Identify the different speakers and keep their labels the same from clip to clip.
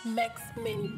Speaker 1: Max Mini.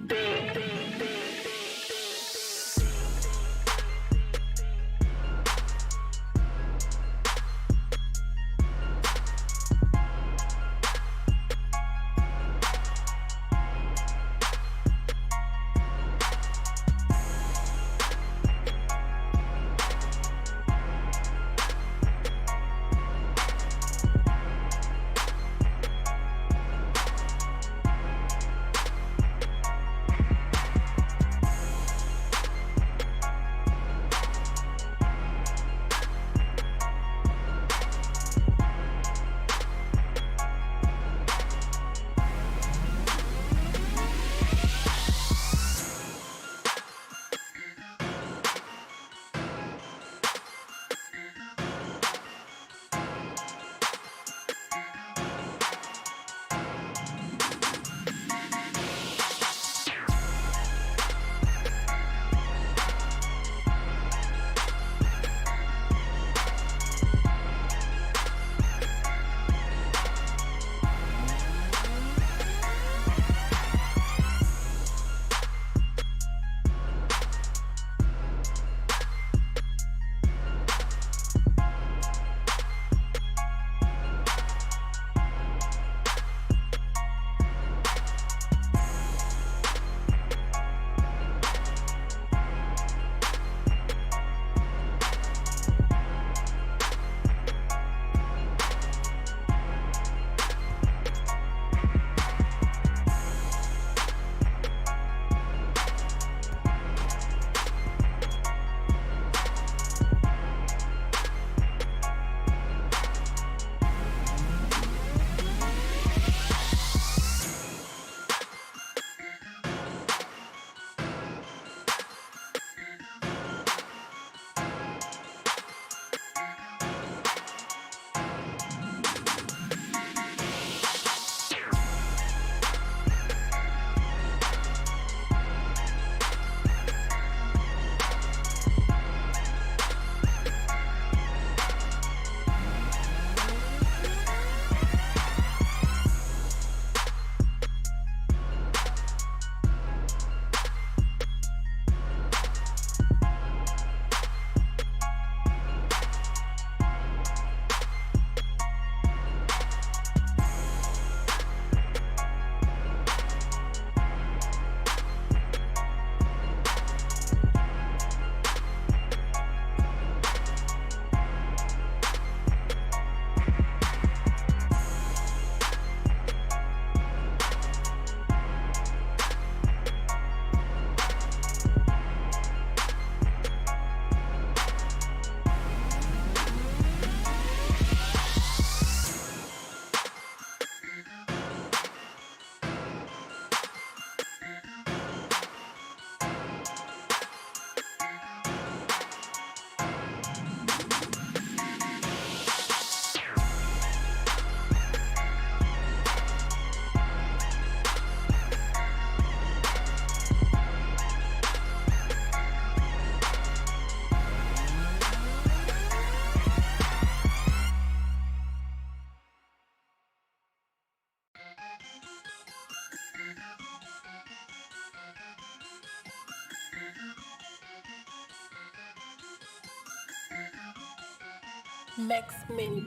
Speaker 1: Max Mini.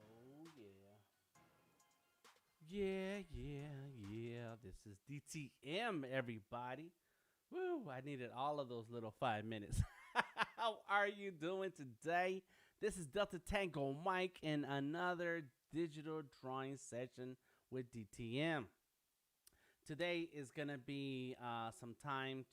Speaker 2: Oh yeah. Yeah. This is DTM, everybody. Woo, I needed all of those little 5 minutes. How are you doing today? This is Delta Tango Mike in another digital drawing session with DTM. Today is going to be some time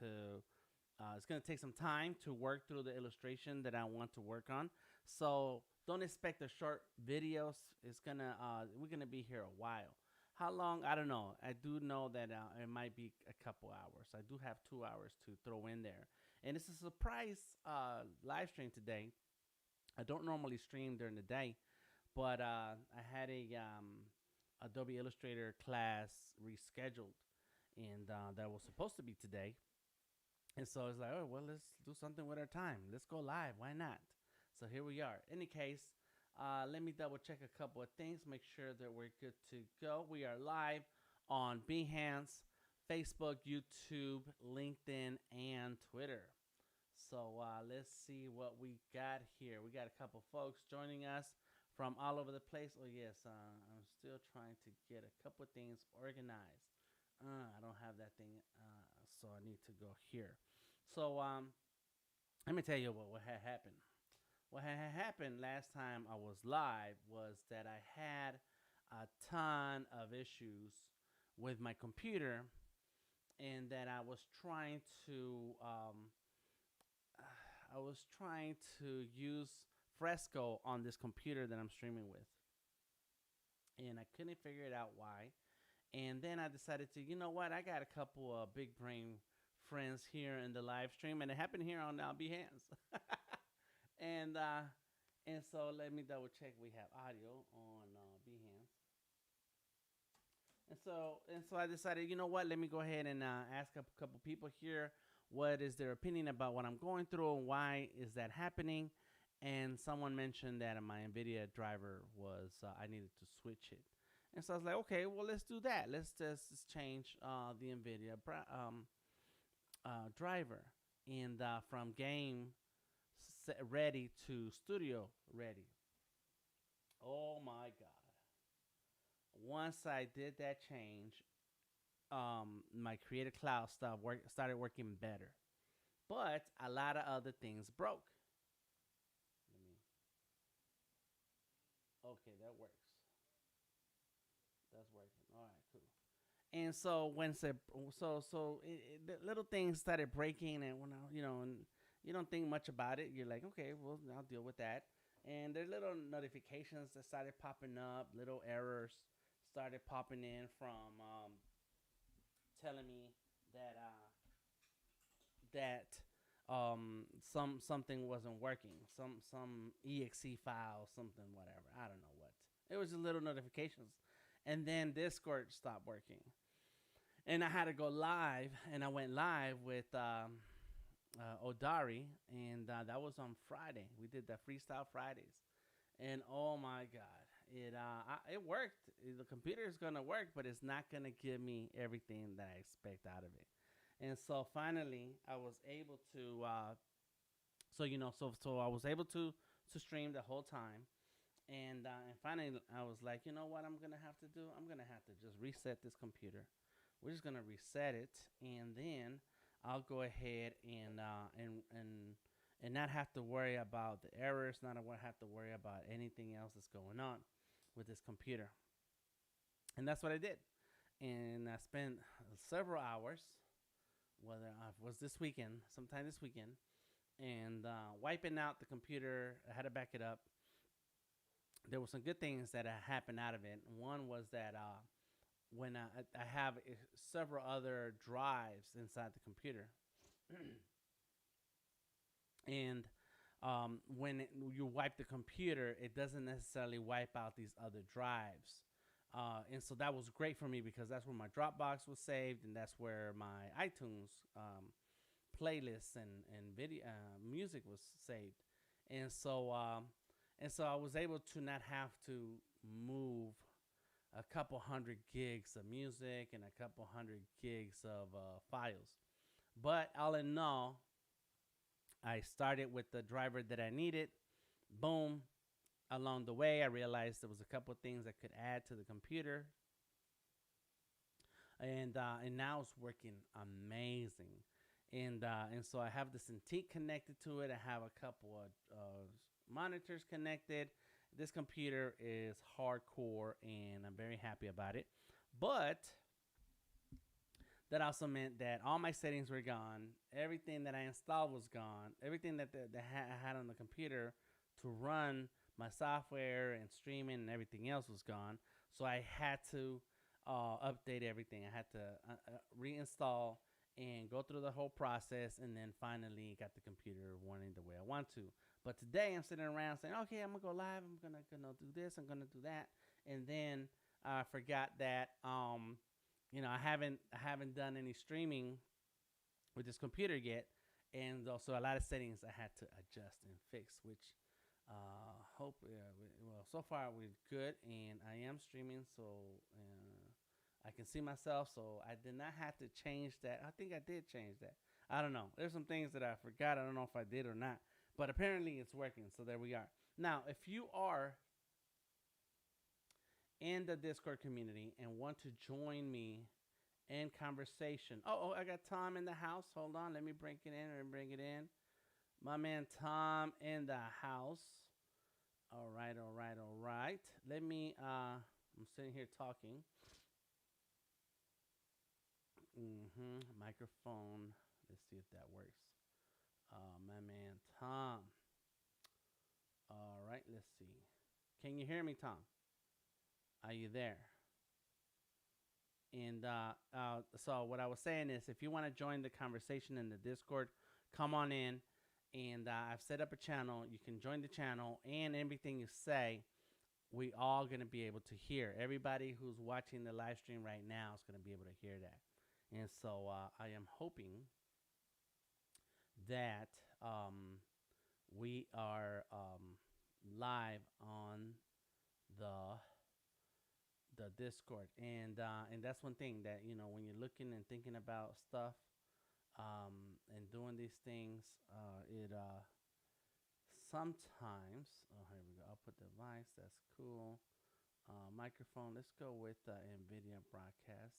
Speaker 2: it's going to take some time to work through the illustration that I want to work on. So don't expect a short videos. It's gonna we're gonna be here a while. How long? I don't know. I do know that it might be a couple hours. I do have 2 hours to throw in there, and it's a surprise live stream today. I don't normally stream during the day, but I had a Adobe Illustrator class rescheduled, and that was supposed to be today. And so it's like, oh well, let's do something with our time. Let's go live. Why not? So here we are. Any case, let me double check a couple of things. Make sure that we're good to go. We are live on Behance, Facebook, YouTube, LinkedIn, and Twitter. So let's see what we got here. We got a couple folks joining us from all over the place. Oh yes, I'm still trying to get a couple of things organized. I don't have that thing, so I need to go here. So let me tell you what had happened. What had happened last time I was live was that I had a ton of issues with my computer, and that I was trying to use Fresco on this computer that I'm streaming with, and I couldn't figure it out why. And then I decided to, you know what? I got a couple of big brain friends here in the live stream, and it happened here on Behance. and uh, and so let me double check. We have audio on Behance. And so I decided, you know what? Let me go ahead and ask a couple people here what is their opinion about what I'm going through and why is that happening. And someone mentioned that my NVIDIA driver was I needed to switch it. And so I was like, okay, well, let's do that. Let's just change the NVIDIA driver, and from game ready to studio ready. Oh my God. Once I did that change, my Creative Cloud started working better. But a lot of other things broke. Let me, okay, that works. That's working. All right, cool. And so when the little things started breaking, and when and you don't think much about it, you're like, okay, well, I'll deal with that. And there are little notifications that started popping up, little errors started popping in from telling me that that something wasn't working, some exe file, something, whatever. I don't know what. It was just little notifications, and then Discord stopped working, and I had to go live, and I went live with Odari, and that was on Friday. We did the Freestyle Fridays, and oh my God, it worked. The computer is gonna work, but it's not gonna give me everything that I expect out of it. And so finally, I was able to. So I was able to stream the whole time, and finally I was like, you know what I'm gonna have to do? I'm gonna have to just reset this computer. We're just gonna reset it, and then I'll go ahead and not have to worry about the errors, not have to worry about anything else that's going on with this computer. And that's what I did. And I spent several hours, whether it was this weekend, sometime this weekend, and wiping out the computer. I had to back it up. There were some good things that happened out of it. One was that when I have several other drives inside the computer, and you wipe the computer, it doesn't necessarily wipe out these other drives. And so that was great for me because that's where my Dropbox was saved, and that's where my iTunes playlists and video music was saved. And so I was able to not have to move a couple hundred gigs of music and a couple hundred gigs of files. But all in all, I started with the driver that I needed. Boom. Along the way, I realized there was a couple of things I could add to the computer, and now it's working amazing. And so I have the Cintiq connected to it. I have a couple of monitors connected. This computer is hardcore, and I'm very happy about it. But that also meant that all my settings were gone. Everything that I installed was gone. Everything that I had on the computer to run my software and streaming and everything else was gone. So I had to update everything. I had to reinstall and go through the whole process, and then finally got the computer running the way I want to. But today I'm sitting around saying, okay, I'm gonna go live. I'm gonna do this. I'm gonna do that, and then I forgot that I haven't done any streaming with this computer yet, and also a lot of settings I had to adjust and fix. Which hope well, so far we're good, and I am streaming, so I can see myself. So I did not have to change that. I think I did change that. I don't know. There's some things that I forgot. I don't know if I did or not, but apparently it's working. So there we are. Now, if you are in the Discord community and want to join me in conversation. Oh, I got Tom in the house. Hold on, let me bring it in and bring it in. My man Tom in the house. All right, all right, all right. Let me. I'm sitting here talking. Microphone. Let's see if that works. My man Tom. All right, let's see. Can you hear me, Tom? Are you there? And so what I was saying is, if you want to join the conversation in the Discord, come on in. And I've set up a channel. You can join the channel, and everything you say, we all going to be able to hear. Everybody who's watching the live stream right now is going to be able to hear that. And so I am hoping that we are live on the Discord, and that's one thing that when you're looking and thinking about stuff, and doing these things, it sometimes. Oh, here we go. Output device. That's cool. Microphone. Let's go with NVIDIA broadcast.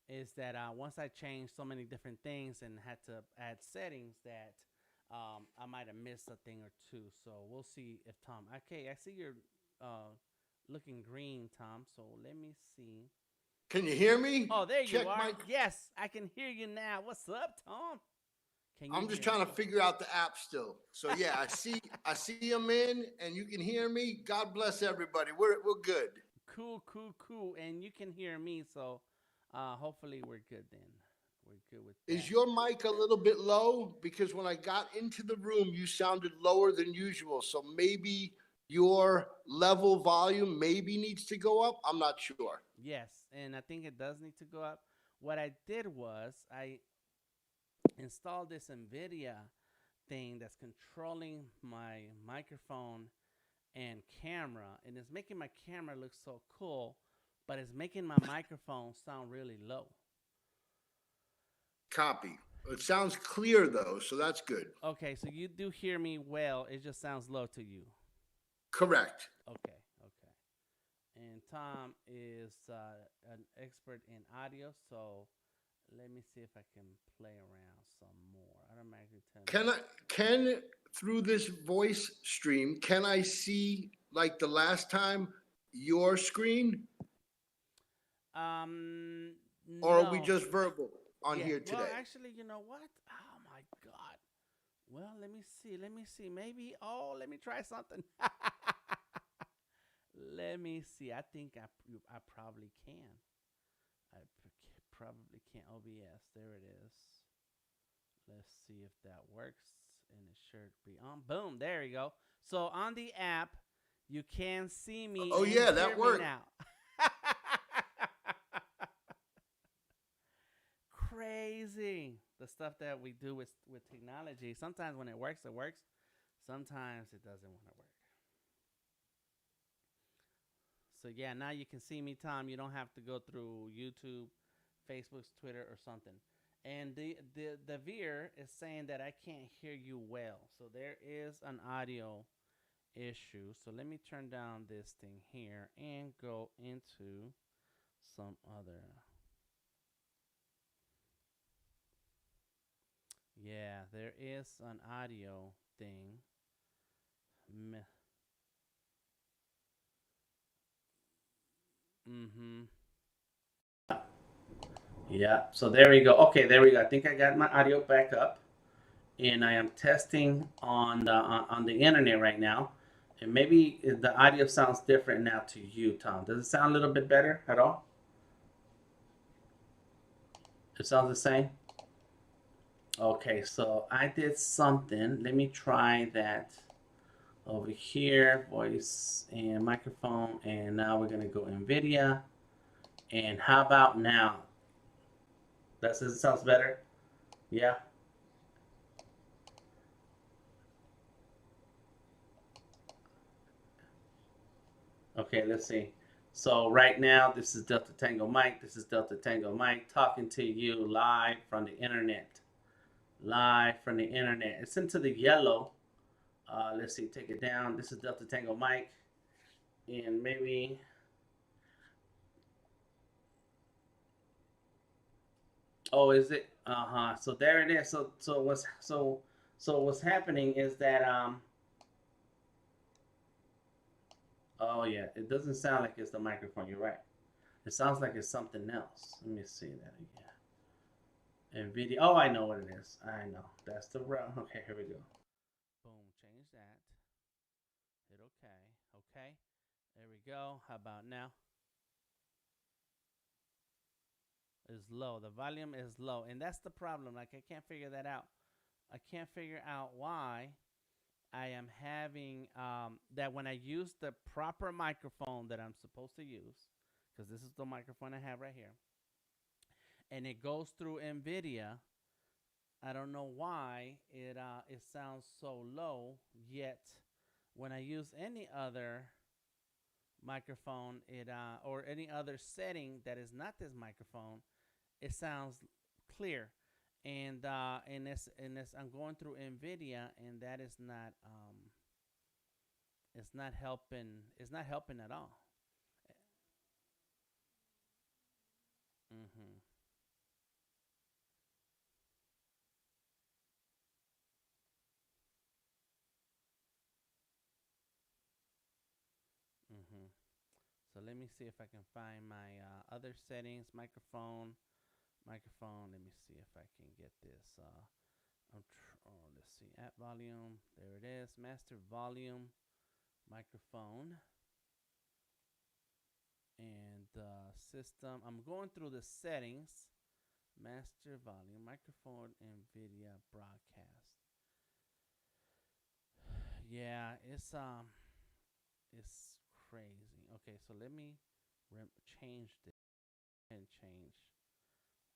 Speaker 2: Is that once I changed so many different things and had to add settings that I might have missed a thing or two. So we'll see if Tom. Okay, I see you're looking green, Tom. So let me see.
Speaker 3: Can you hear me?
Speaker 2: Oh, there
Speaker 3: Check
Speaker 2: you are.
Speaker 3: my...
Speaker 2: Yes, I can hear you now. What's up, Tom?
Speaker 3: I'm just trying to figure out the app still. So yeah, I see him in, and you can hear me. God bless everybody. We're good.
Speaker 2: Cool. And you can hear me, so hopefully we're good then. We're good with that.
Speaker 3: Is your mic a little bit low? Because when I got into the room, you sounded lower than usual. So maybe your level volume maybe needs to go up. I'm not sure.
Speaker 2: Yes, and I think it does need to go up. What I did was I installed this NVIDIA thing that's controlling my microphone and camera, and it's making my camera look so cool, but it's making my microphone sound really low.
Speaker 3: Copy. It sounds clear though, so that's good.
Speaker 2: Okay, so you do hear me well. It just sounds low to you.
Speaker 3: Correct.
Speaker 2: Okay. And Tom is an expert in audio, so let me see if I can play around some more. Automatically tell me.
Speaker 3: Can through this voice stream, can I see like the last time your screen? Or are we just verbal on here today?
Speaker 2: Well, actually, you know what? Oh my God. Well, let me see. Maybe. Oh, let me try something. Let me see. I think I probably can. Probably can. OBS. There it is. Let's see if that works. And it should be on. Boom. There you go. So on the app, you can see me.
Speaker 3: Oh, yeah, that worked.
Speaker 2: Now. Crazy. The stuff that we do with technology. Sometimes when it works, it works. Sometimes it doesn't want to work. So yeah, now you can see me, Tom. You don't have to go through YouTube, Facebook, Twitter, or something. And the Veer is saying that I can't hear you well. So there is an audio issue. So let me turn down this thing here and go into some other. Yeah, there is an audio thing. Mm-hmm. Yeah, so there we go. Okay, there we go. I think I got my audio back up, and I am testing on the internet right now. And maybe the audio sounds different now to you, Tom. Does it sound a little bit better at all? It sounds the same? Okay, so I did something. Let me try that over here, voice and microphone. And now we're gonna go NVIDIA. And how about now? That sounds better? Yeah. Okay, let's see. So right now, this is Delta Tango Mike. This is Delta Tango Mike talking to you live from the internet. Live from the internet. It's into the yellow. Let's see, take it down. This is Delta Tango Mike. And maybe, oh, is it? Uh-huh. So there it is. So what's happening is that oh yeah, it doesn't sound like it's the microphone. You're right. It sounds like it's something else. Let me see that again. NVIDIA. Oh, I know what it is. I know. That's the route. Okay, here we go. Boom. Change that. Hit OK. Okay. There we go. How about now? Is low. The volume is low, and that's the problem. Like I can't figure that out. I can't figure out why I am having that when I use the proper microphone that I'm supposed to use, because this is the microphone I have right here, and it goes through NVIDIA. I don't know why it sounds so low. Yet when I use any other microphone, it or any other setting that is not this microphone, it sounds clear. And this I'm going through NVIDIA, and that is not it's not helping. It's not helping at all. Mhm. Mhm. So let me see if I can find my other settings. Microphone. Let me see if I can get this. Oh, let's see. App volume. There it is. Master volume. Microphone. And system. I'm going through the settings. Master volume. Microphone. NVIDIA broadcast. Yeah, it's crazy. Okay, so let me change this and change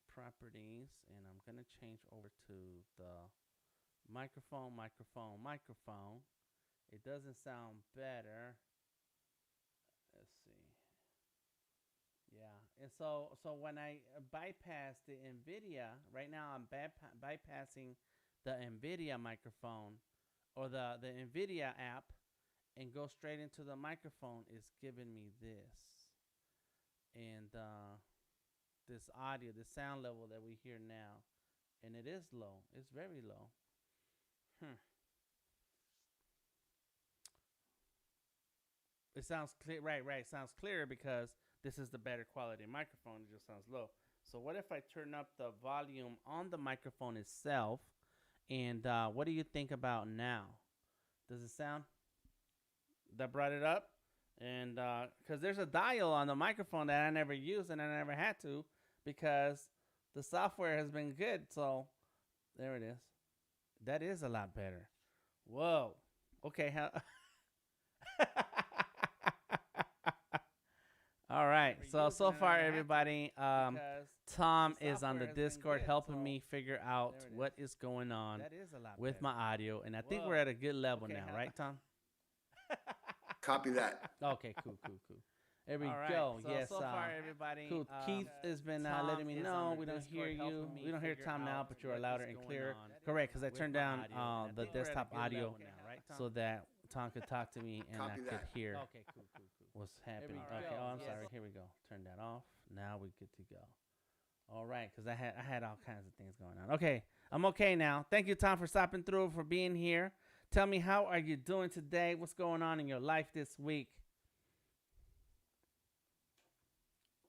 Speaker 2: properties, and I'm gonna change over to the microphone. It doesn't sound better. Let's see. Yeah, and so when I bypass the NVIDIA, right now I'm bypassing the NVIDIA microphone or the NVIDIA app and go straight into the microphone. It's giving me this and this audio, the sound level that we hear now, and it is low. It's very low. Hmm. It sounds clear. Right, right. It sounds clearer because this is the better quality microphone. It just sounds low. So what if I turn up the volume on the microphone itself? And what do you think about now? Does it sound that brought it up? And because there's a dial on the microphone that I never used and I never had to because the software has been good. So there it is. That is a lot better. Whoa. Okay. All right. So far, everybody, Tom is on the Discord helping me figure out what is going on with my audio, and I think we're at a good level now, right, Tom?
Speaker 3: Copy that.
Speaker 2: Okay, cool. There we go. Yes. So far, everybody, cool. Keith has been letting me know we don't hear you. We don't hear Tom now, but you are louder and clearer. Correct, because I turned down the desktop audio so that Tom could talk to me and I
Speaker 3: Copy
Speaker 2: could
Speaker 3: that.
Speaker 2: hear what's happening. Okay. Oh, I'm sorry. Here we go. Turn that off. Now we good to go. All right, because I had all kinds of things going on. Okay, I'm okay now. Thank you, Tom, for stopping through, for being here. Tell me, how are you doing today? What's going on in your life this week?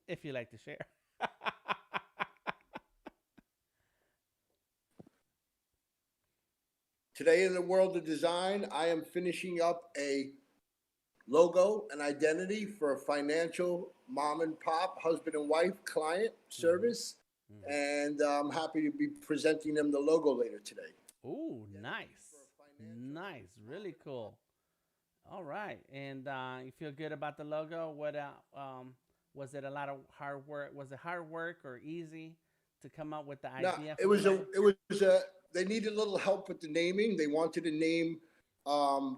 Speaker 2: If you like to share.
Speaker 3: Today in the world of design, I am finishing up a logo and identity for a financial mom and pop, husband and wife client
Speaker 2: Mm-hmm.
Speaker 3: service.
Speaker 2: Mm-hmm.
Speaker 3: And I'm happy to be presenting them the logo later today.
Speaker 2: Ooh,
Speaker 3: Identity for
Speaker 2: nice,
Speaker 3: a financial
Speaker 2: nice,
Speaker 3: mom
Speaker 2: really
Speaker 3: and pop.
Speaker 2: cool. All right, and you feel good about the logo? Was it a lot of hard work? Was it hard work or easy to come up with the
Speaker 3: No,
Speaker 2: idea for the logo?
Speaker 3: they needed a little help with the naming. They wanted to name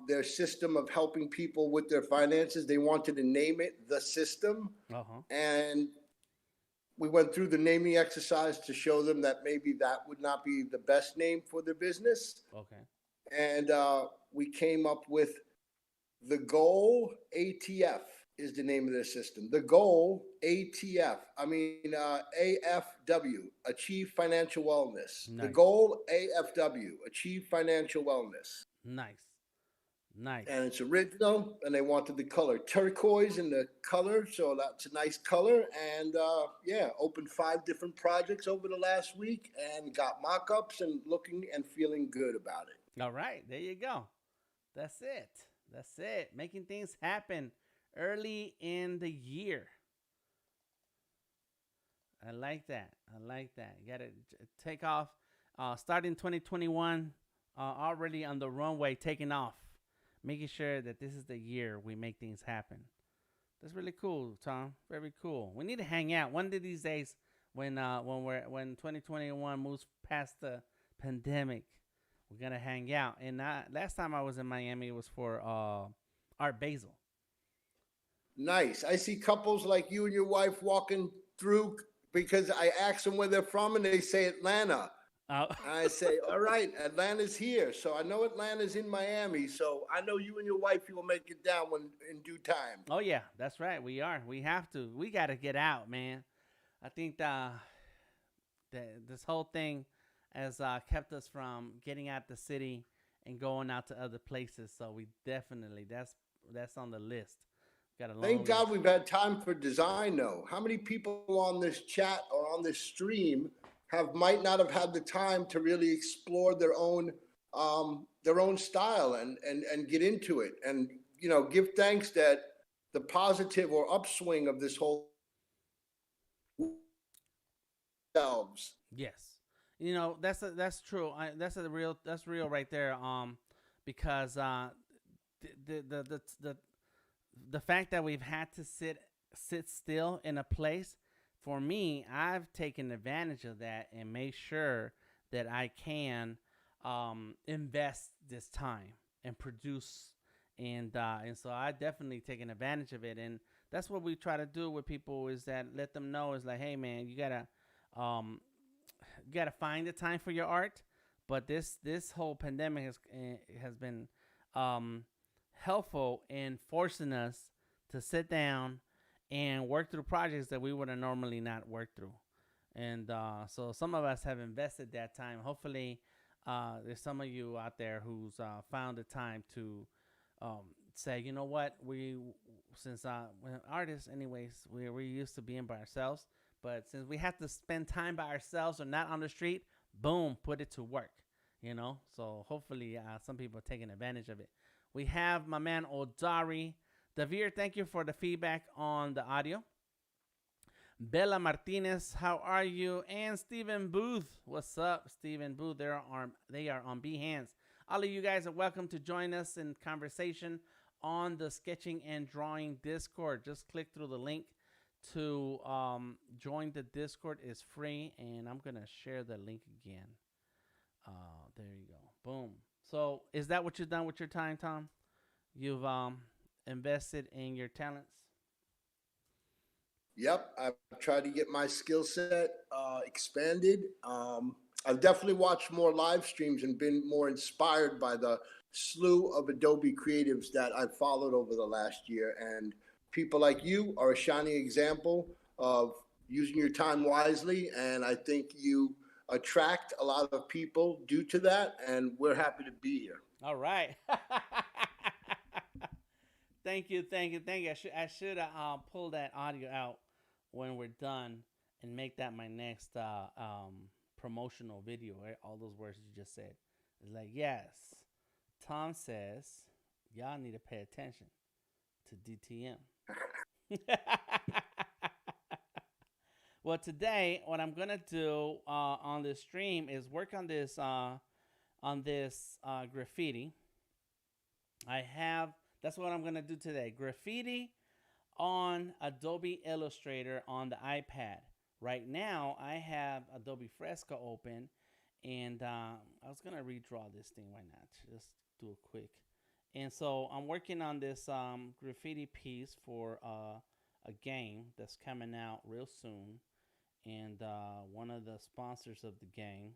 Speaker 3: their system of helping people with their finances. They wanted to name it the system.
Speaker 2: Uh huh.
Speaker 3: And we went through the naming exercise to show them that maybe that would not be the best name for their business.
Speaker 2: Okay.
Speaker 3: And we came up with the Goal ATF is the name of their system. The Goal ATF, AFW, Achieve Financial Wellness. The
Speaker 2: Nice,
Speaker 3: Goal AFW, Achieve Financial Wellness.
Speaker 2: nice, nice.
Speaker 3: And it's original, and they wanted the color turquoise in the color, so that's a nice color. And yeah, opened 5 different projects over the last week and got mock-ups and looking and feeling good about it.
Speaker 2: All right, there you go. That's it. That's it. Making things happen early in the year. I like that. I like that. You got to take off. Starting 2021, already on the runway, taking off, making sure that this is the year we make things happen. That's really cool, Tom. Very cool. We need to hang out one of these days when 2021 moves past the pandemic. We're gonna hang out. And last time I was in Miami, it was for Art Basel.
Speaker 3: Nice. I see couples like you and your wife walking through because I ask them where they're from and they say Atlanta.
Speaker 2: Uh,
Speaker 3: And I say, all right, Atlanta's here. So I know Atlanta's in Miami. So I know you and your wife, you will make it down when in due time.
Speaker 2: oh yeah, that's right. We are. We have to. We got to get out, man. I think this whole thing has kept us from getting out the city and going out to other places. So we definitely that's on the list. Got a
Speaker 3: Thank
Speaker 2: long
Speaker 3: God
Speaker 2: list.
Speaker 3: we've had time for design though. How many people on this chat or on this stream have might not have had the time to really explore their own style and get into it and give thanks that the positive or upswing of this whole selves.
Speaker 2: Yes, that's true. That's real right there. Because the the the the the fact that we've had to sit still in a place, for me, I've taken advantage of that and made sure that I can invest this time and produce, and so I definitely taken advantage of it. And that's what we try to do with people, is that let them know, is like, hey man, um you gotta find the time for your art. But this whole pandemic has been um, helpful in forcing us to sit down and work through projects that we would have normally not worked through. And so some of us have invested that time. Hopefully, there's some of you out there who's found the time to say, you know what, since we're artists, anyways, we're used to being by ourselves. But since we have to spend time by ourselves or not on the street, boom, put it to work. So hopefully some people are taking advantage of it. We have my man Odari. Davir, thank you for the feedback on the audio. Bella Martinez, how are you? And Stephen Booth, what's up, Stephen Booth? They are on Behance. All of you guys are welcome to join us in conversation on the Sketching and Drawing Discord. Just click through the link to join the Discord. Is free, and I'm gonna share the link again. There you go. Boom. So, is that what you've done with your time, Tom? You've invested in your talents.
Speaker 3: Yep, I've tried to get my skill set expanded. I've definitely watched more live streams and been more inspired by the slew of Adobe creatives that I've followed over the last year. And people like you are a shining example of using your time wisely, and I think you attract a lot of people due to that, and we're happy to be here.
Speaker 2: All right. Thank you, thank you, thank you. I should pull that audio out when we're done and make that my next promotional video. Right? All those words you just said. It's like yes, Tom says y'all need to pay attention to DTM. Well, today what I'm gonna do on this stream is work on this graffiti. I have That's what I'm gonna do today. Graffiti on Adobe Illustrator on the iPad. Right now, I have Adobe Fresco open, and I was gonna redraw this thing. Why not? Just do it quick. And so I'm working on this graffiti piece for a game that's coming out real soon. And one of the sponsors of the game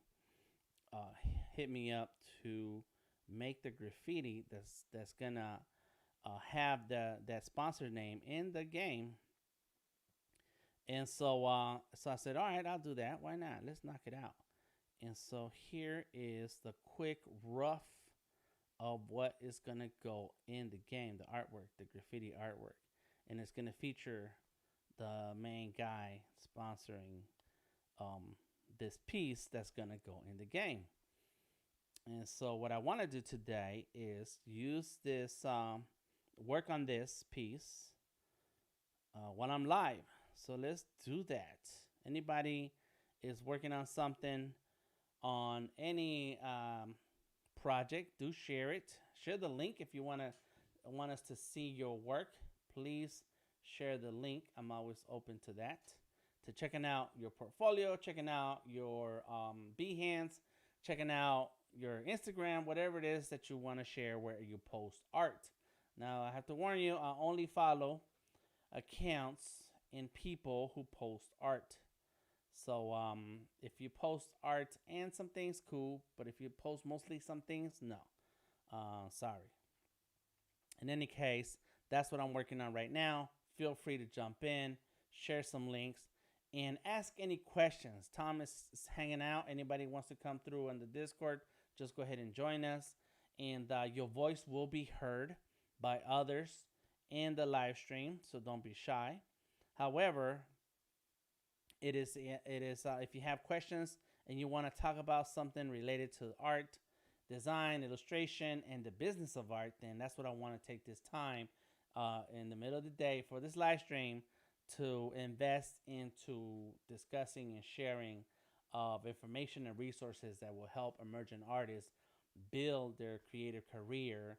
Speaker 2: uh, hit me up to make the graffiti that's gonna have that sponsor name in the game. And so I said, all right, I'll do that. Why not? Let's knock it out. And so here is the quick rough of what is gonna go in the game, the artwork, the graffiti artwork, and it's gonna feature the main guy sponsoring um, this piece that's gonna go in the game. And so what I want to do today is use this, work on this piece when I'm live. So let's do that. Anybody is working on something on any project, do share it. Share the link if you want us to see your work. Please share the link. I'm always open to that. To checking out your portfolio, checking out your Behance, checking out your Instagram, whatever it is that you want to share where you post art. Now, I have to warn you, I only follow accounts and people who post art. So if you post art and some things, cool. But if you post mostly some things, no. Sorry. In any case, that's what I'm working on right now. Feel free to jump in, share some links, and ask any questions. Tom is hanging out. Anybody wants to come through on the Discord, just go ahead and join us. And your voice will be heard by others in the live stream, so don't be shy. However, it is if you have questions and you want to talk about something related to art, design, illustration, and the business of art, then that's what I want to take this time in the middle of the day for this live stream to invest into discussing and sharing of information and resources that will help emerging artists build their creative career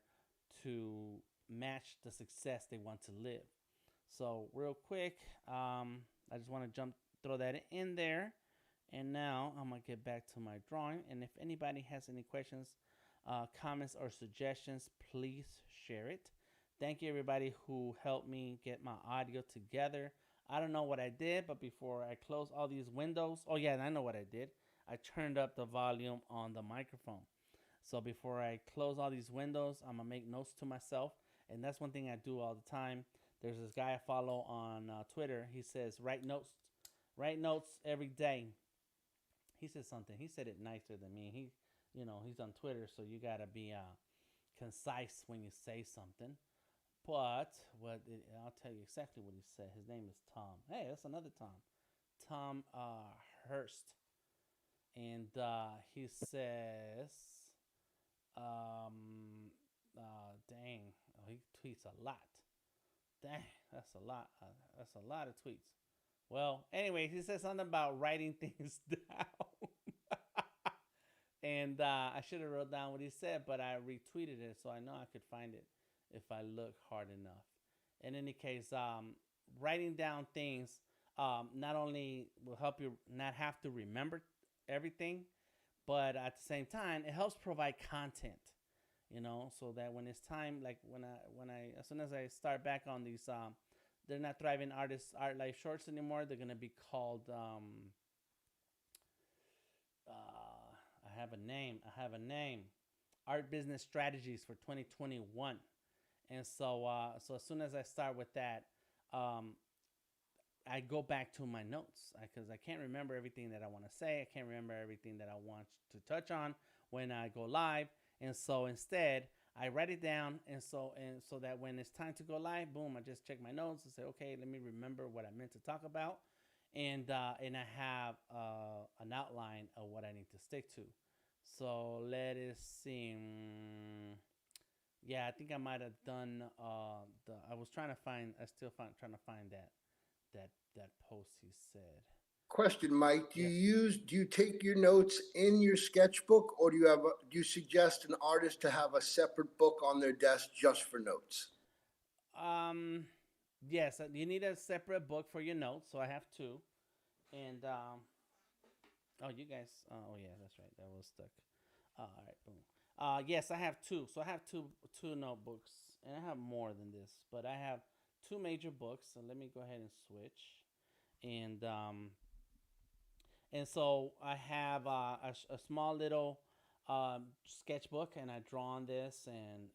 Speaker 2: to match the success they want to live. So real quick, I just want to throw that in there. And now I'm going to get back to my drawing. And if anybody has any questions, comments, or suggestions, please share it. Thank you, everybody who helped me get my audio together. I don't know what I did, but before I close all these windows, oh yeah, I know what I did. I turned up the volume on the microphone. So before I close all these windows, I'm going to make notes to myself. And that's one thing I do all the time. There's this guy I follow on Twitter. He says, write notes every day. He said something. He said it nicer than me. He's on Twitter, so you got to be concise when you say something. But I'll tell you exactly what he said. His name is Tom. Hey, that's another Tom. Tom Hurst. And he says, dang, oh, he tweets a lot. Dang, that's a lot. That's a lot of tweets. Well, anyway, he says something about writing things down. And I should have wrote down what he said, but I retweeted it, so I know I could find it if I look hard enough. In any case, writing down things not only will help you not have to remember everything, but at the same time, it helps provide content. So that when it's time, like when I as soon as I start back on these, they're not Thriving Artists Art Life Shorts anymore. They're gonna be called. I have a name. Art Business Strategies for 2021. And so as soon as I start with that, I go back to my notes because I can't remember everything that I want to say. I can't remember everything that I want to touch on when I go live. And so instead, I write it down, and so that when it's time to go live, boom, I just check my notes and say, okay, let me remember what I meant to talk about, and I have an outline of what I need to stick to. So let us see. Yeah, I think I might have done the. I was trying to find. I still trying to find that post he said.
Speaker 3: Question, Mike,
Speaker 2: Yes.
Speaker 3: do you take your notes in your sketchbook, or do you suggest an artist to have a separate book on their desk just for notes?
Speaker 2: Um. Yes, you need a separate book for your notes. So I have two, and oh, you guys. Oh yeah, that's right. That was stuck. All right, boom. Yes, I have two. So I have two notebooks, and I have more than this, but I have two major books. So let me go ahead and switch, and and so I have a small little sketchbook, and I draw on this and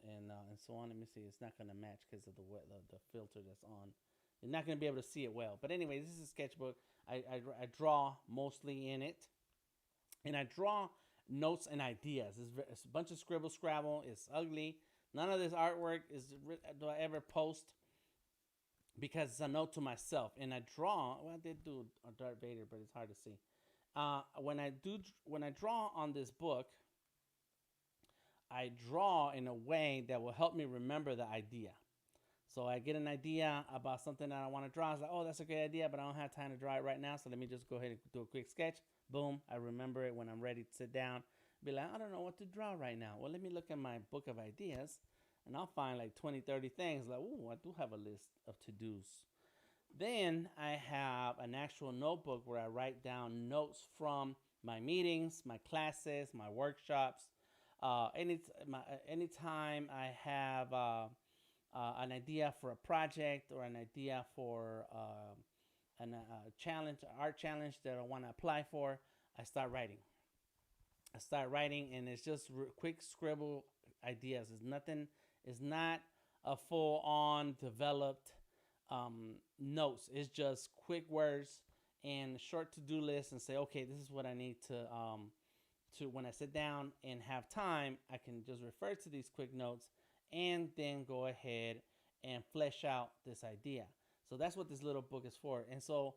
Speaker 2: so on. Let me see. It's not gonna match because of the filter that's on. You're not gonna be able to see it well. But anyway, this is a sketchbook. I draw mostly in it, and I draw notes and ideas. It's a bunch of scribble scrabble. It's ugly. None of this artwork do I ever post because it's a note to myself. And I draw. Well, I did do a Darth Vader, but it's hard to see. When I draw on this book, I draw in a way that will help me remember the idea. So I get an idea about something that I want to draw. I was like, oh, that's a great idea, but I don't have time to draw it right now. So let me just go ahead and do a quick sketch. Boom, I remember it when I'm ready to sit down. Be like, I don't know what to draw right now. Well, let me look at my book of ideas, and I'll find like 20, 30 things. Like, oh, I do have a list of to-dos. Then I have an actual notebook where I write down notes from my meetings, my classes, my workshops. Anytime I have an idea for a project or an idea for challenge, art challenge that I want to apply for, I start writing. And it's just quick scribble ideas. It's nothing. It's not a full-on developed notes. It's just quick words and short to-do lists, and say, okay, this is what I need to when I sit down and have time, I can just refer to these quick notes and then go ahead and flesh out this idea. So that's what this little book is for. And so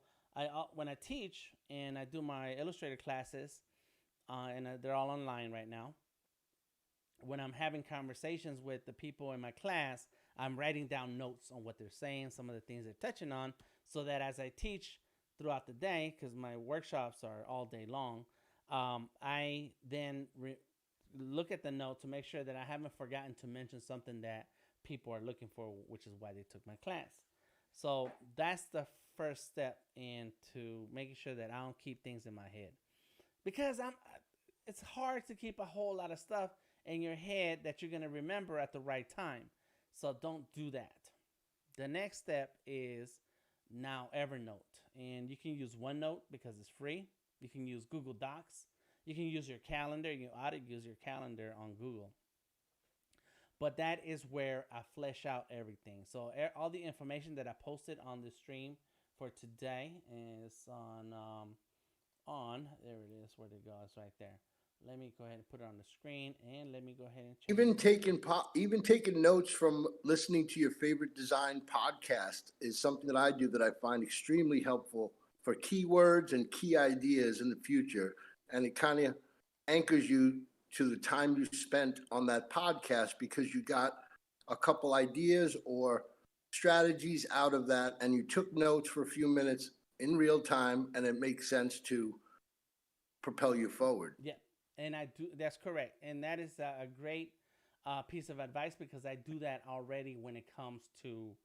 Speaker 2: when I teach and I do my illustrator classes, and they're all online right now. When I'm having conversations with the people in my class, I'm writing down notes on what they're saying, some of the things they're touching on, so that as I teach throughout the day, because my workshops are all day long, I then look at the note to make sure that I haven't forgotten to mention something that people are looking for, which is why they took my class. So that's the first step into making sure that I don't keep things in my head, because it's hard to keep a whole lot of stuff in your head that you're going to remember at the right time. So don't do that. The next step is now Evernote. And you can use OneNote because it's free. You can use Google Docs. You can use your calendar. You ought to use your calendar on Google. But that is where I flesh out everything. So all the information that I posted on the stream for today is on there it is. Where it goes? It's right there. Let me go ahead and put it on the screen, and let me go ahead and change
Speaker 3: Even taking notes from listening to your favorite design podcast is something that I do that I find extremely helpful for keywords and key ideas in the future. And it kind of anchors you to the time you spent on that podcast because you got a couple ideas or strategies out of that, and you took notes for a few minutes in real time, and it makes sense to propel you forward.
Speaker 2: Yeah, and I do. That's correct, and that is a great piece of advice, because I do that already when it comes to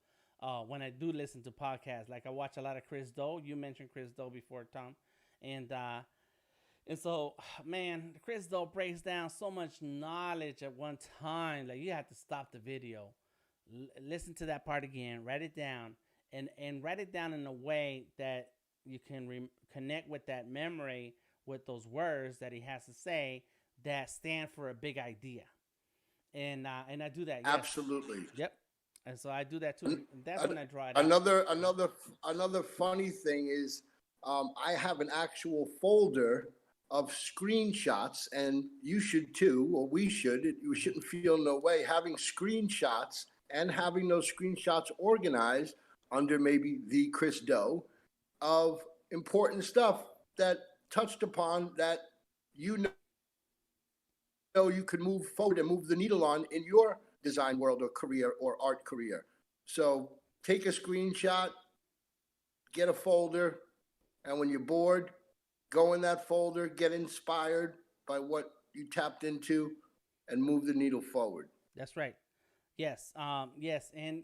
Speaker 2: when I do listen to podcasts. Like I watch a lot of Chris Do. You mentioned Chris Do before, Tom, and so man, Chris Do breaks down so much knowledge at one time. Like you have to stop the video, listen to that part again, write it down, and write it down in a way that you can connect with that memory, with those words that he has to say that stand for a big idea. And I do that. Yes.
Speaker 3: Absolutely.
Speaker 2: Yep. And so I do that too.
Speaker 3: An-
Speaker 2: And that's
Speaker 3: an-
Speaker 2: when I draw it out.
Speaker 3: another funny thing is, I have an actual folder of screenshots, and you should too, or we should. You shouldn't feel no way having screenshots and having those screenshots organized under maybe the Chris Doe of important stuff that touched upon that you you could move forward and move the needle on in your design world or career or art career. So take a screenshot, get a folder, and when you're bored, go in that folder, get inspired by what you tapped into, and move the needle forward.
Speaker 2: That's right. Yes. Yes. And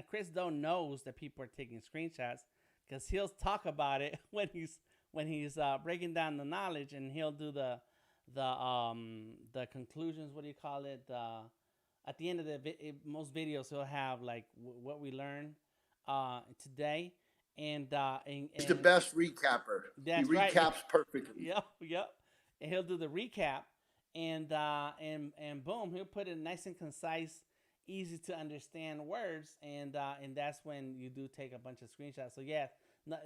Speaker 2: Chris Doe knows that people are taking screenshots because he'll talk about it when he's breaking down the knowledge, and he'll do the conclusions. What do you call it? At the end of most videos, he'll have like what we learned today,
Speaker 3: He's the
Speaker 2: and
Speaker 3: best recapper. He
Speaker 2: that's right.
Speaker 3: recaps perfectly.
Speaker 2: Yep, yep. And he'll do the recap, and boom, he'll put it nice and concise, easy to understand words, and that's when you do take a bunch of screenshots. So yeah,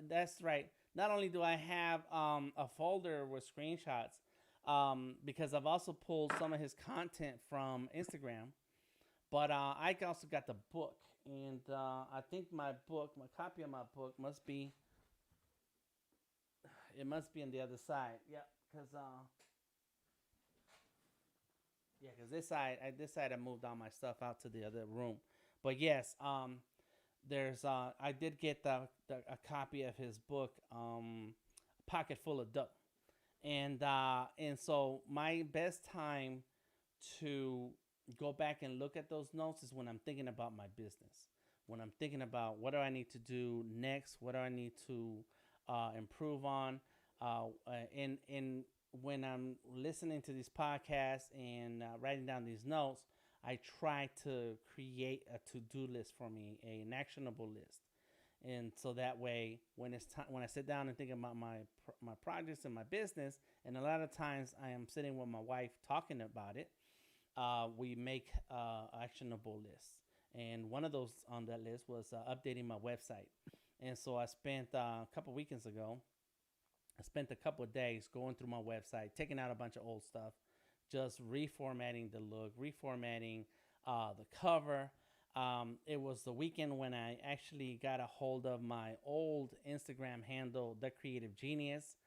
Speaker 2: that's right. Not only do I have a folder with screenshots, because I've also pulled some of his content from Instagram, but I also got the book, and I think my copy of my book must be on the other side. Yeah, because this side I moved all my stuff out to the other room. But yes, there's I did get a copy of his book, Pocket Full of Dough, and so my best time to go back and look at those notes is when I'm thinking about my business. When I'm thinking about what do I need to do next, what do I need to improve on, and when I'm listening to these podcasts and writing down these notes, I try to create a to-do list for me, an actionable list, and so that way, when it's time, when I sit down and think about my projects and my business, and a lot of times I am sitting with my wife talking about it, we make actionable lists. And one of those on that list was updating my website. And so I spent a couple weekends ago, I spent a couple of days going through my website, taking out a bunch of old stuff, just reformatting the look, reformatting the cover. It was the weekend when I actually got a hold of my old Instagram handle, The Creative Genius,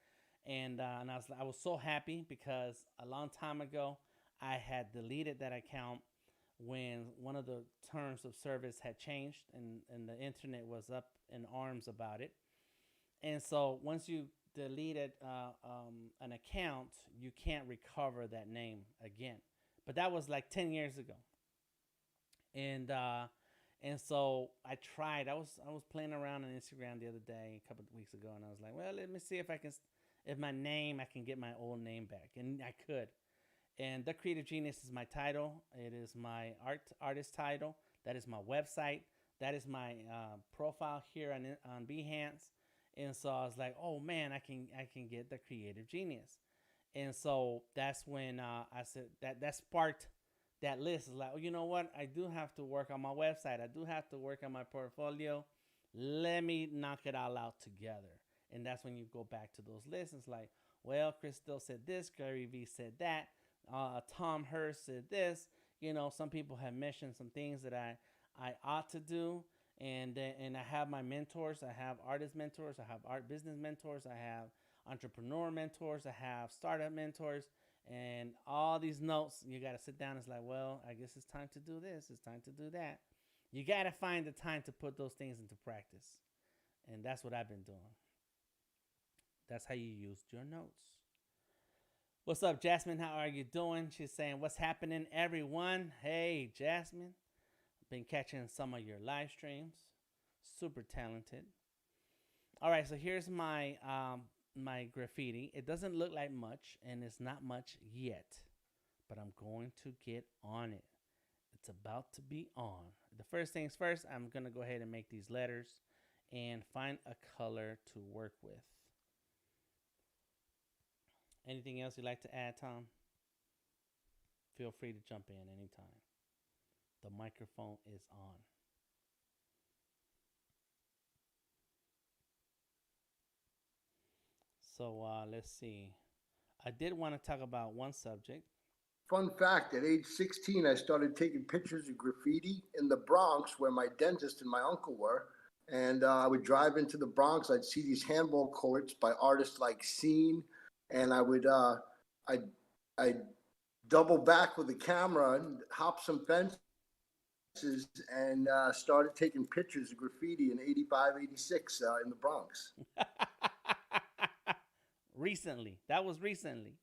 Speaker 2: and I was so happy because a long time ago I had deleted that account when one of the terms of service had changed, and the internet was up in arms about it. And so once you deleted an account, you can't recover that name again. But that was like 10 years ago. And so I tried. I was playing around on Instagram the other day, a couple of weeks ago, and I was like, well, let me see if if my name, I can get my old name back, and I could. And The Creative Genius is my title. It is my artist title. That is my website. That is my profile here on Behance. And so I was like, oh man, I can get The Creative Genius. And so that's when I said that sparked that list. Is like, oh, you know what? I do have to work on my website. I do have to work on my portfolio. Let me knock it all out together. And that's when you go back to those lists. It's like, well, Chris Still said this, Gary Vee said that, Tom Hurst said this. Some people have mentioned some things that I ought to do. And I have my mentors. I have artist mentors. I have art business mentors. I have entrepreneur mentors. I have startup mentors. And all these notes, you got to sit down. It's like, well, I guess it's time to do this. It's time to do that. You got to find the time to put those things into practice. And that's what I've been doing. That's how you use your notes. What's up, Jasmine? How are you doing? She's saying, what's happening, everyone? Hey, Jasmine. Been catching some of your live streams. Super talented. All right, so here's my my graffiti. It doesn't look like much, and it's not much yet, but I'm going to get on it. It's about to be on. The first things first, I'm going to go ahead and make these letters and find a color to work with. Anything else you'd like to add, Tom? Feel free to jump in anytime. The microphone is on. So let's see. I did want to talk about one subject.
Speaker 3: Fun fact, at age 16, I started taking pictures of graffiti in the Bronx where my dentist and my uncle were. And I would drive into the Bronx. I'd see these handball courts by artists like Scene. And I'd, I'd double back with the camera and hop some fences and started taking pictures of graffiti in 85, 86 in the Bronx.
Speaker 2: Recently. That was recently.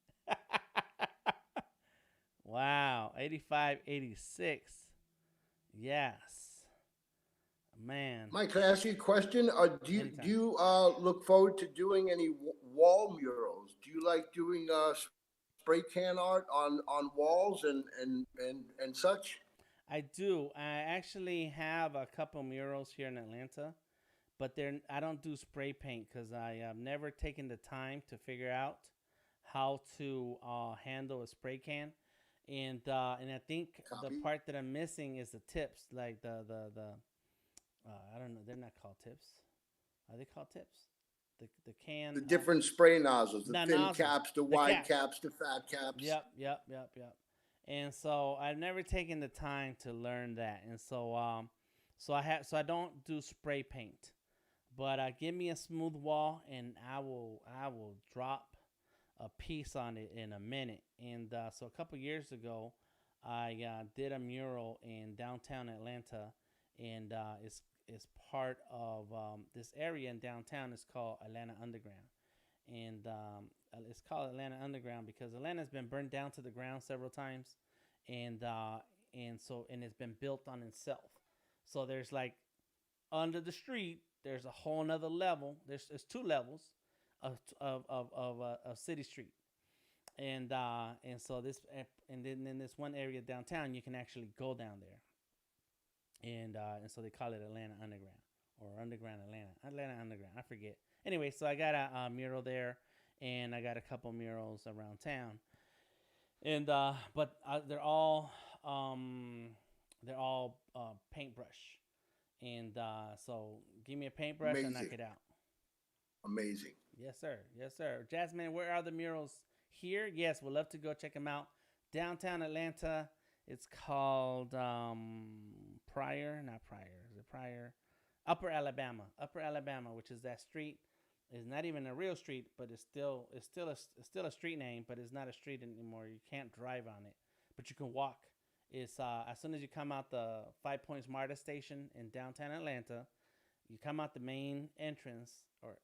Speaker 2: Wow. 85, 86. Yes. Man.
Speaker 3: Mike, can I ask you a question? Do
Speaker 2: Anytime.
Speaker 3: you look forward to doing any wall murals? Do you like doing spray can art on walls and such?
Speaker 2: I do. I actually have a couple murals here in Atlanta, but they're I don't do spray paint because I have never taken the time to figure out how to handle a spray can, and I think the
Speaker 3: Copy.
Speaker 2: part that I'm missing is the tips, like the I don't know, they're not called tips. Are they called tips? The
Speaker 3: The
Speaker 2: can
Speaker 3: different spray nozzles, the
Speaker 2: the
Speaker 3: thin
Speaker 2: nozzles,
Speaker 3: caps, the
Speaker 2: the
Speaker 3: wide
Speaker 2: caps.
Speaker 3: caps, the fat caps.
Speaker 2: Yep. And so I've never taken the time to learn that, and so I don't do spray paint, but give me a smooth wall, and I will drop a piece on it in a minute. And so a couple years ago, I did a mural in downtown Atlanta, and it's part of this area in downtown is called Atlanta Underground, and it's called Atlanta Underground because Atlanta's been burned down to the ground several times, and it's been built on itself. So there's like under the street, there's a whole nother level. There's two levels of City Street, and so this and then in this one area downtown, you can actually go down there, and so they call it Atlanta Underground or Underground Atlanta Underground. I forget. Anyway, so I got a mural there, and I got a couple murals around town, and but they're all paintbrush, and so give me a paintbrush and knock
Speaker 3: Amazing,
Speaker 2: it out.
Speaker 3: amazing.
Speaker 2: Yes, sir. Yes, sir. Jasmine, where are the murals here? Yes, we'd love to go check them out. Downtown Atlanta. It's called Pryor, not Pryor. Is it Pryor? Upper Alabama, which is that street. Is not even a real street, but it's still a street name, but it's not a street anymore. You can't drive on it, but you can walk. It's as soon as you come out the Five Points MARTA station in downtown Atlanta, you come out the main entrance,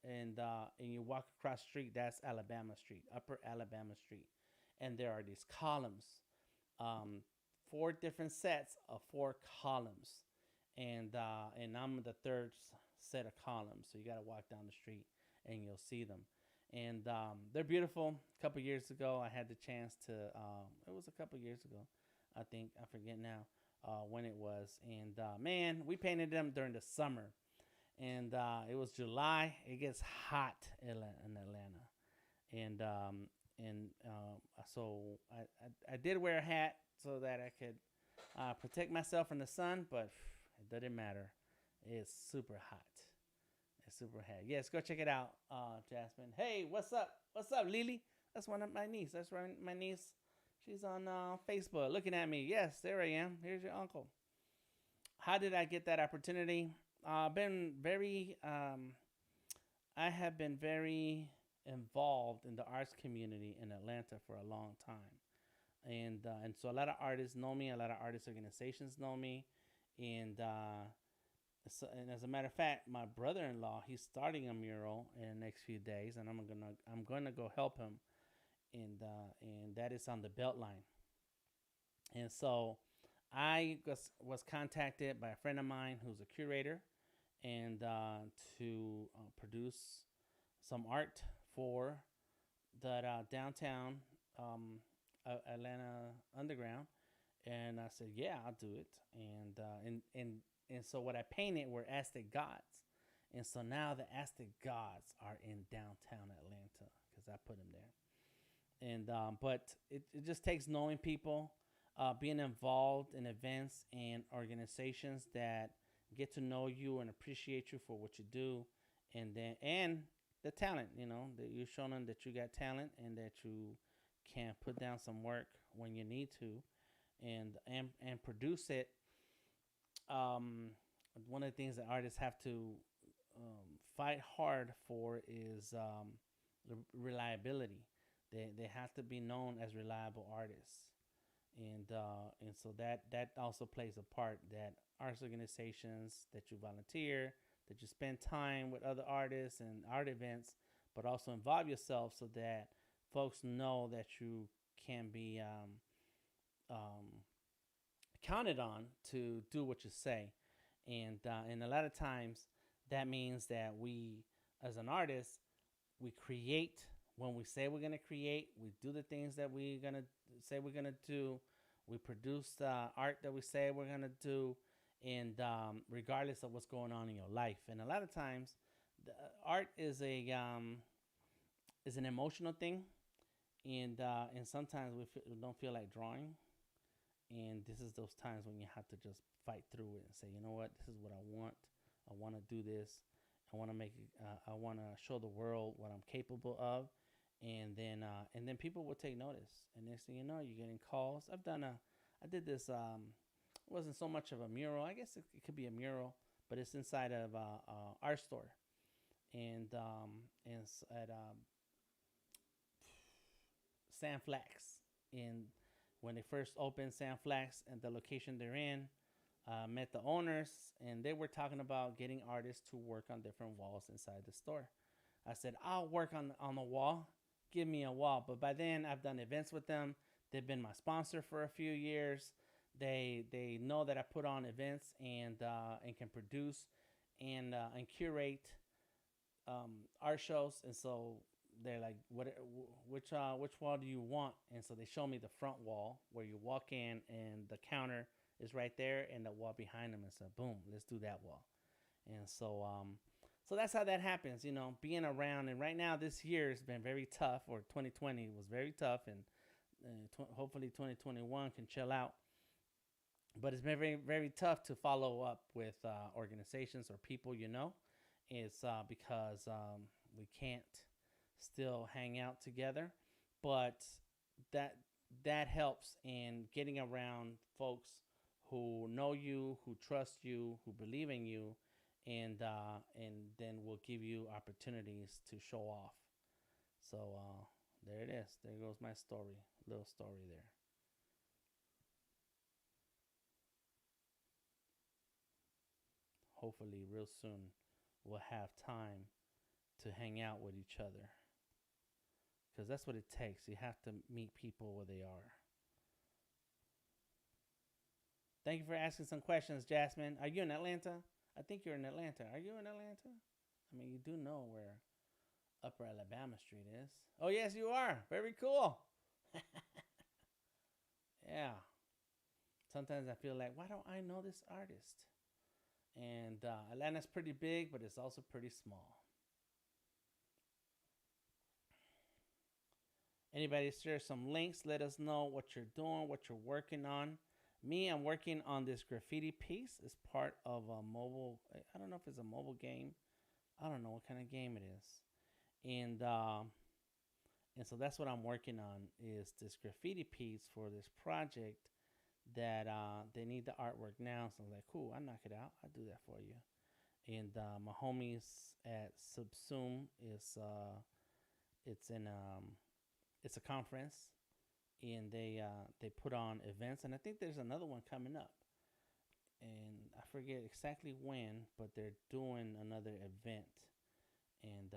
Speaker 2: and you walk across the street. That's Alabama Street, Upper Alabama Street, and there are these columns, um, four different sets of four columns, and I'm the third set of columns. So you got to walk down the street, and you'll see them, and they're beautiful. A couple years ago, I had the chance to. It was a couple years ago, I think. I forget now when it was, and man, we painted them during the summer, and it was July. It gets hot in Atlanta, and so I did wear a hat so that I could protect myself from the sun, but it didn't matter. It's super hot. It's super hot. Yes, go check it out, Jasmine. Hey, what's up? What's up, Lily? That's one of my niece. That's right, my niece. She's on Facebook looking at me. Yes, there I am. Here's your uncle. How did I get that opportunity? Been very I have been very involved in the arts community in Atlanta for a long time, and so a lot of artists know me. A lot of artist organizations know me, and as a matter of fact, my brother-in-law, he's starting a mural in the next few days, and I'm gonna go help him, and that is on the Beltline. And so I was contacted by a friend of mine who's a curator, and to produce some art for the downtown Atlanta Underground. And I said, yeah, I'll do it. And so what I painted were Aztec gods. And so now the Aztec gods are in downtown Atlanta because I put them there. And but it just takes knowing people, being involved in events and organizations that get to know you and appreciate you for what you do, and the talent. You know, that you're showing them that you got talent and that you can put down some work when you need to, and produce it. Um, One of the things that artists have to fight hard for is reliability. They have to be known as reliable artists, and so that also plays a part. That arts organizations, that you volunteer, that you spend time with other artists and art events, but also involve yourself so that folks know that you can be um, counted on to do what you say, and a lot of times that means that we, as an artist, we create when we say we're gonna create. We do the things that we're gonna say we're gonna do. We produce art that we say we're gonna do, and regardless of what's going on in your life. And a lot of times, the art is an emotional thing, and sometimes we don't feel like drawing, and this is those times when you have to just fight through it and say, you know what, this is what I want. I want to do this. I want to make it, I want to show the world what I'm capable of, and then people will take notice. And next thing you know, you're getting calls. I did this. It wasn't so much of a mural. I guess it could be a mural, but it's inside of a art store, and at San Flax. In when they first opened San Flax and the location they're in, met the owners, and they were talking about getting artists to work on different walls inside the store. I said, I'll work on the wall. Give me a wall. But by then, I've done events with them. They've been my sponsor for a few years. They know that I put on events and can produce and curate art shows, and so they're like, which wall do you want? And so they show me the front wall where you walk in and the counter is right there, and the wall behind them, and said, boom, let's do that wall. And so that's how that happens, being around. And right now, this year has been very tough, or 2020 was very tough, and hopefully 2021 can chill out. But it's been very, very tough to follow up with organizations or people, It's because we can't still hang out together, but that that helps in getting around folks who know you, who trust you, who believe in you, and then will give you opportunities to show off. So there it is. There goes my story, little story there. Hopefully, real soon, we'll have time to hang out with each other, because that's what it takes. You have to meet people where they are. Thank you for asking some questions, Jasmine. Are you in Atlanta? I think you're in Atlanta. Are you in Atlanta? I mean, you do know where Upper Alabama Street is. Oh, yes, you are. Very cool. Yeah. Sometimes I feel like, why don't I know this artist? And Atlanta's pretty big, but it's also pretty small. Anybody share some links? Let us know what you're doing, what you're working on. Me, I'm working on this graffiti piece. It's part of a mobile. I don't know if it's a mobile game. I don't know what kind of game it is. And so that's what I'm working on, is this graffiti piece for this project that they need the artwork now. So I'm like, cool, I'll knock it out. I'll do that for you. And my homies at Subsume it's a conference, and they put on events, and I think there's another one coming up, and I forget exactly when, but they're doing another event, and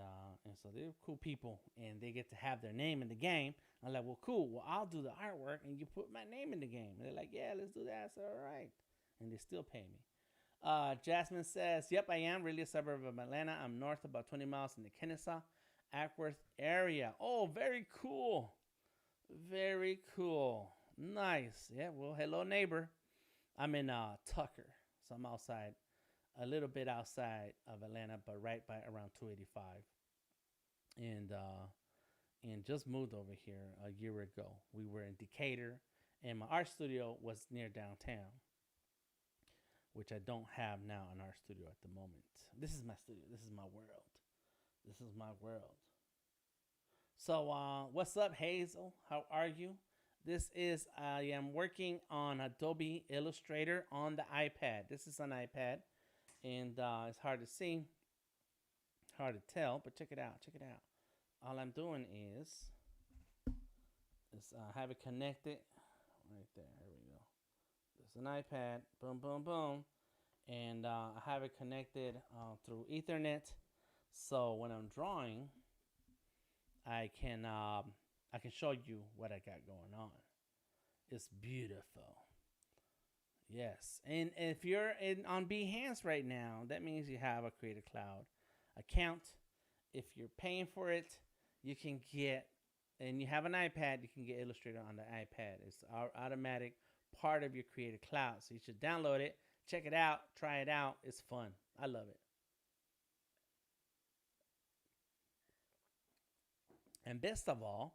Speaker 2: so they're cool people, and they get to have their name in the game. I'm like, well, cool. Well, I'll do the artwork, and you put my name in the game. And they're like, yeah, let's do that. It's all right, and they still pay me. Jasmine says, yep, I am really a suburb of Atlanta. I'm north about 20 miles in the Kennesaw, Ackworth area. Oh, very cool. Very cool. Nice. Yeah, well, hello, neighbor. I'm in Tucker, so I'm outside, a little bit outside of Atlanta, but right by around 285. And just moved over here a year ago. We were in Decatur, and my art studio was near downtown, which I don't have now an art studio at the moment. This is my studio. This is my world. This is my world. So, what's up, Hazel? How are you? This is I am working on Adobe Illustrator on the iPad. This is an iPad, and it's hard to see, hard to tell, but check it out. Check it out. All I'm doing is have it connected right there. Here we go. There's an iPad. Boom, boom, boom, and I have it connected through Ethernet. So when I'm drawing, I can show you what I got going on. It's beautiful. Yes, and if you're on Behance right now, that means you have a Creative Cloud account. If you're paying for it, you can get, and you have an iPad, you can get Illustrator on the iPad. It's automatic part of your Creative Cloud, so you should download it, check it out, try it out. It's fun. I love it. And best of all,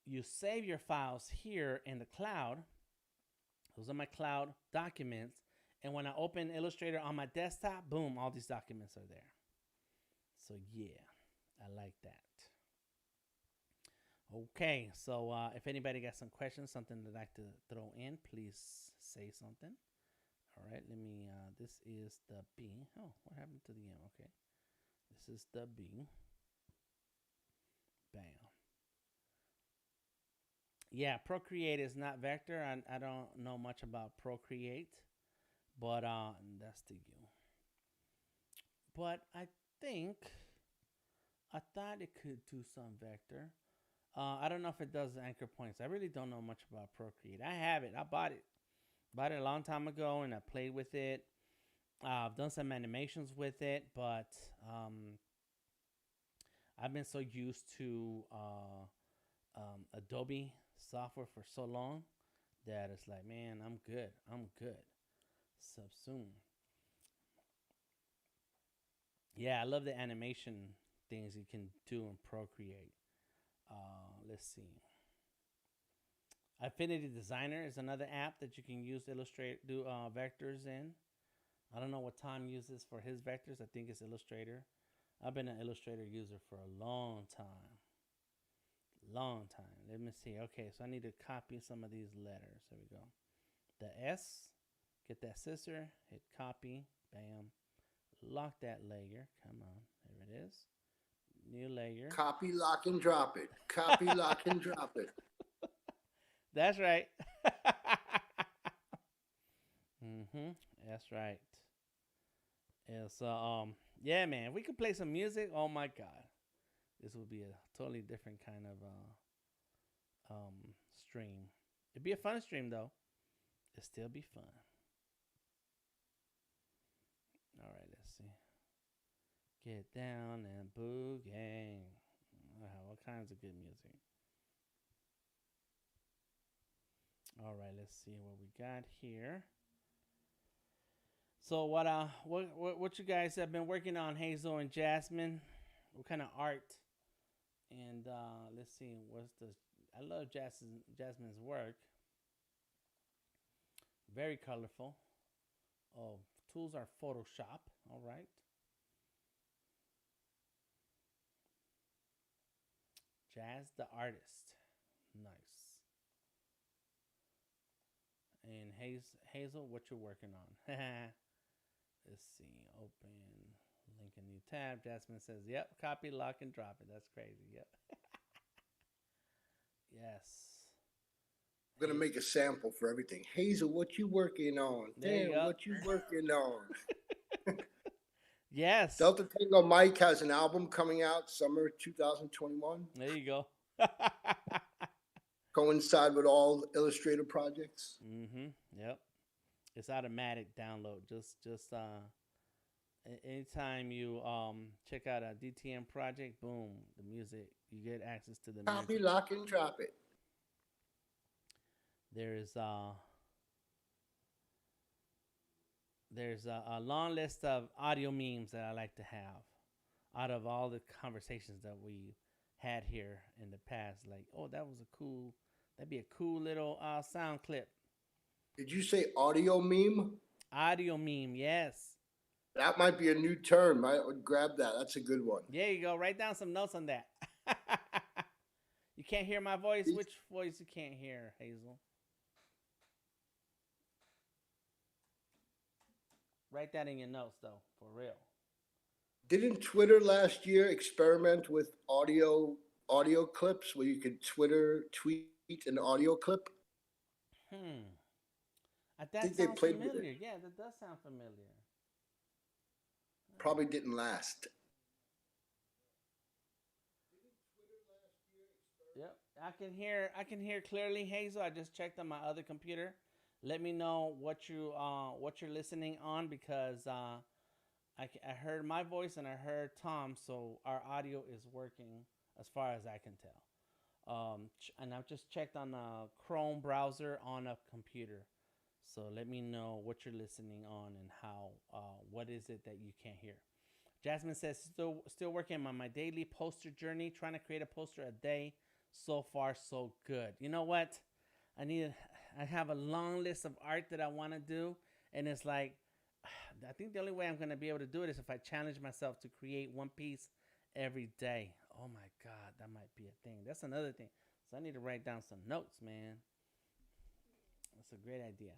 Speaker 2: you save your files here in the cloud. Those are my cloud documents. And when I open Illustrator on my desktop, boom, all these documents are there. So yeah, I like that. Okay, so if anybody got some questions, something they'd like to throw in, please say something. All right, let me, this is the B. Oh, what happened to the M? Okay, this is the B. Bam. Yeah, Procreate is not Vector. I don't know much about Procreate, but that's the U. But I thought it could do some Vector. I don't know if it does anchor points. I really don't know much about Procreate. I have it. I bought it. Bought it a long time ago, and I played with it. I've done some animations with it, but I've been so used to Adobe software for so long that it's like, man, I'm good. I'm good. Subsume. Yeah, I love the animation things you can do in Procreate. Let's see. Affinity Designer is another app that you can use to do vectors in. I don't know what Tom uses for his vectors. I think it's Illustrator. I've been an Illustrator user for a long time. Long time. Let me see. Okay, so I need to copy some of these letters. There we go. The S. Get that scissor. Hit copy. Bam. Lock that layer. Come on. There it is. New layer.
Speaker 3: Copy, lock, and drop it. Copy, lock, and drop it.
Speaker 2: That's right. That's right. Yeah, so yeah, man, if we could play some music, oh my god. This would be a totally different kind of stream. It'd be a fun stream though. It'd still be fun. All right, let's see. Get down and boogie. All kinds of good music. All right, let's see what we got here. So what you guys have been working on, Hazel and Jasmine? What kind of art? And let's see, I love Jasmine's work. Very colorful. Oh, tools are Photoshop. All right. Jazz the artist. Nice. And Hazel, what you're working on? Let's see. Open. Link a new tab. Jasmine says, yep. Copy, lock, and drop it. That's crazy. Yep. Yes.
Speaker 3: I'm gonna make a sample for everything. Hazel, what you working on?
Speaker 2: There you
Speaker 3: Damn,
Speaker 2: go.
Speaker 3: what you working on?
Speaker 2: Yes.
Speaker 3: Delta Tango Mike has an album coming out summer 2021.
Speaker 2: There you go.
Speaker 3: Coincide with all Illustrator projects.
Speaker 2: Yep. It's automatic download. Just anytime you check out a DTM project, boom, the music, you get access to the
Speaker 3: Copy,
Speaker 2: music.
Speaker 3: lock, and drop it.
Speaker 2: There's a long list of audio memes that I like to have out of all the conversations that we had here in the past. Like, oh, that'd be a cool little sound clip.
Speaker 3: Did you say audio meme?
Speaker 2: Audio meme, yes.
Speaker 3: That might be a new term. I would grab that. That's a good one.
Speaker 2: There you go. Write down some notes on that. You can't hear my voice? Which voice you can't hear, Hazel? Write that in your notes, though, for real.
Speaker 3: Didn't Twitter last year experiment with audio clips where you could tweet an audio clip?
Speaker 2: Hmm.
Speaker 3: I
Speaker 2: That
Speaker 3: think they
Speaker 2: sounds
Speaker 3: played with it.
Speaker 2: familiar. Yeah, that does sound familiar.
Speaker 3: Probably didn't last.
Speaker 2: Yep, I can hear clearly, Hazel. I just checked on my other computer. Let me know what you're listening on because I heard my voice and I heard Tom, so our audio is working as far as I can tell. And I've just checked on a Chrome browser on a computer. So let me know what you're listening on and how. What is it that you can't hear? Jasmine says still working on my daily poster journey, trying to create a poster a day. So far, so good. You know what? I need. I have a long list of art that I want to do, and it's like, I think the only way I'm gonna be able to do it is if I challenge myself to create one piece every day. Oh my God, that might be a thing. That's another thing. So I need to write down some notes, man. That's a great idea.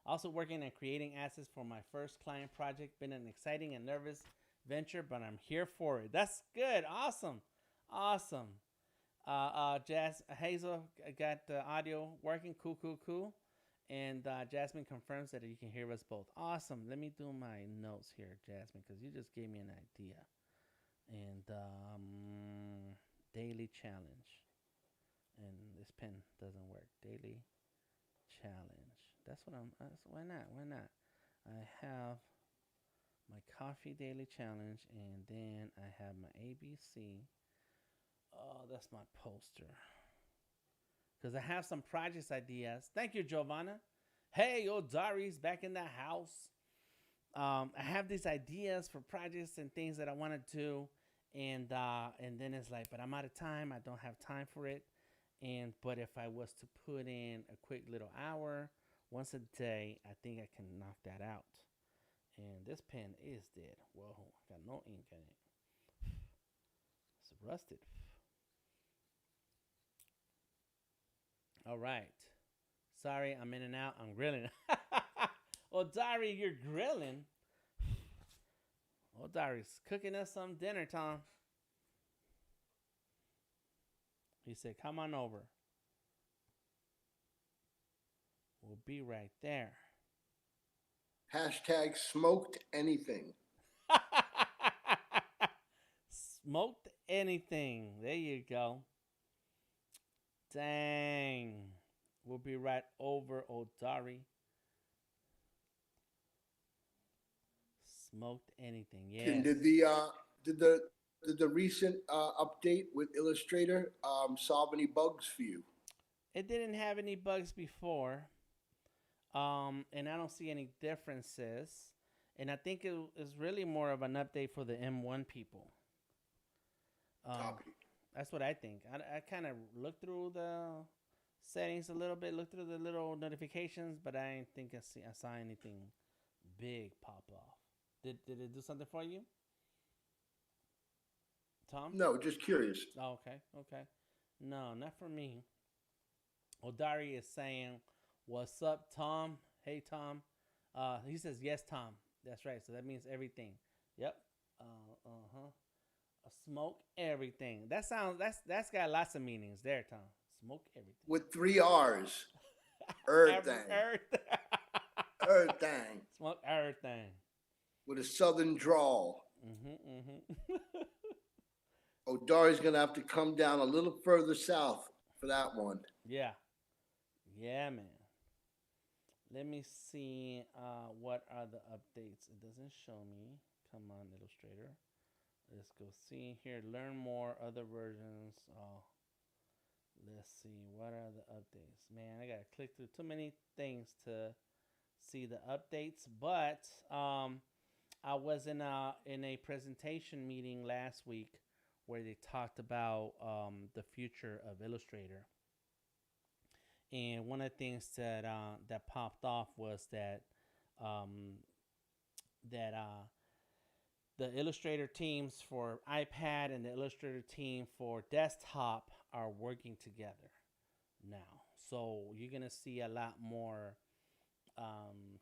Speaker 2: Also working on creating assets for my first client project. Been an exciting and nervous venture, but I'm here for it. That's good. Awesome. Awesome. Jazz Hazel got the audio working. Cool, cool, cool. And Jasmine confirms that you can hear us both. Awesome. Let me do my notes here, Jasmine, because you just gave me an idea. And daily challenge. And this pen doesn't work. Daily challenge. That's what I'm. Why not? Why not? I have my coffee daily challenge, and then I have my ABC. Oh, that's my poster. Because I have some projects ideas. Thank you, Giovanna. Hey, Dari's back in the house. I have these ideas for projects and things that I want to do, and then it's like, but I'm out of time. I don't have time for it. And but if I was to put in a quick little hour once a day, I think I can knock that out. And this pen is dead. Whoa, got no ink in it. It's rusted. All right. Sorry, I'm in and out. I'm grilling. Oh, Dari, you're grilling. Oh, Dari's cooking us some dinner, Tom. He said, come on over. We'll be right there.
Speaker 3: Hashtag smoked anything.
Speaker 2: Smoked anything. There you go. Dang. We'll be right over, Odari. Smoked anything. Yes.
Speaker 3: Did the recent update with Illustrator solve any bugs for you?
Speaker 2: It didn't have any bugs before. And I don't see any differences. And I think it is really more of an update for the M1 people.
Speaker 3: Copy.
Speaker 2: That's what I think. I kind of looked through the settings a little bit, looked through the little notifications, but I didn't think I saw anything big pop off. Did it do something for you, Tom?
Speaker 3: No, just curious.
Speaker 2: Oh, okay, okay. No, not for me. Odari is saying, "What's up, Tom? Hey, Tom." He says, "Yes, Tom." That's right. So that means everything. Yep. Uh-huh. Smoke everything. That's got lots of meanings there, Tom. Smoke everything.
Speaker 3: With 3 R's. Everything. Everything.
Speaker 2: Smoke everything.
Speaker 3: With a southern drawl.
Speaker 2: Mm-hmm.
Speaker 3: Odari's going to have to come down a little further south for that one.
Speaker 2: Yeah. Yeah, man. Let me see what are the updates. It doesn't show me. Come on, Illustrator. Let's go see here. Learn more. Other versions. Oh, let's see. What are the updates? Man, I got to click through too many things to see the updates. But I was in a presentation meeting last week where they talked about the future of Illustrator. And one of the things that popped off was that that the Illustrator teams for iPad and the Illustrator team for desktop are working together now. So you're gonna see a lot more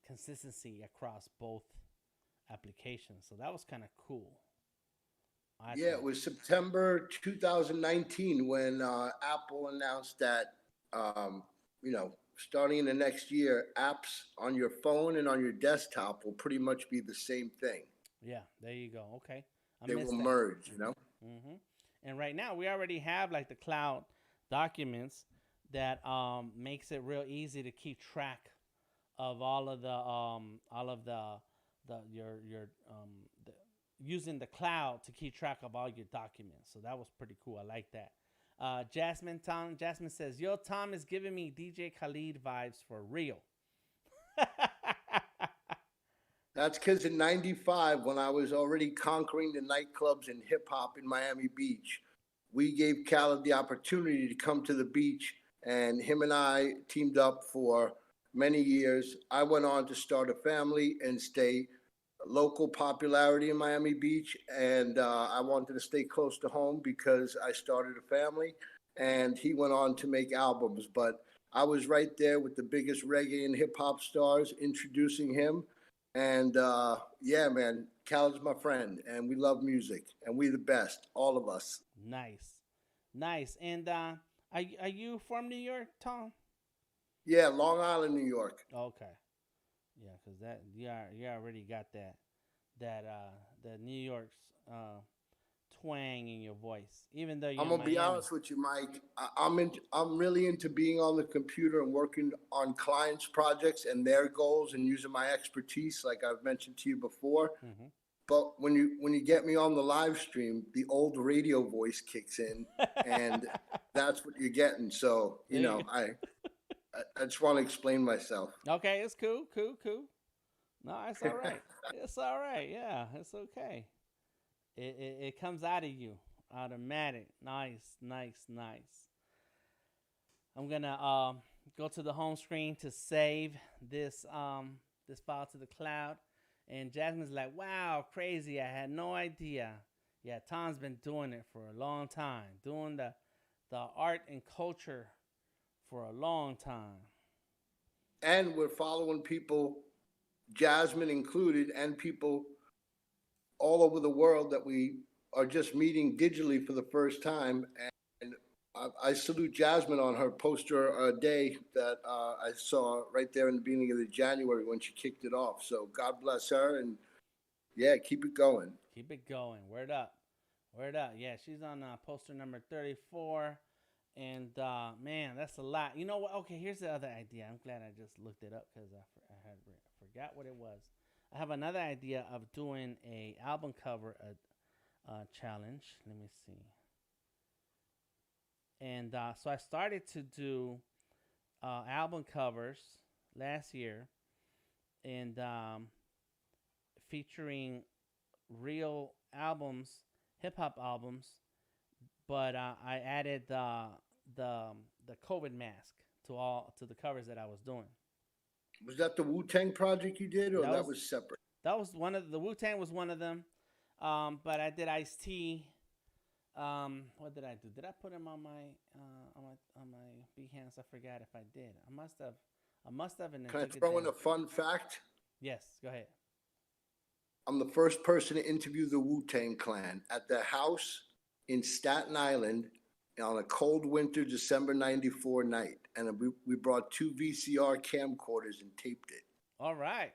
Speaker 2: consistency across both applications. So that was kind of cool. I
Speaker 3: Yeah, it
Speaker 2: think.
Speaker 3: was September 2019 when Apple announced that, um, you know, starting in the next year, apps on your phone and on your desktop will pretty much be the same thing.
Speaker 2: Yeah, there you go. Okay, I
Speaker 3: They will
Speaker 2: missed that.
Speaker 3: merge, you know?
Speaker 2: hmm And right now we already have like the cloud documents that makes it real easy to keep track of all of the your the, using the cloud to keep track of all your documents. So that was pretty cool. I like that. Jasmine says, "Yo, Tom is giving me DJ Khalid vibes for real."
Speaker 3: That's because in '95, when I was already conquering the nightclubs and hip hop in Miami Beach, we gave Khaled the opportunity to come to the beach, and him and I teamed up for many years. I went on to start a family and stay local popularity in Miami Beach, and I wanted to stay close to home because I started a family, and he went on to make albums. But I was right there with the biggest reggae and hip hop stars, introducing him. And yeah, man, Khaled's my friend, and we love music, and we the best, all of us.
Speaker 2: Nice, nice. And are you from New York, Tom?
Speaker 3: Yeah, Long Island, New York.
Speaker 2: Okay, yeah, because that you already got that the New York's twang in your voice, even though you're
Speaker 3: I'm
Speaker 2: in
Speaker 3: gonna be
Speaker 2: Miami.
Speaker 3: honest with you, Mike. I'm really into being on the computer and working on clients' projects and their goals and using my expertise, like I've mentioned to you before.
Speaker 2: hmm
Speaker 3: But when you get me on the live stream, the old radio voice kicks in, and that's what you're getting. So
Speaker 2: There you
Speaker 3: I just want to explain myself.
Speaker 2: go. Okay, it's cool, cool, cool. No, it's all right. It's all right. Yeah, it's okay. It comes out of you, automatic. Nice, nice, nice. I'm gonna go to the home screen to save this file to the cloud. And Jasmine's like, "Wow, crazy! I had no idea." Yeah, Tom's been doing it for a long time, doing the art and culture for a long time.
Speaker 3: And we're following people, Jasmine included, and people all over the world that we are just meeting digitally for the first time. And I salute Jasmine on her poster day that I saw right there in the beginning of the January when she kicked it off. So God bless her, and yeah, keep it going.
Speaker 2: Keep it going. Word up. Word up. Yeah, she's on poster number 34. And man, that's a lot. You know what? Okay, here's the other idea. I'm glad I just looked it up because I had forgot what it was. I have another idea of doing a album cover challenge. Let me see. And so I started to do album covers last year, and featuring real albums, hip hop albums, but I added the the COVID mask to the covers that I was doing.
Speaker 3: Was that the Wu Tang project you did, or
Speaker 2: That
Speaker 3: that
Speaker 2: was
Speaker 3: was separate?
Speaker 2: one of the Wu Tang was one of them, but I did Ice T. What did I do? Did I put him on my Behance? I forgot if I did. I must have, and then
Speaker 3: Can I
Speaker 2: took it
Speaker 3: throw in
Speaker 2: down.
Speaker 3: a fun fact?
Speaker 2: Yes, go ahead.
Speaker 3: I'm the first person to interview the Wu Tang Clan at their house in Staten Island on a cold winter December '94 night. And we brought two VCR camcorders and taped it.
Speaker 2: All right.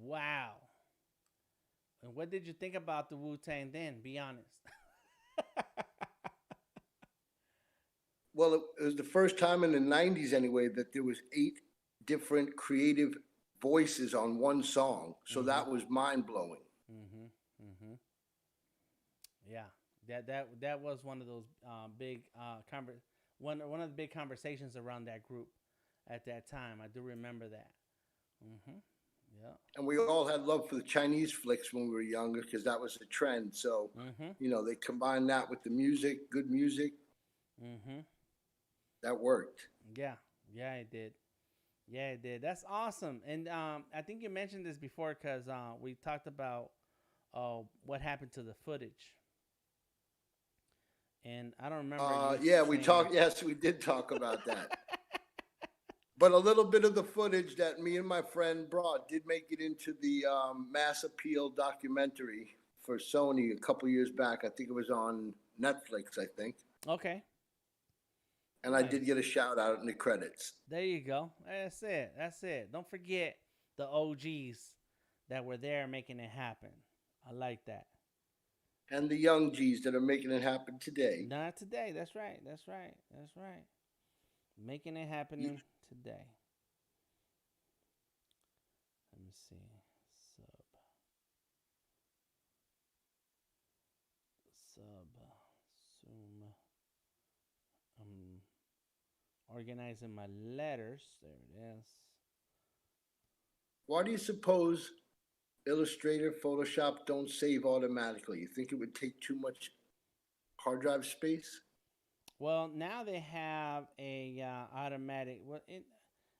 Speaker 2: Wow. And what did you think about the Wu Tang then? Be honest.
Speaker 3: Well, it was the first time in the '90s anyway that there was 8 different creative voices on one song. So
Speaker 2: mm-hmm.
Speaker 3: that was mind blowing.
Speaker 2: Mm-hmm. Mm-hmm. Yeah. That was one of those big one of the big conversations around that group at that time. I do remember that. Mm-hmm. Yeah.
Speaker 3: And we all had love for the Chinese flicks when we were younger because that was the trend. So,
Speaker 2: Mm-hmm.
Speaker 3: they combined that with the music, good music.
Speaker 2: Mm-hmm.
Speaker 3: That worked.
Speaker 2: Yeah. Yeah, I did. Yeah, it did. That's awesome. And I think you mentioned this before because we talked about what happened to the footage, and I don't remember you
Speaker 3: Yeah, we
Speaker 2: saying.
Speaker 3: talked. Yes, we did talk about that. But a little bit of the footage that me and my friend brought did make it into the Mass Appeal documentary for Sony a couple years back. I think it was on Netflix, I think.
Speaker 2: Okay,
Speaker 3: And I did get
Speaker 2: nice.
Speaker 3: a shout out in the credits.
Speaker 2: There you go. That's it. That's it. Don't forget the OGs that were there making it happen. I like that.
Speaker 3: And the young G's that are making it happen today.
Speaker 2: Not today. That's right. That's right. That's right. Making it happening today. Let me see. Sub. Sub. Zoom. I'm organizing my letters. There it is.
Speaker 3: Why do you suppose Illustrator, Photoshop don't save automatically? You think it would take too much hard drive space?
Speaker 2: Well, now they have a automatic.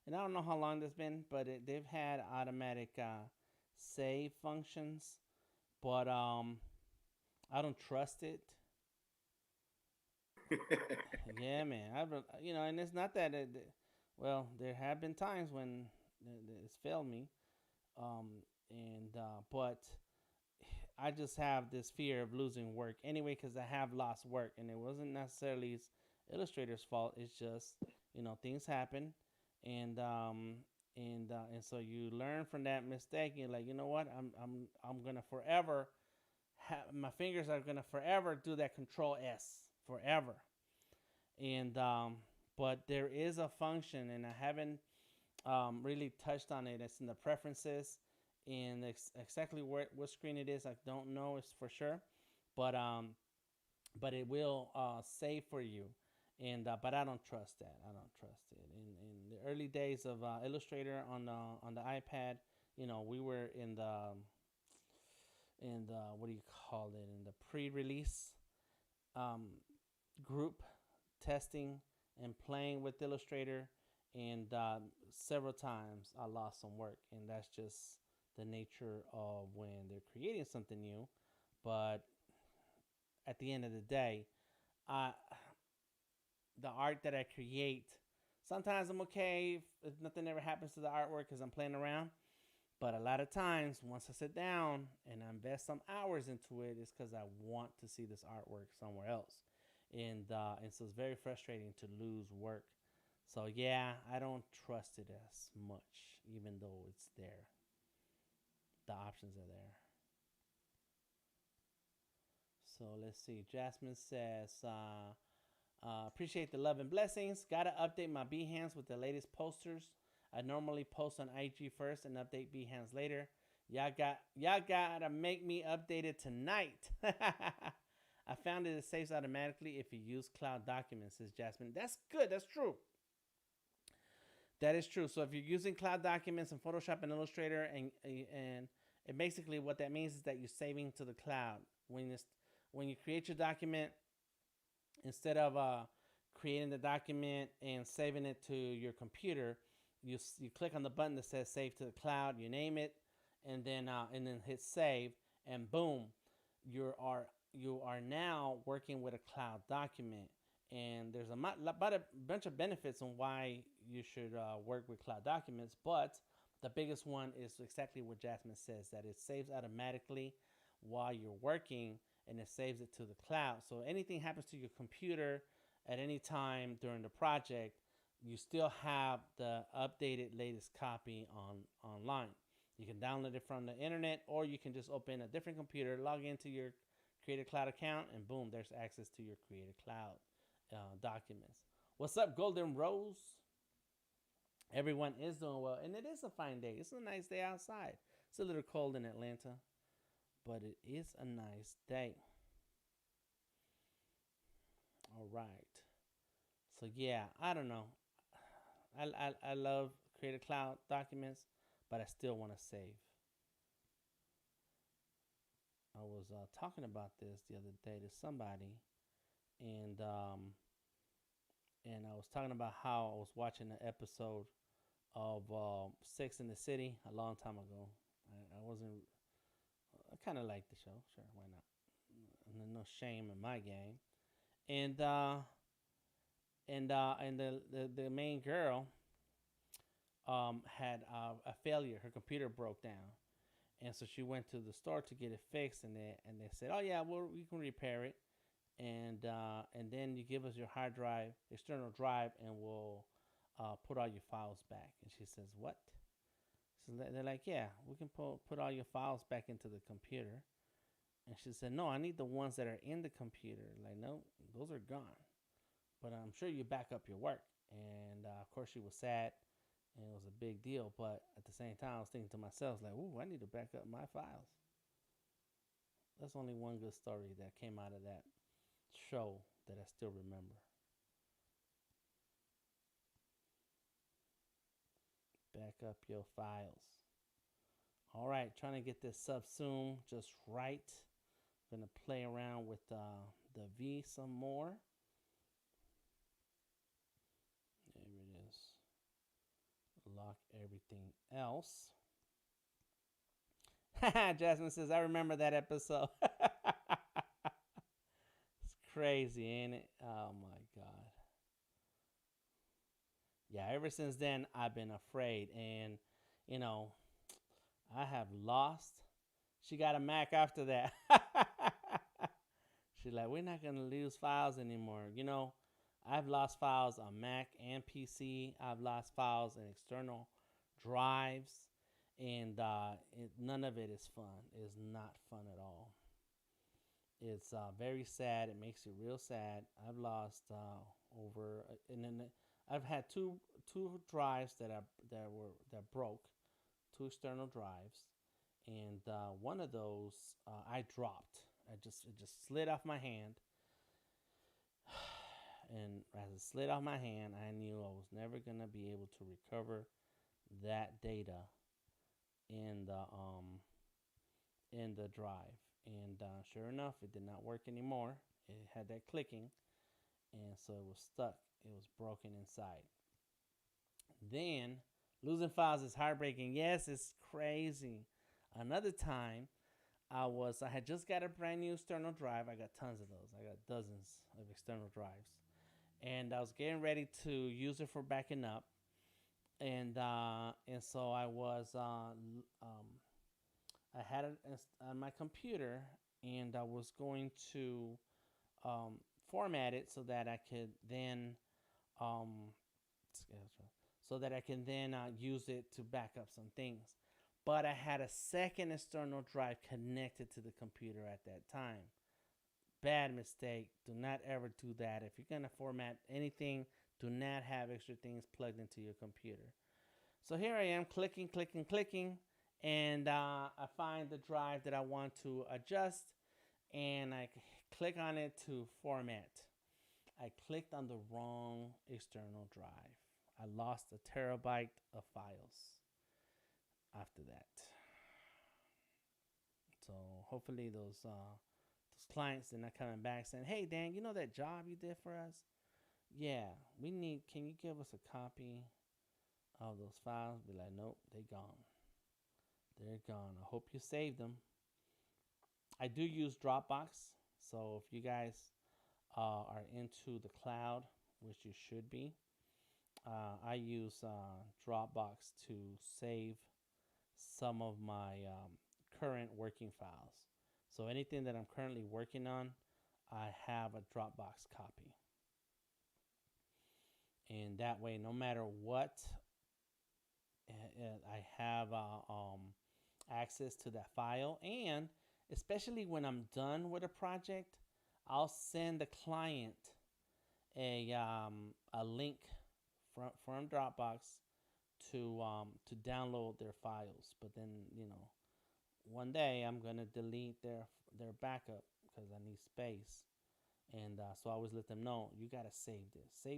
Speaker 2: And I don't know how long this been, but they've had automatic save functions. But I don't trust it. Yeah, man. And it's not that. Well, there have been times when it's failed me. And but I just have this fear of losing work anyway because I have lost work, and it wasn't necessarily Illustrator's fault. It's just things happen, and and so you learn from that mistake. You're like, you know what? I'm gonna forever my fingers are gonna forever do that Control S forever, and but there is a function, and I haven't really touched on it. It's in the preferences, and exactly what screen it is, I don't know. It's for sure, but it will save for you, and but I don't trust that. I don't trust it. In the early days of Illustrator on the iPad, we were in the what do you call it, in the pre-release um, group, testing and playing with Illustrator, and several times I lost some work, and that's just the nature of when they're creating something new. But at the end of the day, I the art that I create, sometimes I'm okay if nothing ever happens to the artwork because I'm playing around. But a lot of times, once I sit down and I invest some hours into it, it's because I want to see this artwork somewhere else, and so it's very frustrating to lose work. So yeah, I don't trust it as much, even though it's there. The options are there. So let's see. Jasmine says, appreciate the love and blessings. Gotta update my Behance with the latest posters. I normally post on IG first and update Behance later. Y'all gotta make me update it tonight. I found it saves automatically if you use cloud documents, says Jasmine. That's good. That's true. That is true. So if you're using cloud documents in Photoshop and Illustrator, and it basically what that means is that you're saving to the cloud. When you create your document, instead of creating the document and saving it to your computer, you click on the button that says Save to the Cloud. You name it, and then hit Save, and boom, you are now working with a cloud document. And there's a bunch of benefits on why you should work with cloud documents, but the biggest one is exactly what Jasmine says, that it saves automatically while you're working, and it saves it to the cloud. So anything happens to your computer at any time during the project, you still have the updated latest copy online. You can download it from the internet, or you can just open a different computer, log into your Creative Cloud account, and boom, there's access to your Creative Cloud documents. What's up, Golden Rose? Everyone is doing well, and it is a fine day. It's a nice day outside. It's a little cold in Atlanta, but it is a nice day. All right. So yeah, I don't know. I love Creative Cloud documents, but I still want to save. I was talking about this the other day to somebody, and I was talking about how I was watching an episode of Six in the City a long time ago. I wasn't. I kind of liked the show. Sure, why not? No shame in my game. And the main girl had a failure. Her computer broke down, and so she went to the store to get it fixed. And they said, "Oh yeah, well we can repair it, and then you give us your hard drive, external drive, and we'll put all your files back." And she says, "What?" So they're like, "Yeah, we can put all your files back into the computer." And she said, "No, I need the ones that are in the computer." Like, no, those are gone. But I'm sure you back up your work. And of course, she was sad, and it was a big deal. But at the same time, I was thinking to myself, like, "Ooh, I need to back up my files." That's only one good story that came out of that show that I still remember. Back up your files. All right, trying to get this subsume just right. Gonna play around with the V some more. There it is. Lock everything else. Jasmine says, "I remember that episode." It's crazy, ain't it? Oh my god. Yeah, ever since then I've been afraid, and you know, I have lost. She got a Mac after that. She's like, "We're not gonna lose files anymore." I've lost files on Mac and PC. I've lost files in external drives, and none of it is fun. It's not fun at all. It's very sad. It makes you real sad. I've lost and then I've had two drives that broke, two external drives, and one of those I dropped. It just slid off my hand, and as it slid off my hand, I knew I was never gonna be able to recover that data in the drive. And sure enough, it did not work anymore. It had that clicking, and so it was stuck. It was broken inside. Then losing files is heartbreaking. Yes, it's crazy. Another time, I had just got a brand new external drive. I got tons of those. I got dozens of external drives, and I was getting ready to use it for backing up, and so I had it on my computer, and I was going to format it um, so that I can then use it to back up some things. But I had a second external drive connected to the computer at that time. Bad mistake. Do not ever do that. If you're going to format anything, do not have extra things plugged into your computer. So here I am clicking, clicking, clicking, and I find the drive that I want to adjust, and I click on it to format. I clicked on the wrong external drive. I lost a terabyte of files after that. So hopefully those clients are not coming back saying, "Hey Dan, you know that job you did for us? Yeah, we need. Can you give us a copy of those files?" Be like, "Nope, they're gone. They're gone. I hope you saved them." I do use Dropbox, so if you guys are into the cloud, which you should be, I use Dropbox to save some of my current working files. So anything that I'm currently working on, I have a Dropbox copy. And that way, no matter what, I have access to that file. And especially when I'm done with a project, I'll send the client a link from Dropbox to download their files. But then one day I'm gonna delete their backup because I need space, and so I always let them know, you gotta save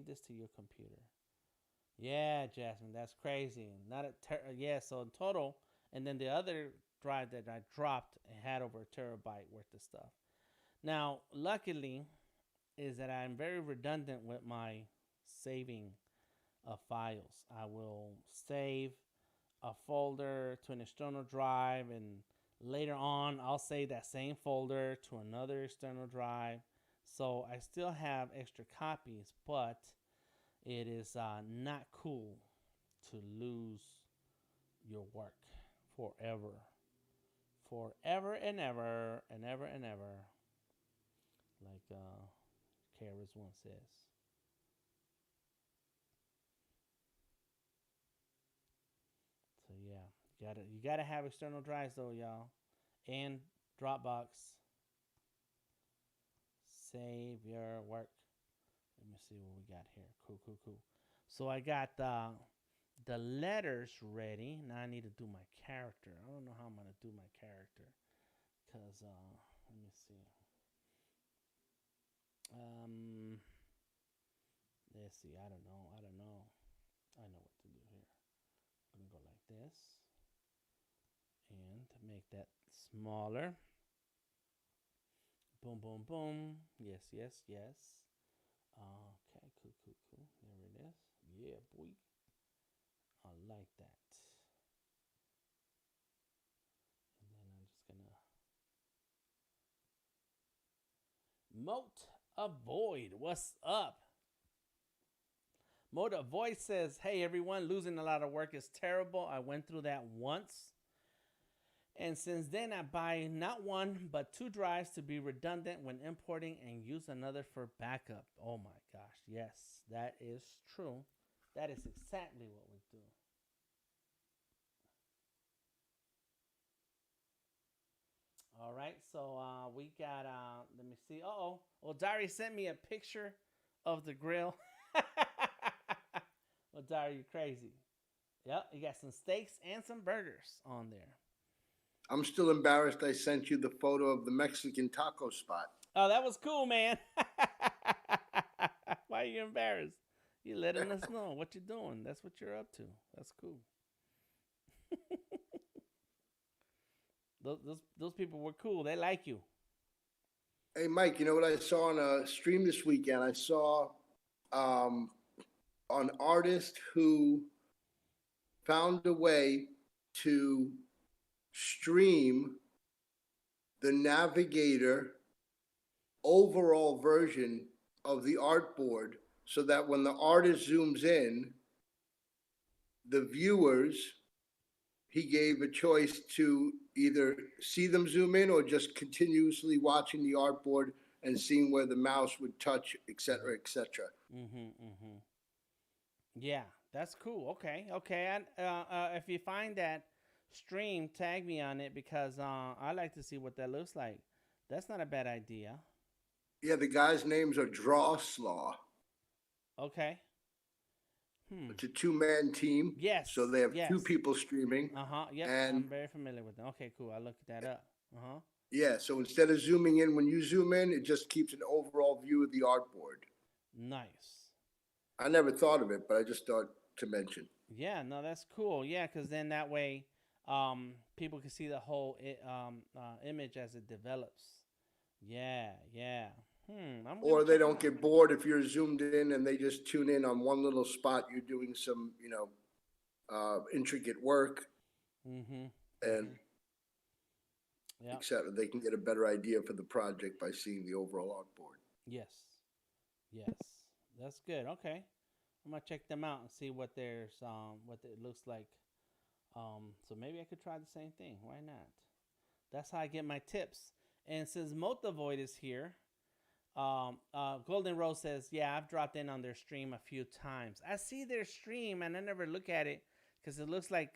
Speaker 2: this to your computer. Yeah, Jasmine, that's crazy. Not yeah. So in total, and then the other drive that I dropped had over a terabyte worth of stuff. Now, luckily, is that I'm very redundant with my saving of files. I will save a folder to an external drive, and later on I'll save that same folder to another external drive. So I still have extra copies, but it is not cool to lose your work forever. Forever and ever and ever and ever. Like Kara's one says. So yeah, you gotta have external drives though, y'all. And Dropbox. Save your work. Let me see what we got here. Cool, cool, cool. So I got the letters ready. Now I need to do my character. I don't know how I'm gonna do my character, cause let me see. Um, let's see. I don't know. I don't know. I know what to do here. I'm gonna go like this and make that smaller. Boom, boom, boom. Yes, yes, yes. Okay, cool, cool, cool. There it is. Yeah, boy. I like that. And then I'm just gonna Moat Avoid. What's up? Moat Avoid says, hey everyone, losing a lot of work is terrible. I went through that once. And since then, I buy not one, but 2 drives to be redundant when importing and use another for backup. Oh my gosh. Yes, that is true. That is exactly what we do. All right. So we got, let me see. Uh-oh. Well, Dari sent me a picture of the grill. Well, Dari, you crazy. Yep. You got some steaks and some burgers on there.
Speaker 3: I'm still embarrassed I sent you the photo of the Mexican taco spot.
Speaker 2: Oh, that was cool, man. Why are you embarrassed? You're letting us know what you're doing. That's what you're up to. That's cool. those people were cool. They like you.
Speaker 3: Hey, Mike, you know what I saw on a stream this weekend? I saw an artist who found a way to stream the Navigator overall version of the artboard so that when the artist zooms in, the viewers, he gave a choice to either see them zoom in or just continuously watching the artboard and seeing where the mouse would touch, et cetera, et cetera.
Speaker 2: Mm-hmm, mm-hmm. Yeah, that's cool. Okay, okay. If you find that stream, tag me on it because I like to see what that looks like. That's not a bad idea.
Speaker 3: Yeah, the guys' names are Drawslaw.
Speaker 2: Okay.
Speaker 3: It's a 2-man team.
Speaker 2: Yes.
Speaker 3: So they have
Speaker 2: yes.
Speaker 3: 2 people streaming.
Speaker 2: Uh-huh. Yep.
Speaker 3: And
Speaker 2: I'm very familiar with them. Okay, cool. I looked that up. Uh-huh.
Speaker 3: yeah, so instead of zooming in when you zoom in, it just keeps an overall view of the artboard.
Speaker 2: Nice.
Speaker 3: I never thought of it, but I just thought to mention.
Speaker 2: Yeah, no, that's cool. Yeah, because then that way people can see the whole image as it develops. Yeah, yeah.
Speaker 3: Or they don't get bored if you're zoomed in and they just tune in on one little spot. You're doing some, intricate work, and
Speaker 2: yep.
Speaker 3: etc. They can get a better idea for the project by seeing the overall artboard.
Speaker 2: Yes, yes, that's good. Okay, I'm gonna check them out and see what what it looks like. So maybe I could try the same thing. Why not? That's how I get my tips. And since Multivoid is here, Golden Rose says, yeah, I've dropped in on their stream a few times. I see their stream and I never look at it because it looks like,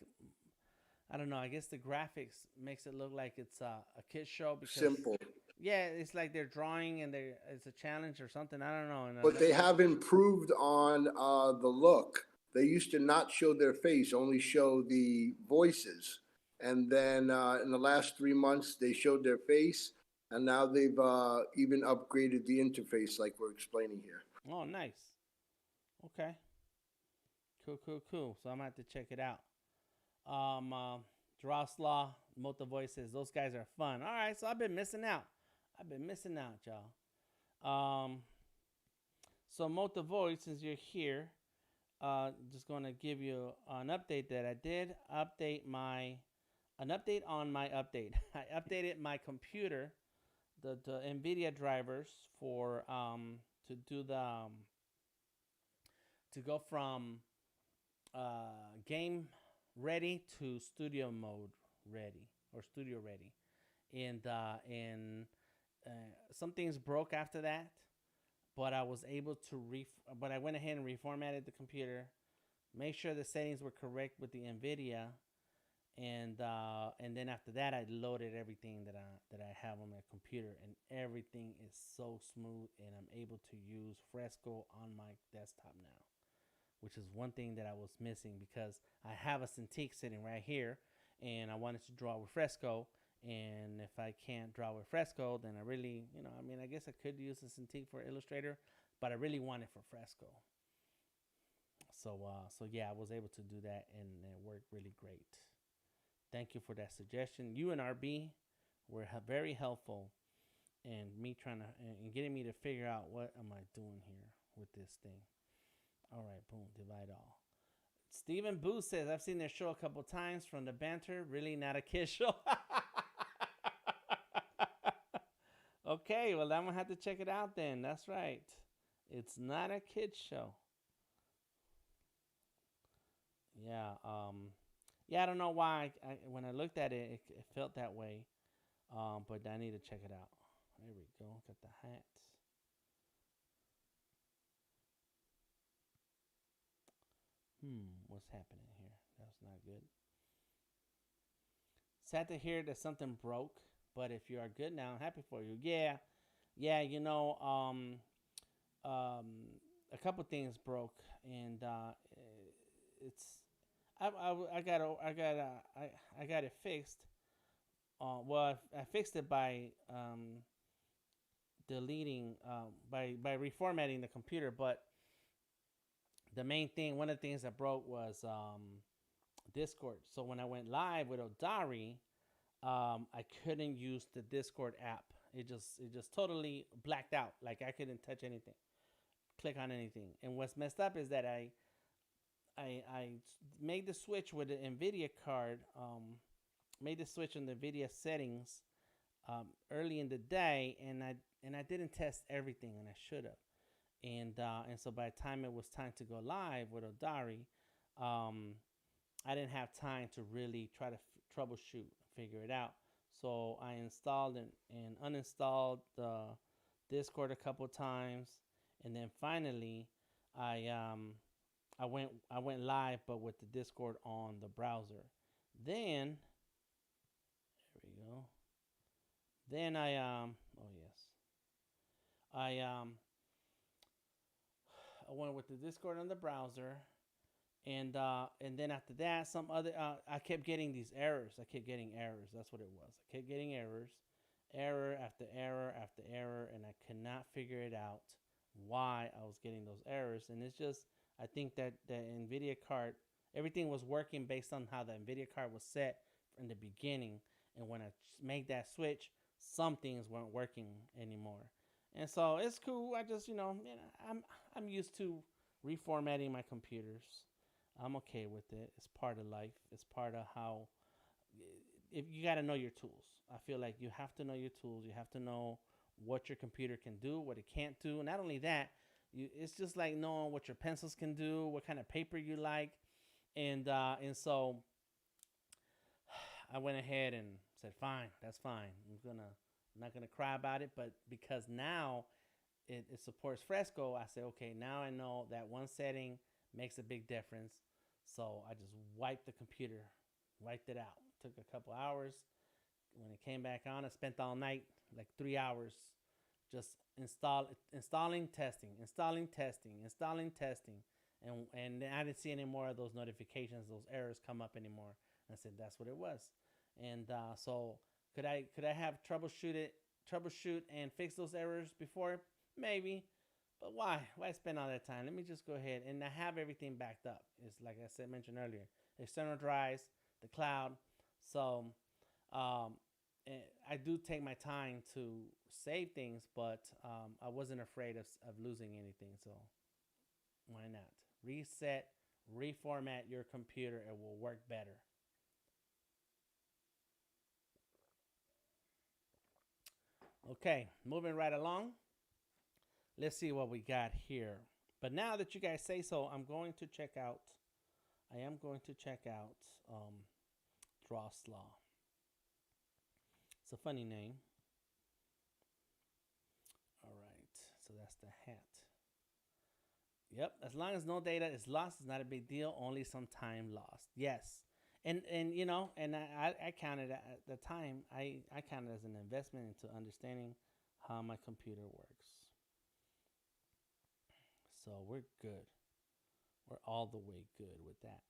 Speaker 2: I don't know, I guess the graphics makes it look like it's a kid show. Because,
Speaker 3: simple.
Speaker 2: Yeah, it's like they're drawing and it's a challenge or something. I don't know.
Speaker 3: But they have improved on the look. They used to not show their face, only show the voices. And then in the last 3 months, they showed their face. And now they've even upgraded the interface like we're explaining here.
Speaker 2: Oh, nice. Okay. Cool, cool, cool. So I'm going to have to check it out. Droslaw, Multivoice says, those guys are fun. All right, so I've been missing out. Y'all. So Multivoice, since you're here, just going to give you an update that I did update my an update on my update. I updated my computer, the NVIDIA drivers for to do the to go from game ready to studio mode ready or studio ready, and some things broke after that, but I was able to but I went ahead and reformatted the computer, make sure the settings were correct with the NVIDIA, and then after that I loaded everything that I have on my computer, and everything is so smooth, and I'm able to use Fresco on my desktop now, which is one thing that I was missing because I have a Cintiq sitting right here, and I wanted to draw with Fresco. And if I can't draw with Fresco, then I really, I mean, I guess I could use the Cintiq for Illustrator, but I really want it for Fresco. So yeah, I was able to do that, and it worked really great. Thank you for that suggestion. You and RB were very helpful in me trying to and getting me to figure out what am I doing here with this thing. All right, boom, divide all. Stephen Boo says, I've seen their show a couple times from the banter. Really not a kid show. Okay, well, I'm going to have to check it out then. That's right. It's not a kid show. Yeah, yeah, I don't know why. When I looked at it, it felt that way. But I need to check it out. There we go. Got the hat. What's happening here? That's not good. Sad to hear that something broke, but if you are good now, I'm happy for you. Yeah, yeah. Um, a couple things broke, and it's I got it fixed. Well, I fixed it by deleting by reformatting the computer, but the main thing, one of the things that broke was Discord. So when I went live with Odari, I couldn't use the Discord app. It just totally blacked out. Like I couldn't touch anything, click on anything. And what's messed up is that I made the switch with the NVIDIA card. Made the switch on the NVIDIA settings early in the day, and I didn't test everything, and I should have. And so by the time it was time to go live with Odari, I didn't have time to really try to troubleshoot, figure it out. So I installed and uninstalled the Discord a couple times, and then finally, I went live, but with the Discord on the browser. Then there we go. Then oh yes, I I went with the Discord on the browser, and then after that, some other I kept getting these errors. I kept getting errors. That's what it was. I kept getting errors, error after error after error, and I could not figure it out why I was getting those errors. And it's just, I think that the NVIDIA card, everything was working based on how the NVIDIA card was set in the beginning, and when I made that switch, some things weren't working anymore. And so it's cool. I just, I'm used to reformatting my computers. I'm okay with it. It's part of life. It's part of how. If you got to know your tools. I feel like you have to know your tools. You have to know what your computer can do, what it can't do. Not only that, it's just like knowing what your pencils can do, what kind of paper you like, and so I went ahead and said, fine, that's fine. I'm not gonna cry about it, but because now it supports Fresco, I said, okay, now I know that one setting makes a big difference. So I just wiped the computer, wiped it out. Took a couple hours. When it came back on, I spent all night, like 3 hours, just installing, testing, and I didn't see any more of those notifications, those errors come up anymore. And I said that's what it was. And so could I have troubleshoot and fix those errors before? Maybe, but why? Why spend all that time? Let me just go ahead and I have everything backed up. It's like I said, mentioned earlier, external drives, the cloud. So I do take my time to save things, but I wasn't afraid of losing anything. So why not? reset, reformat your computer. It will work better. Okay, moving right along. Let's see what we got here. But now that you guys say so, I'm going to check out. I am going to check out Droslaw. It's a funny name. All right, so that's the hat. Yep, as long as no data is lost, it's not a big deal. Only some time lost. Yes, and you know, and I counted at the time. I counted as an investment into understanding how my computer works. So we're good. We're all the way good with that.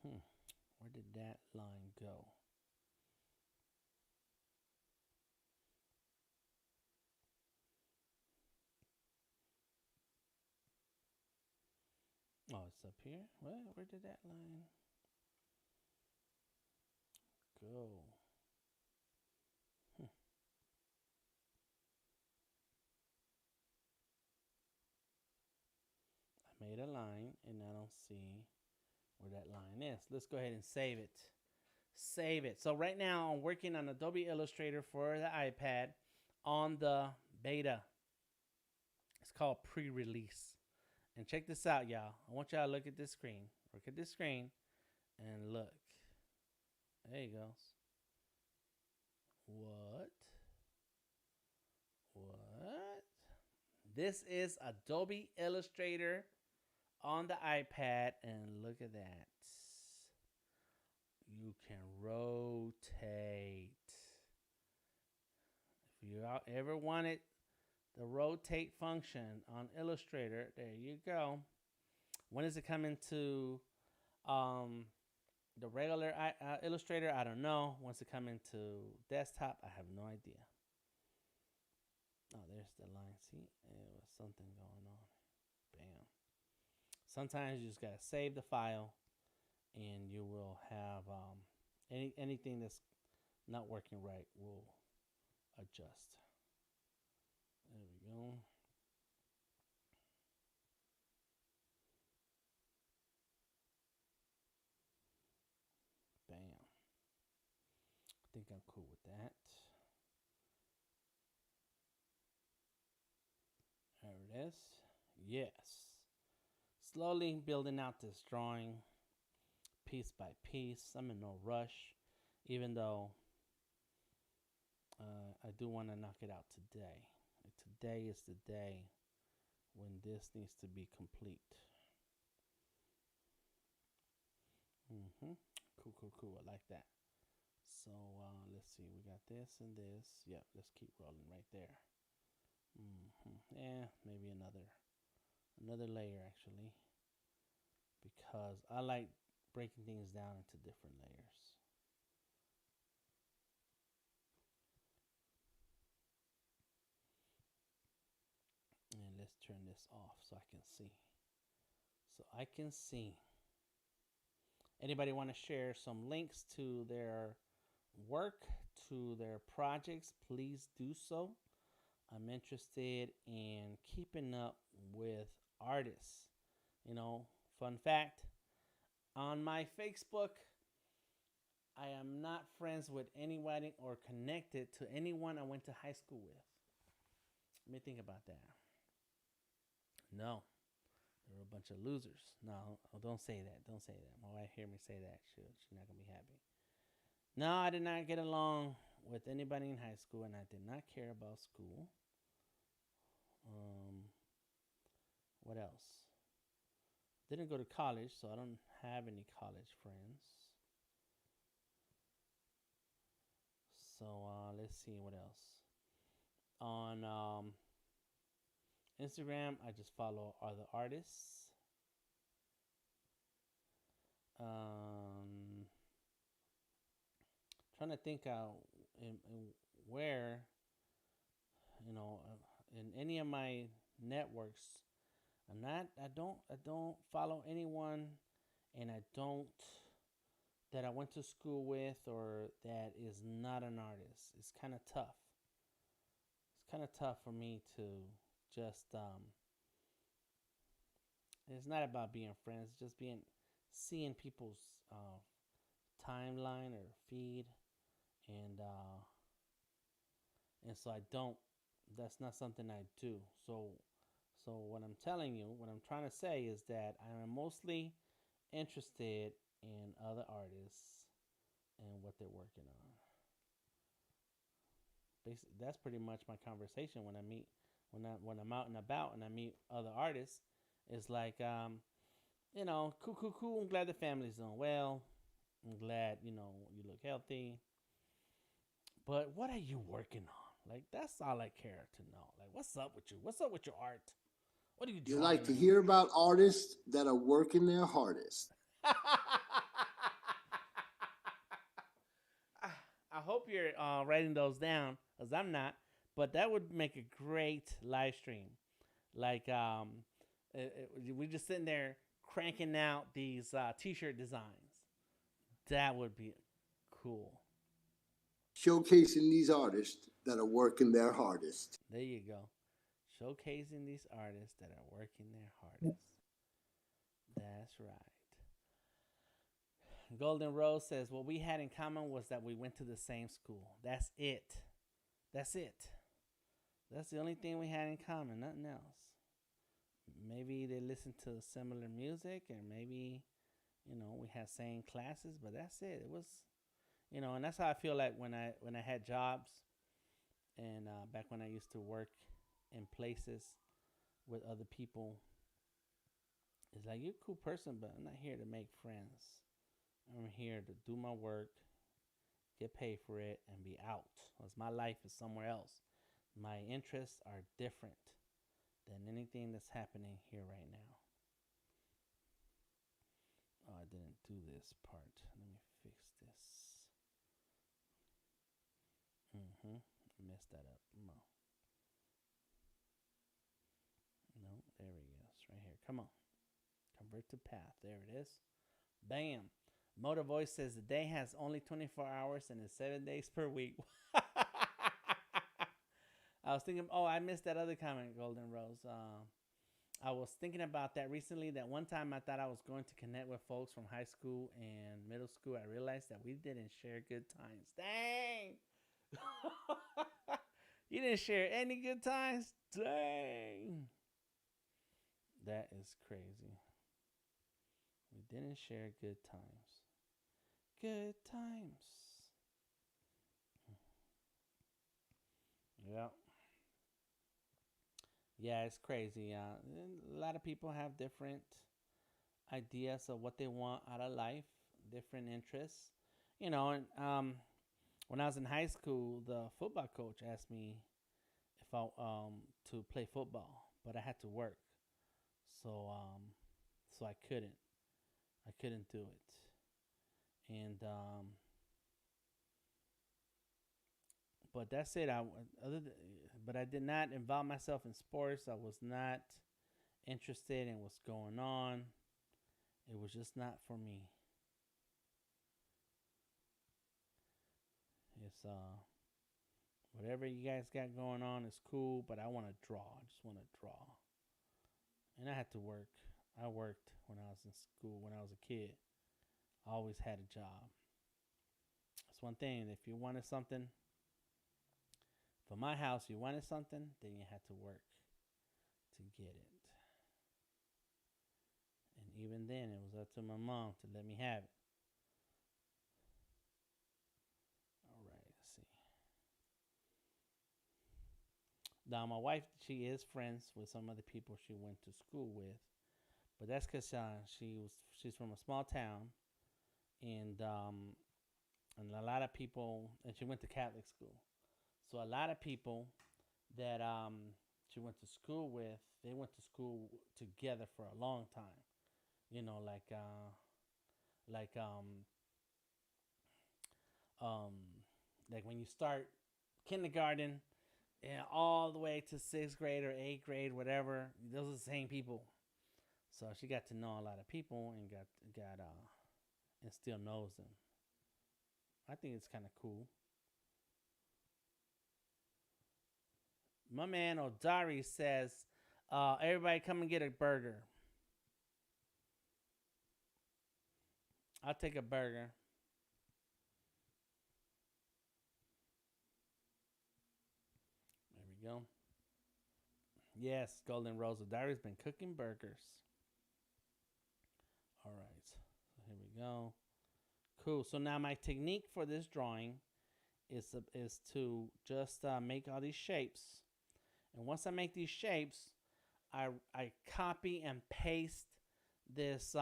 Speaker 2: Where did that line go? Oh, it's up here. Well, where did that line go? I made a line and I don't see where that line is. Let's go ahead and save it. Save it. So right now I'm working on Adobe Illustrator for the iPad on the beta. It's called pre-release. And check this out, y'all. I want y'all to look at this screen. Look at this screen and look. There you go. What? What? This is Adobe Illustrator on the iPad, and look at that. You can rotate. If you ever wanted the rotate function on Illustrator, there you go. When is it coming to the regular Illustrator? I don't know. Once it comes into desktop, I have no idea. Oh, there's the line. See, there was something going on. Bam. Sometimes you just gotta save the file, and you will have anything that's not working right will adjust. There we go. Bam. I think I'm cool with that. There it is. Yes. Slowly building out this drawing piece by piece. I'm in no rush, even though I do want to knock it out today. Today is the day when this needs to be complete. Cool. I like that. So let's see. We got this and this. Yep. Let's keep rolling right there. Yeah, maybe another layer actually, because I like breaking things down into different layers. And let's turn this off so I can see. Anybody want to share some links to their work, to their projects, please do so. I'm interested in keeping up with artists. You know, fun fact, on my Facebook, I am not friends with anybody or connected to anyone I went to high school with. Let me think about that. No, they were a bunch of losers. No, don't say that. Don't say that. My wife hear me say that. She's not going to be happy. No, I did not get along with anybody in high school, and I did not care about school. What else? Didn't go to college, so I don't have any college friends. So let's see what else. On Instagram, I just follow other artists. Trying to think out in where, you know, in any of my networks. I don't follow anyone, and I don't that I went to school with or that is not an artist. It's kind of tough. It's kind of tough for me to just It's not about being friends. It's just being seeing people's timeline or feed, and so I don't. That's not something I do. So what I'm telling you, what I'm trying to say is that I am mostly interested in other artists and what they're working on. Basically, that's pretty much my conversation when I meet when I'm out and about and I meet other artists. It's like cool, cool, cool. I'm glad the family's doing well. I'm glad you look healthy. But what are you working on? Like that's all I care to know. Like what's up with you? What's up with your art? What are you
Speaker 3: You like
Speaker 2: drawing
Speaker 3: to
Speaker 2: on?
Speaker 3: hear about artists that are working their hardest.
Speaker 2: I hope you're writing those down, cause I'm not. But that would make a great live stream. Like we just sitting there cranking out these T-shirt designs. That would be cool.
Speaker 3: Showcasing these artists that are working their hardest.
Speaker 2: There you go. Showcasing these artists that are working their hardest. That's right. Golden Rose says, what we had in common was that we went to the same school. That's it. That's it. That's the only thing we had in common, nothing else. Maybe they listened to similar music, or maybe, we had same classes, but that's it. It was, and that's how I feel like when I had jobs, and back when I used to work in places with other people. It's like you're a cool person, but I'm not here to make friends. I'm here to do my work, get paid for it, and be out. Because my life is somewhere else. My interests are different than anything that's happening here right now. Oh, I didn't do this part. Let me fix this. I messed that up. No, there he is. Right here. Come on. Convert to path. There it is. Bam. Motor Voice says the day has only 24 hours and is 7 days per week. I was thinking, I missed that other comment, Golden Rose. I was thinking about that recently. That one time I thought I was going to connect with folks from high school and middle school. I realized that we didn't share good times. Dang! You didn't share any good times? Dang! That is crazy. We didn't share good times. Good times. Yep. Yeah, it's crazy. A lot of people have different ideas of what they want out of life, different interests. And when I was in high school, the football coach asked me if I to play football, but I had to work, so so I couldn't do it, and but that's it. But I did not involve myself in sports. I was not interested in what's going on. It was just not for me. It's whatever you guys got going on is cool, but I want to draw. I just want to draw. And I had to work. I worked when I was in school, when I was a kid. I always had a job. That's one thing. If you wanted something for my house, you wanted something, then you had to work to get it. And even then, it was up to my mom to let me have it. All right, let's see. Now, my wife, she is friends with some of the people she went to school with, but that's because she's from a small town, and a lot of people, and she went to Catholic school, so a lot of people that she went to school with, they went to school together for a long time. You know, like um, like when you start kindergarten and all the way to sixth grade or eighth grade, whatever. Those are the same people. So she got to know a lot of people and got and still knows them. I think it's kind of cool. My man Odari says, everybody come and get a burger. I'll take a burger. There we go. Yes, Golden Rose of Diary's been cooking burgers. All right. So here we go. Cool. So now my technique for this drawing is to just make all these shapes. And once I make these shapes, I copy and paste these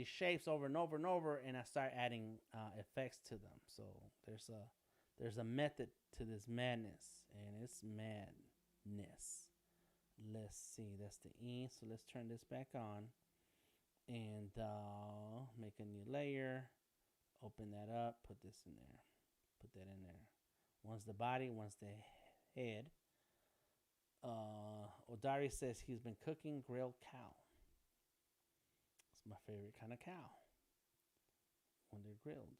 Speaker 2: shapes over and over and over, and I start adding effects to them. So there's a method to this madness, and it's madness. Let's see, that's the E. So let's turn this back on and make a new layer. Open that up, put this in there, put that in there. One's the body, one's the head. Odari says he's been cooking grilled cow. It's my favorite kind of cow when they're grilled.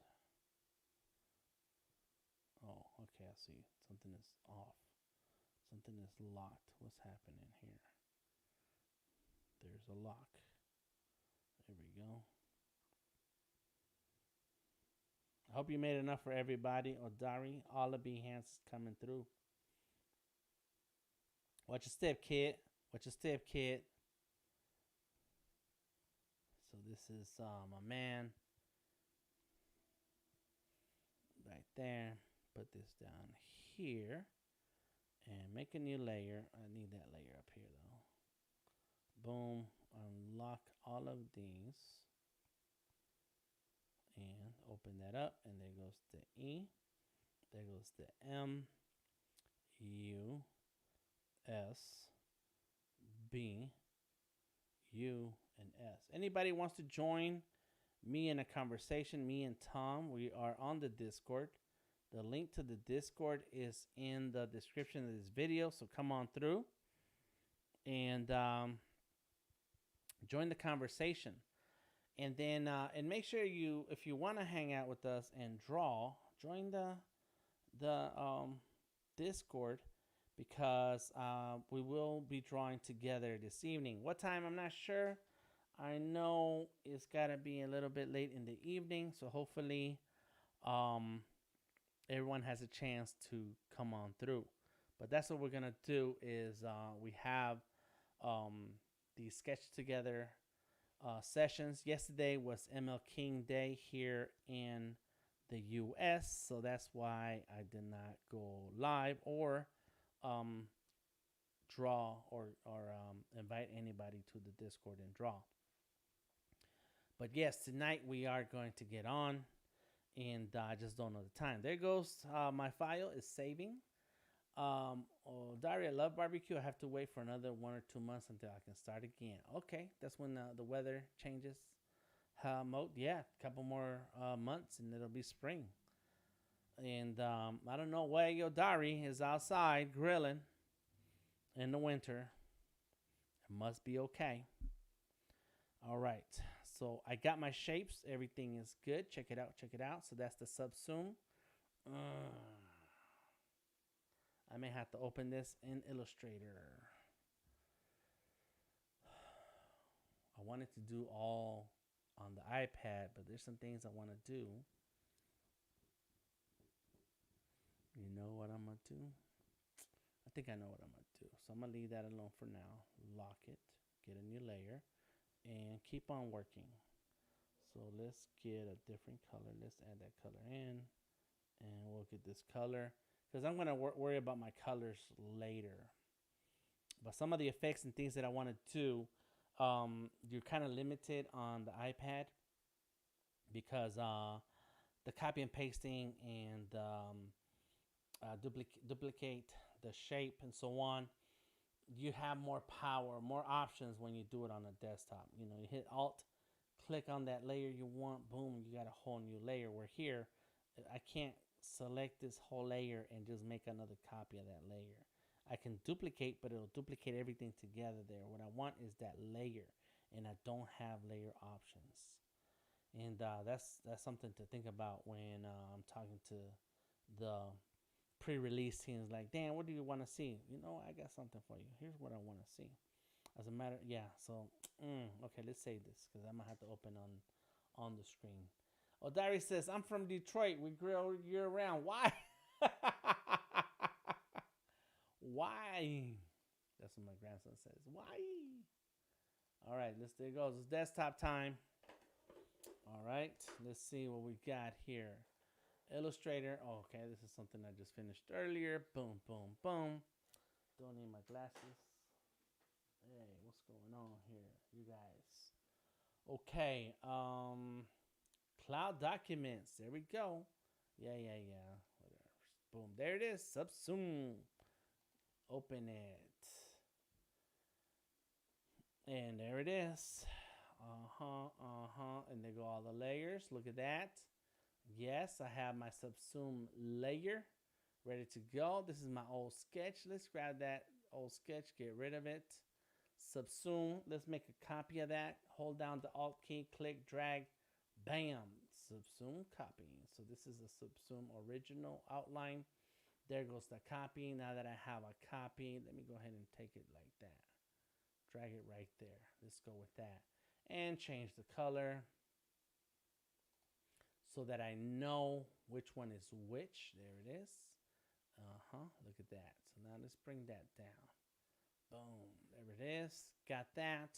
Speaker 2: Oh, okay, I see. Something is off. Something is locked. What's happening here? There's a lock. There we go. I hope you made enough for everybody. Odari, all the Behance coming through. Watch your step, kid. Watch your step, kid. So this is my man. Right there. Put this down here. And make a new layer. I need that layer up here, though. Boom. Unlock all of these. And open that up. And there goes the E. There goes the M. U. S. B. U. And S. Anybody wants to join me in a conversation, me and Tom, we are on the Discord. The link to the Discord is in the description of this video, so come on through and join the conversation. And then and make sure you, if you want to hang out with us and draw, join the Discord, because we will be drawing together this evening. What time? I'm not sure. I know it's got to be a little bit late in the evening, so hopefully everyone has a chance to come on through. But that's what we're going to do is we have the sketch together sessions. Yesterday was ML King Day here in the U.S., so that's why I did not go live or draw or invite anybody to the Discord and draw. But yes, tonight we are going to get on, and I just don't know the time. There goes my file is saving. Daria, I love barbecue. I have to wait for another 1 or 2 months until I can start again. Okay, that's when the weather changes. Yeah, a couple more months and it'll be spring. And I don't know why your Dari is outside grilling in the winter. It must be okay. All right. So I got my shapes. Everything is good. Check it out. Check it out. So that's the subsume. I may have to open this in Illustrator. I wanted to do all on the iPad, but there's some things I want to do. You know what I'm going to do? I think I know what I'm going to do. So I'm going to leave that alone for now. Lock it. Get a new layer. And keep on working. So let's get a different color. Let's add that color in. And we'll get this color. Because I'm going to worry about my colors later. But some of the effects and things that I want to do, you're kind of limited on the iPad. Because the copy and pasting and duplicate the shape and so on, you have more power, more options when you do it on a desktop. You know, you hit Alt, click on that layer you want, boom, you got a whole new layer. Where here, I can't select this whole layer and just make another copy of that layer. I can duplicate, but it'll duplicate everything together there. What I want is that layer, and I don't have layer options. And that's something to think about when I'm talking to the pre-release teams. Like, Dan, what do you want to see? You know, I got something for you. Here's what I want to see. As a matter, yeah. So, okay, let's save this because I'm gonna have to open on the screen. Oh, Diary says, I'm from Detroit. We grill year round. Why? Why? That's what my grandson says. Why? All right, there goes. It's desktop time. All right, let's see what we got here. Illustrator. Oh, okay, this is something I just finished earlier. Boom, boom, boom. Don't need my glasses. Hey, what's going on here, you guys? Okay, cloud documents. There we go. Yeah. Whatever. Boom. There it is. Subsume. Open it. And there it is. And there go all the layers. Look at that. Yes, I have my subsume layer ready to go. This is my old sketch. Let's grab that old sketch, get rid of it. Subsume. Let's make a copy of that. Hold down the Alt key, click, drag, bam. Subsume copy. So this is a subsume original outline. There goes the copy. Now that I have a copy, let me go ahead and take it like that. Drag it right there. Let's go with that. And change the color so that I know which one is which. There it is. Look at that. So now let's bring that down. Boom. There it is. Got that.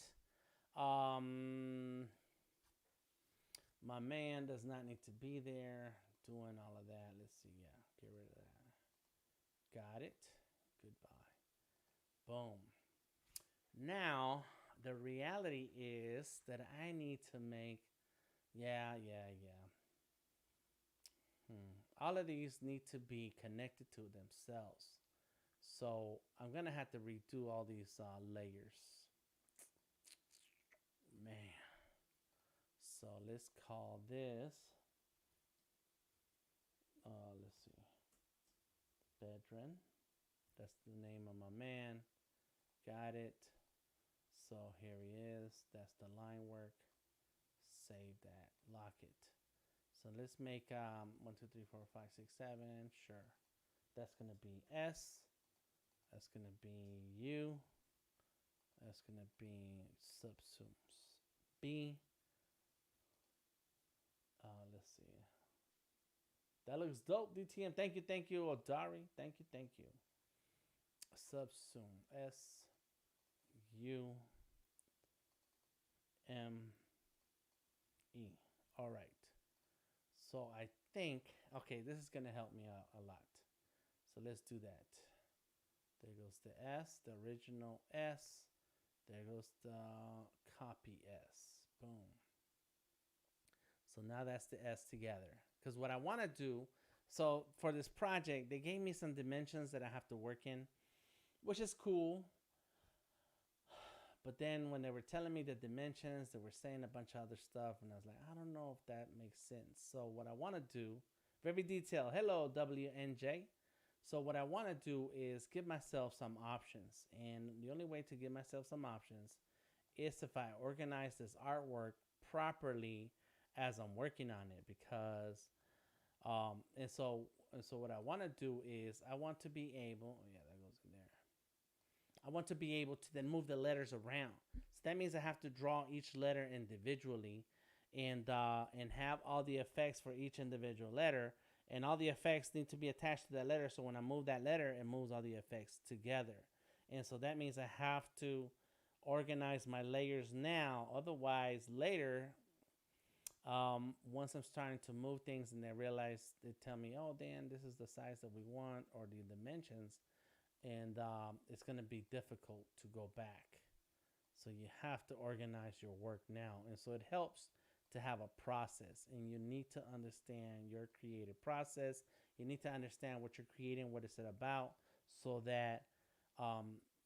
Speaker 2: My man does not need to be there doing all of that. Let's see. Yeah. Get rid of that. Got it. Goodbye. Boom. Now, the reality is that I need to make, all of these need to be connected to themselves. So I'm going to have to redo all these layers. Man. So let's call this, let's see, Bedron. That's the name of my man. Got it. So here he is. That's the line work. Save that. Lock it. So let's make 1, 2, 3, 4, 5, 6, 7. Sure. That's going to be S. That's going to be U. That's going to be subsumes. B. Let's see. That looks dope, DTM. Thank you, Odari. Thank you. Subsume. S. U. M. E. All right. So I think, okay, this is going to help me out a lot. So let's do that. There goes the S, the original S. There goes the copy S. Boom. So now that's the S together. Because what I want to do, so for this project, they gave me some dimensions that I have to work in, which is cool. But then when they were telling me the dimensions, they were saying a bunch of other stuff. And I was like, I don't know if that makes sense. So what I want to do, very detailed. Hello, WNJ. So what I want to do is give myself some options. And the only way to give myself some options is if I organize this artwork properly as I'm working on it. Because, and so what I want to do is I want to be able, oh yeah, that goes in there. I want to be able to then move the letters around. So that means I have to draw each letter individually and have all the effects for each individual letter. And all the effects need to be attached to that letter. So when I move that letter, it moves all the effects together. And so that means I have to organize my layers now. Otherwise, later, once I'm starting to move things and they realize, they tell me, oh, Dan, this is the size that we want or the dimensions. And it's going to be difficult to go back. So you have to organize your work now. And so it helps to have a process. And you need to understand your creative process. You need to understand what you're creating, what is it about, so that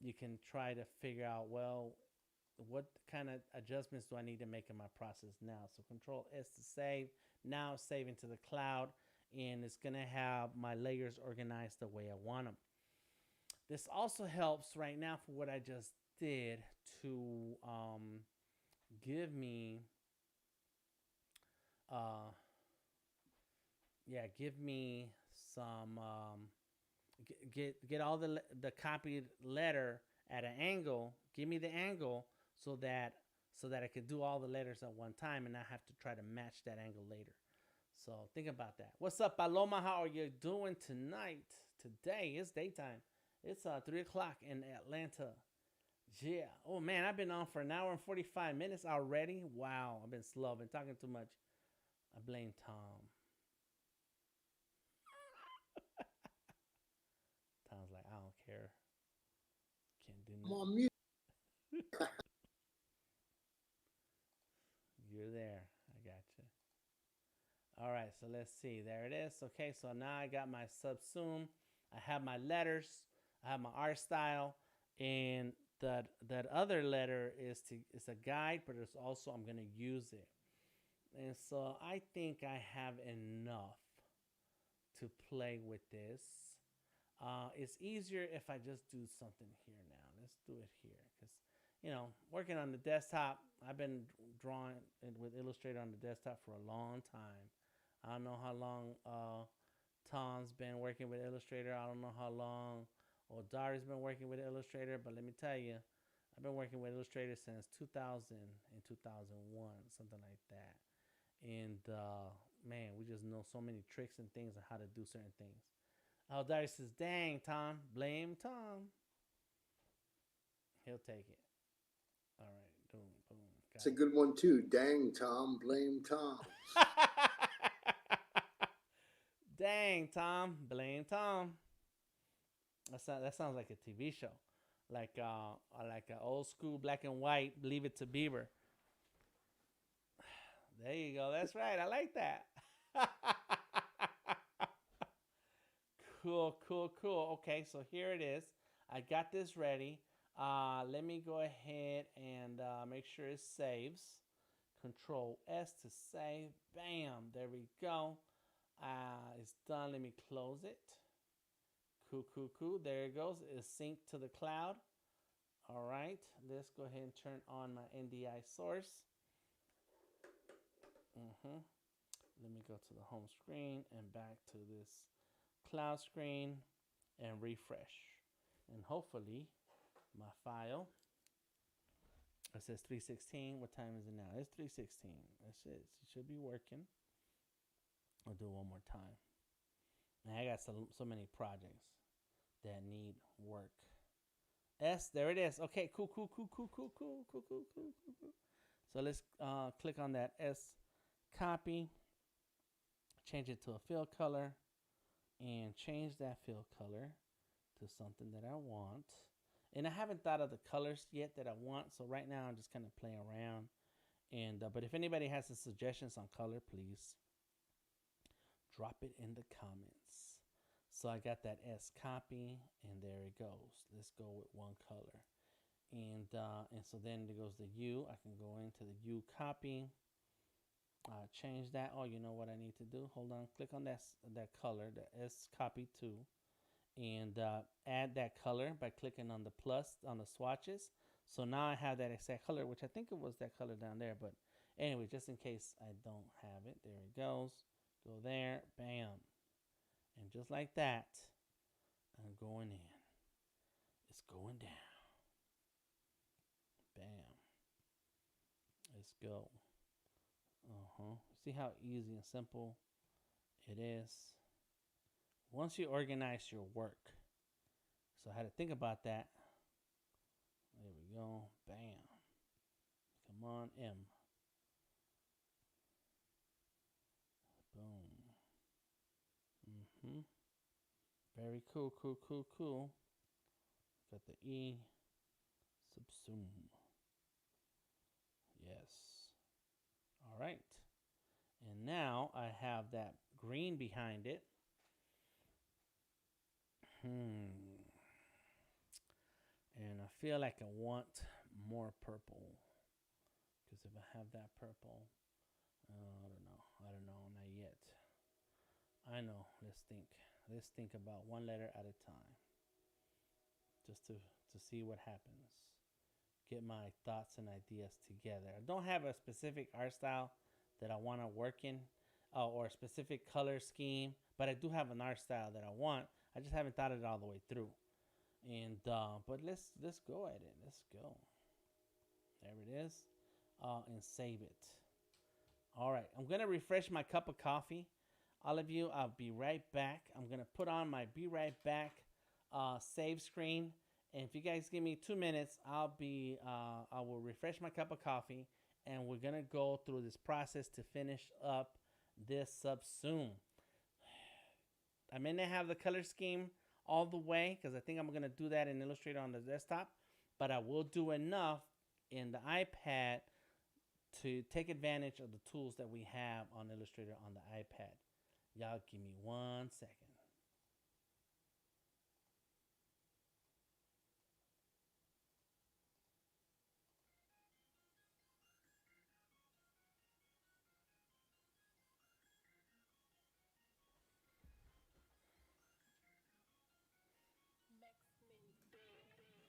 Speaker 2: you can try to figure out, well, what kind of adjustments do I need to make in my process now? So Control S to save. Now saving to the cloud. And it's going to have my layers organized the way I want them. This also helps right now for what I just did to give me, give me some, get all the copied letter at an angle. Give me the angle so that I could do all the letters at one time and not have to try to match that angle later. So think about that. What's up, Paloma? How are you doing tonight? Today it's daytime. It's 3 o'clock in Atlanta. Yeah. Oh man, I've been on for an hour and 45 minutes already. Wow, I've been slow. I've been talking too much. I blame Tom. Tom's like, I don't care. Can't do
Speaker 3: I'm
Speaker 2: nothing.
Speaker 3: on mute.
Speaker 2: You're there. I got you. All right, so let's see. There it is. Okay, so now I got my subsume. I have my letters. I have my art style, and that other letter is a guide, but it's also I'm gonna use it. And so I think I have enough to play with this. It's easier if I just do something here now. Let's do it here because, working on the desktop, I've been drawing with Illustrator on the desktop for a long time. I don't know how long Tom's been working with Illustrator. I don't know how long Dari's been working with Illustrator, but let me tell you, I've been working with Illustrator since 2000 and 2001, something like that. And man, we just know so many tricks and things on how to do certain things. Oh, Dari says, dang, Tom. Blame Tom. He'll take it. All right. Boom, boom.
Speaker 3: It's a good one too. Dang, Tom. Blame Tom.
Speaker 2: Dang, Tom. Blame Tom. That sounds like a TV show. Like an old school black and white Leave It to Beaver. There you go. That's right. I like that. Cool, cool, cool. Okay, so here it is. I got this ready. Let me go ahead and make sure it saves. Control S to save. Bam, there we go. It's done. Let me close it. Cool, cool, cool. There it goes. It's synced to the cloud. All right, let's go ahead and turn on my NDI source. Let me go to the home screen and back to this cloud screen and refresh. And hopefully my file, it says 316. What time is it now? It's 316. That's it. It should be working. I'll do it one more time. And I got so many projects that need work. S, there it is. Okay, cool. So let's click on that S copy, change it to a fill color, and change that fill color to something that I want. And I haven't thought of the colors yet that I want, so right now I'm just kind of playing around. And but if anybody has some suggestions on color, please drop it in the comments. So I got that S copy, and there it goes. Let's go with one color. And so then there goes the U. I can go into the U copy, change that. Oh, you know what I need to do? Hold on. Click on that color, the S copy too, and add that color by clicking on the plus on the swatches. So now I have that exact color, which I think it was that color down there. But anyway, just in case I don't have it, there it goes. Go there, bam. And just like that, I'm going in. It's going down. Bam. Let's go. See how easy and simple it is? Once you organize your work. So I had to think about that. There we go. Bam. Come on, M. Boom. Very cool. Got the E. Subsume. Yes. All right. And now I have that green behind it. And I feel like I want more purple. Because if I have that purple, I don't know, not yet. I know, let's think about one letter at a time. Just to see what happens. Get my thoughts and ideas together. I don't have a specific art style that I want to work in, or a specific color scheme, but I do have an art style that I want. I just haven't thought it all the way through. And but let's go at it. Let's go. There it is. And save it. All right, I'm gonna refresh my cup of coffee. All of you, I'll be right back. I'm gonna put on my be right back save screen, and if you guys give me 2 minutes, I will refresh my cup of coffee, and we're gonna go through this process to finish up this subsume. I may not have the color scheme all the way because I think I'm gonna do that in Illustrator on the desktop, but I will do enough in the iPad to take advantage of the tools that we have on Illustrator on the iPad. Y'all give me 1 second. What happened? Intro music.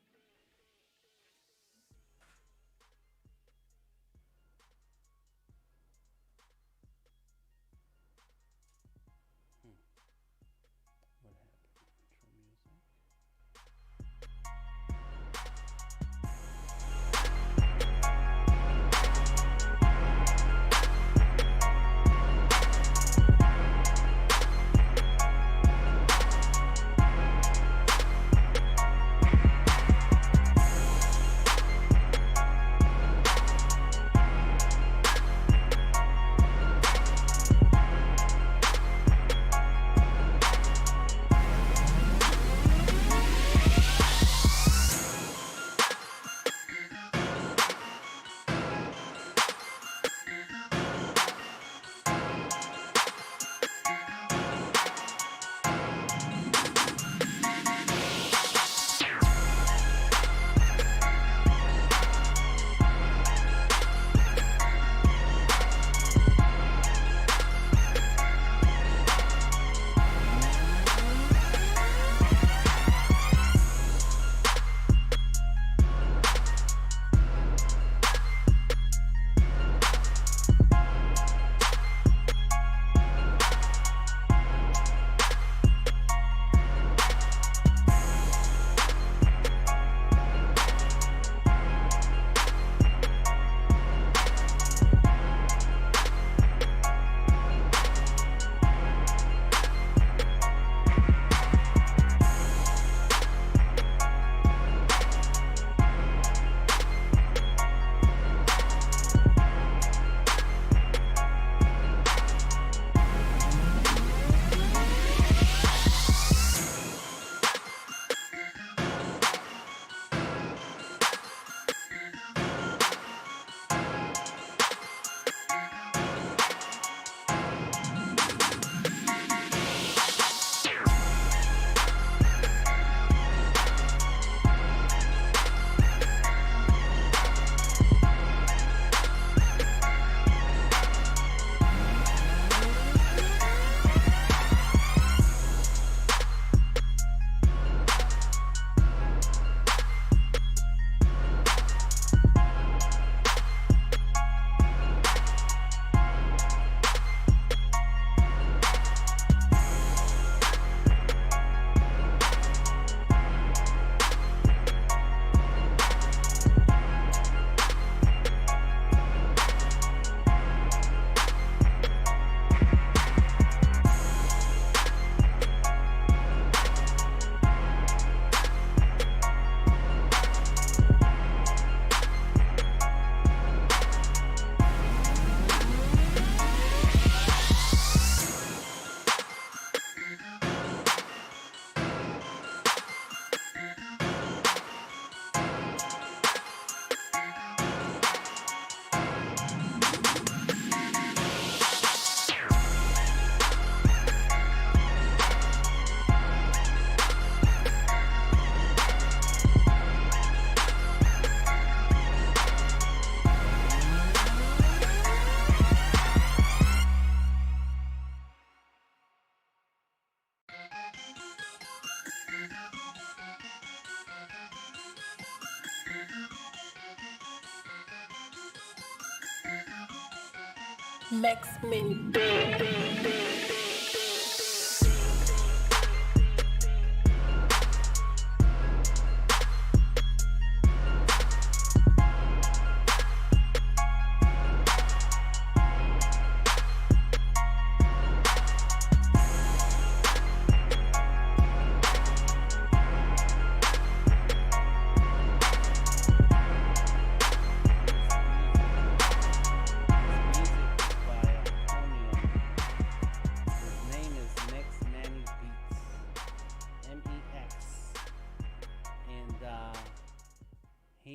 Speaker 1: Max Mini.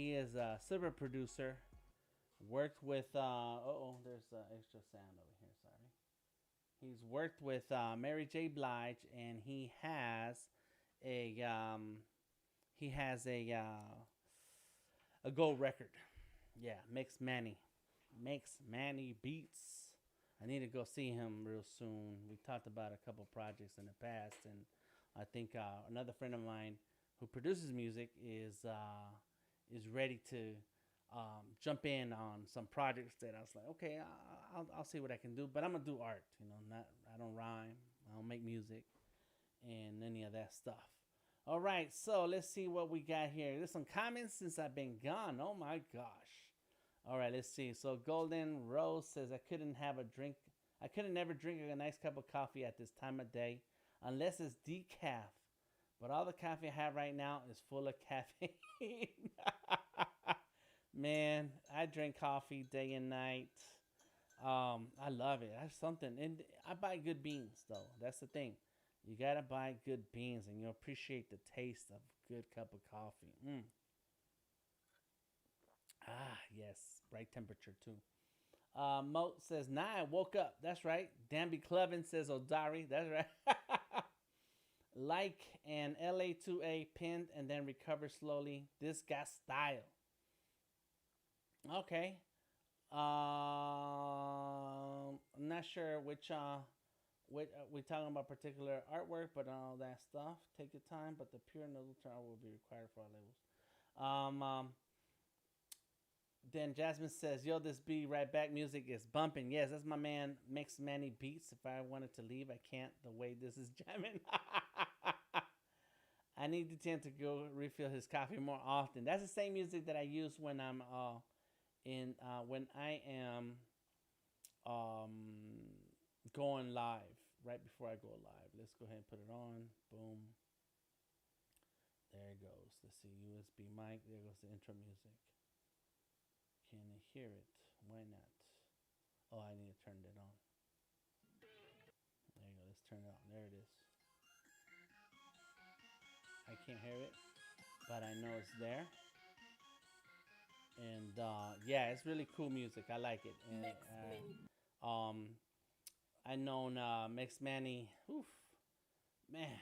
Speaker 2: He is a silver producer. Worked with there's extra sound over here. Sorry. He's worked with Mary J. Blige, and a he has a gold record. Yeah, makes Manny beats. I need to go see him real soon. We talked about a couple projects in the past, and I think another friend of mine who produces music is ready to jump in on some projects that I was like, okay, I'll see what I can do, but I'm gonna do art. Not I don't rhyme, I don't make music, and any of that stuff. All right, so let's see what we got here. There's some comments since I've been gone. Oh my gosh. All right, let's see. So Golden Rose says I couldn't never drink a nice cup of coffee at this time of day unless it's decaf. But all the coffee I have right now is full of caffeine. Man, I drink coffee day and night. I love it. That's something. And I buy good beans though. That's the thing. You gotta buy good beans, and you'll appreciate the taste of a good cup of coffee. Ah, yes, right temperature too. Moat says, "Nah, I woke up." That's right. Danby Clevin says, "Odari." That's right. Like an LA2A pinned and then recover slowly. This got style. Okay. I'm not sure which we talking about particular artwork, but all that stuff. Take your time, but the pure noodle turn will be required for all labels. Then Jasmine says, "Yo, this Be Right Back music is bumping." Yes, that's my man Mix Manny Beats. If I wanted to leave, I can't. The way this is jamming. I need DTM to go refill his coffee more often. That's the same music that I use when I'm when I am going live. Right before I go live, let's go ahead and put it on. Boom. There it goes. Let's see, USB mic. There goes the intro music. Can you hear it? Why not? Oh, I need to turn it on. There you go. Let's turn it on. There it is. I can't hear it, but I know it's there. And yeah, it's really cool music. I like it. And I known Mix Manny. Oof, man.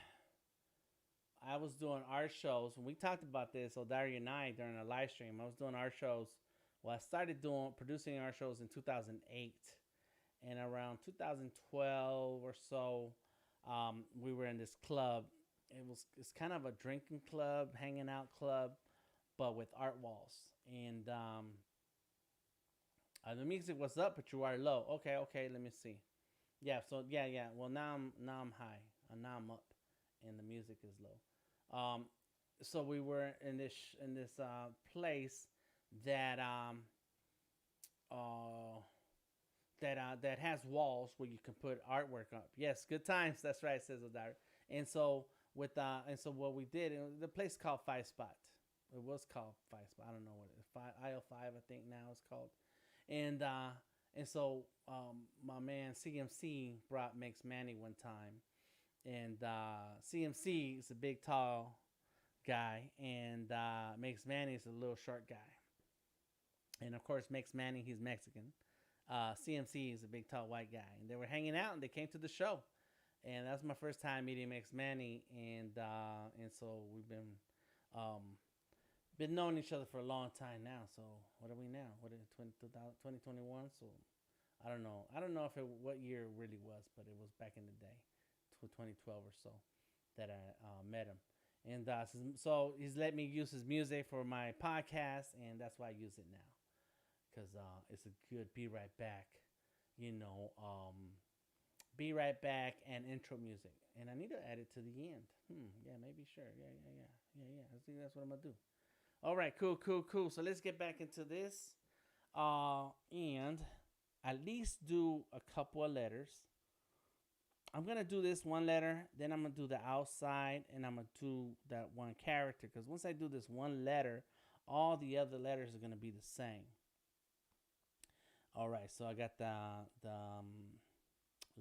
Speaker 2: I was doing art shows, and we talked about this, Odaria and I, during a live stream. I was doing art shows. Well, I started producing art shows in 2008, and around 2012 or so, we were in this club. It's kind of a drinking club, hanging out club, but with art walls. And the music was up, but you are low. Okay, let me see. Yeah, so yeah. Well, now I'm high, and now I'm up, and the music is low. So we were in this place that that has walls where you can put artwork up. Yes, good times. That's right, says Odara. And so what we did, the place called Five Spot. It was called Five Spot. I don't know what it is. Aisle 5, I think now it's called. And so my man CMC brought Mix Manny one time, and CMC is a big tall guy, and Mix Manny is a little short guy. And of course, Mix Manny, he's Mexican. CMC is a big tall white guy, and they were hanging out, and they came to the show, and that was my first time meeting Mix Manny, and so we've been knowing each other for a long time now. So what are we now? What is 2021? So I don't know. I don't know what year it really was, but it was back in the day, 2012 or so, that I met him. And so he's let me use his music for my podcast, and that's why I use it now. Because it's a good Be Right Back, Be Right Back and intro music. And I need to add it to the end. Yeah, maybe, sure. Yeah. I think that's what I'm going to do. All right, cool. So let's get back into this. And at least do a couple of letters. I'm going to do this one letter, then I'm going to do the outside, and I'm going to do that one character. Because once I do this one letter, all the other letters are going to be the same. All right, so I got the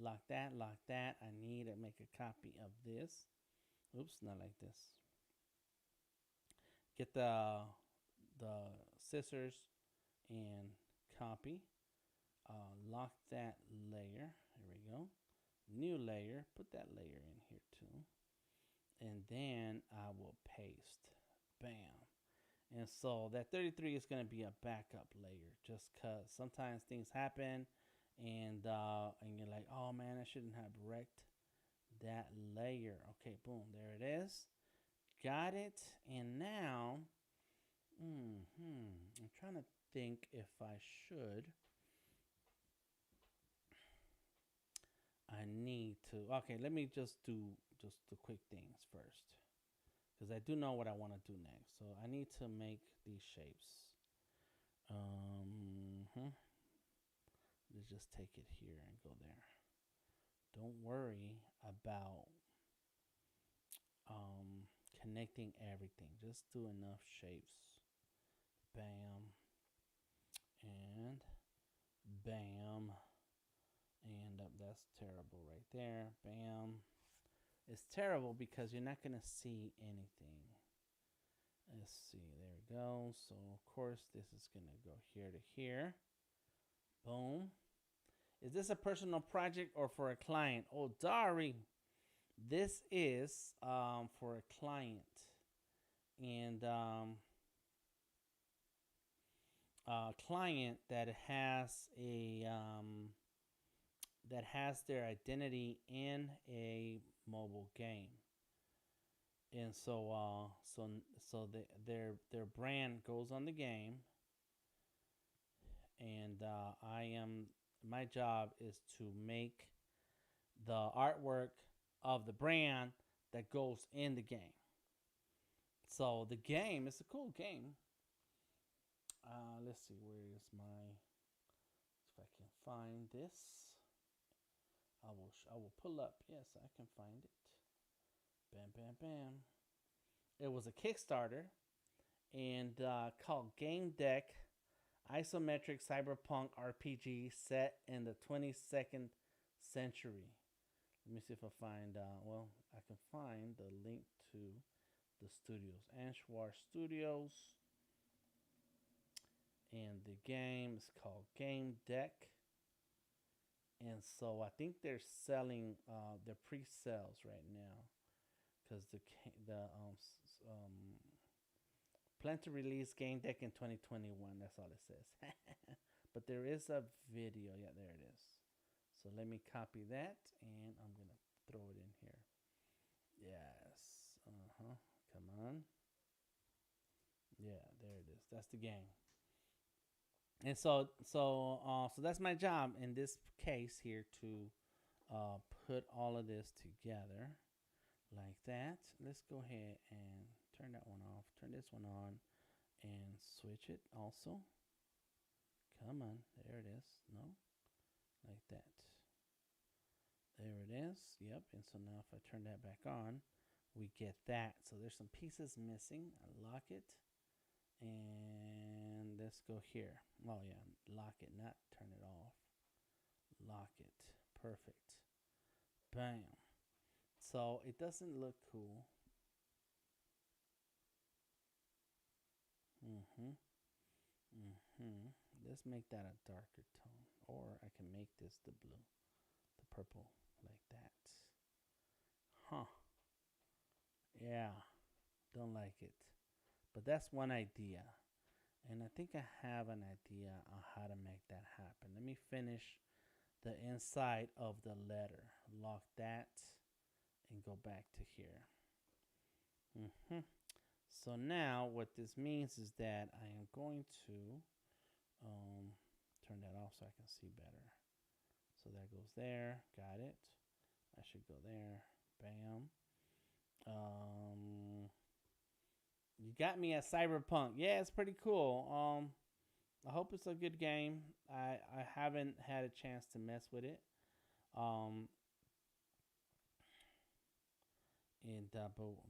Speaker 2: lock that. I need to make a copy of this. Oops, not like this. Get the the scissors and copy. Lock that layer. There we go. New layer. Put that layer in here too. And then I will paste. Bam. And so that 33 is going to be a backup layer, just because sometimes things happen, and you're like, oh man, I shouldn't have wrecked that layer. Okay, boom, there it is. Got it. And now, I'm trying to think if I should. I need to. Okay, let me just do just the quick things first, because I do know what I want to do next. So I need to make these shapes. Let's just take it here and go there. Don't worry about connecting everything. Just do enough shapes. Bam. And bam. And that's terrible right there. Bam. It's terrible because you're not going to see anything. Let's see. There we go. So, of course, this is going to go here to here. Boom. Is this a personal project or for a client? Oh, Dari, this is for a client. And a client that has their identity in a mobile game. And so their brand goes on the game, and my job is to make the artwork of the brand that goes in the game. So the game is a cool game. Let's see, where is my? If I can find this, I will pull up. Yes, I can find it. Bam, bam, bam. It was a Kickstarter, and called Game Deck, isometric cyberpunk RPG set in the 22nd century. Let me see if I find. I can find the link to the studios, Anshwar Studios, and the game is called Game Deck. And so I think they're selling their pre-sales right now, because the plan to release Game Deck in 2021. That's all it says. But there is a video. Yeah, there it is. So let me copy that, and I'm gonna throw it in here. Yes. Come on. Yeah, there it is. That's the game. And so that's my job in this case here, to put all of this together like that. Let's go ahead and turn that one off. Turn this one on and switch it also. Come on. There it is. No? Like that. There it is. Yep. And so now if I turn that back on, we get that. So there's some pieces missing. I lock it. And let's go here. Oh, yeah. Lock it, not turn it off. Lock it. Perfect. Bam. So it doesn't look cool. Let's make that a darker tone. Or I can make this the blue, the purple, like that. Huh. Yeah. Don't like it. But that's one idea. And I think I have an idea on how to make that happen. Let me finish the inside of the letter. Lock that and go back to here. So now what this means is that I am going to turn that off so I can see better. So that goes there. Got it. I should go there. Bam. You got me at Cyberpunk. Yeah, it's pretty cool. I hope it's a good game. I haven't had a chance to mess with it.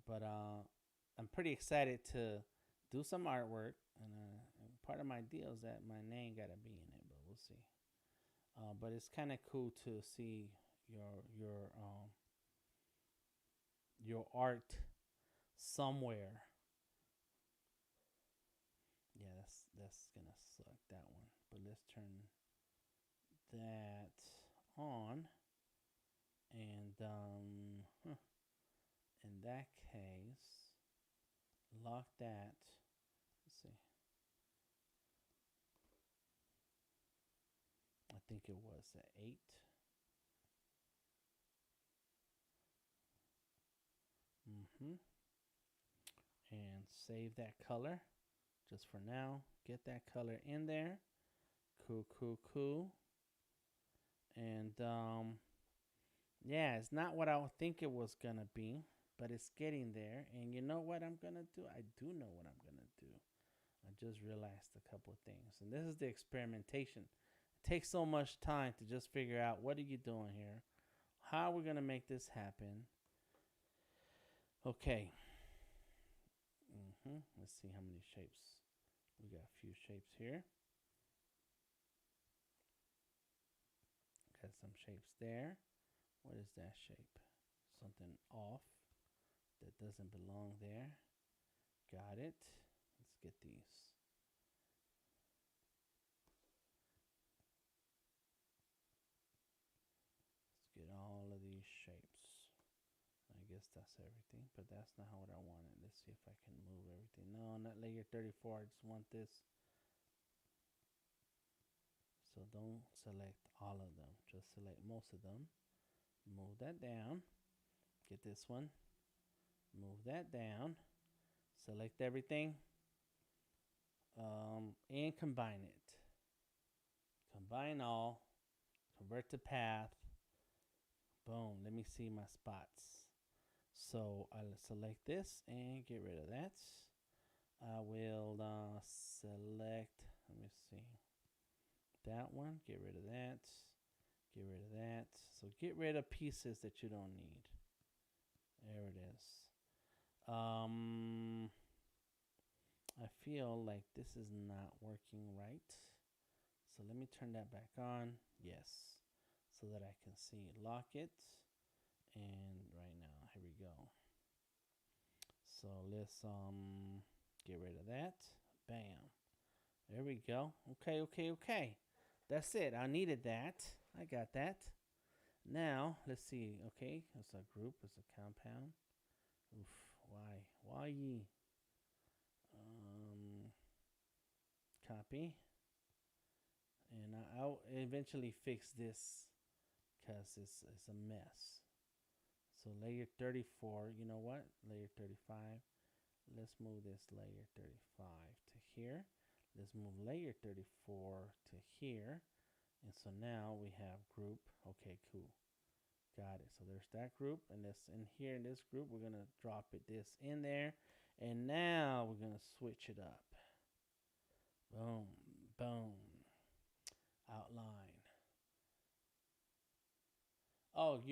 Speaker 2: But I'm pretty excited to do some artwork, and part of my deal is that my name gotta be in it, but we'll see. But it's kind of cool to see your art somewhere. Yeah, That's gonna select that one. But let's turn that on. And in that case, lock that. Let's see. I think it was a 8. And save that color just for now. Get that color in there. Cool, cool, cool. And yeah, it's not what I think it was gonna be, but it's getting there. And you know what I'm gonna do? I do know what I'm gonna do. I just realized a couple of things. And this is the experimentation. It takes so much time to just figure out what are you doing here? How are we gonna make this happen? Okay. Let's see how many shapes. We got a few shapes here. Got some shapes there. What is that shape? Something off that doesn't belong there. Got it. Let's get these. Let's get all of these shapes. I guess that's everything, but that's not what I wanted. Let's see if I can move everything. No, not layer 34. I just want this. So don't select all of them. Just select most of them. Move that down. Get this one. Move that down. Select everything. And combine it. Combine all. Convert to path. Boom. Let me see my spots. So I'll select this and get rid of that. I will select, let me see, that one. Get rid of that. Get rid of that. So get rid of pieces that you don't need. There it is. I feel like this is not working right. So let me turn that back on. Yes. So that I can see. Lock it. And right now, here we go. So let's get rid of that. Bam. There we go. Okay, okay, okay. That's it. I needed that. I got that. Now, let's see. Okay, it's a group. It's a compound. Oof. Why? Why ye? Copy. And I'll eventually fix this because it's a mess. So layer 34, you know what? Layer 35. Let's move this layer 35 to here. Let's move layer 34 to here. And so now we have group. Okay, cool. Got it. So there's that group. And this in here in this group, we're going to drop this in there. And now we're going to switch it up. Boom, boom. Outline. Oh, do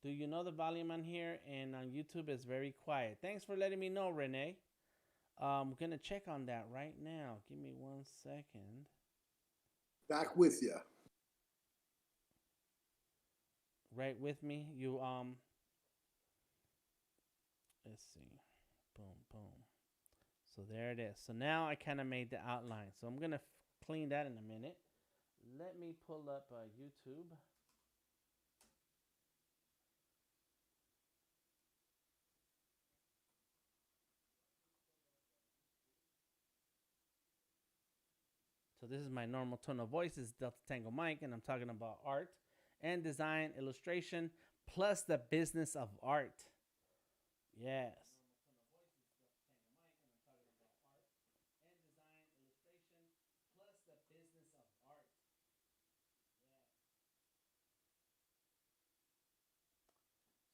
Speaker 2: you know the volume on here and on YouTube is very quiet? Thanks for letting me know, Renee. I'm gonna check on that right now. Give me 1 second.
Speaker 3: Back with you.
Speaker 2: Right with me. You let's see. Boom, boom. So there it is. So now I kind of made the outline. So I'm gonna clean that in a minute. Let me pull up YouTube. So this is my normal tone of voice. This is Delta Tango Mike, and I'm talking about art and design, illustration, plus the business of art. Yes.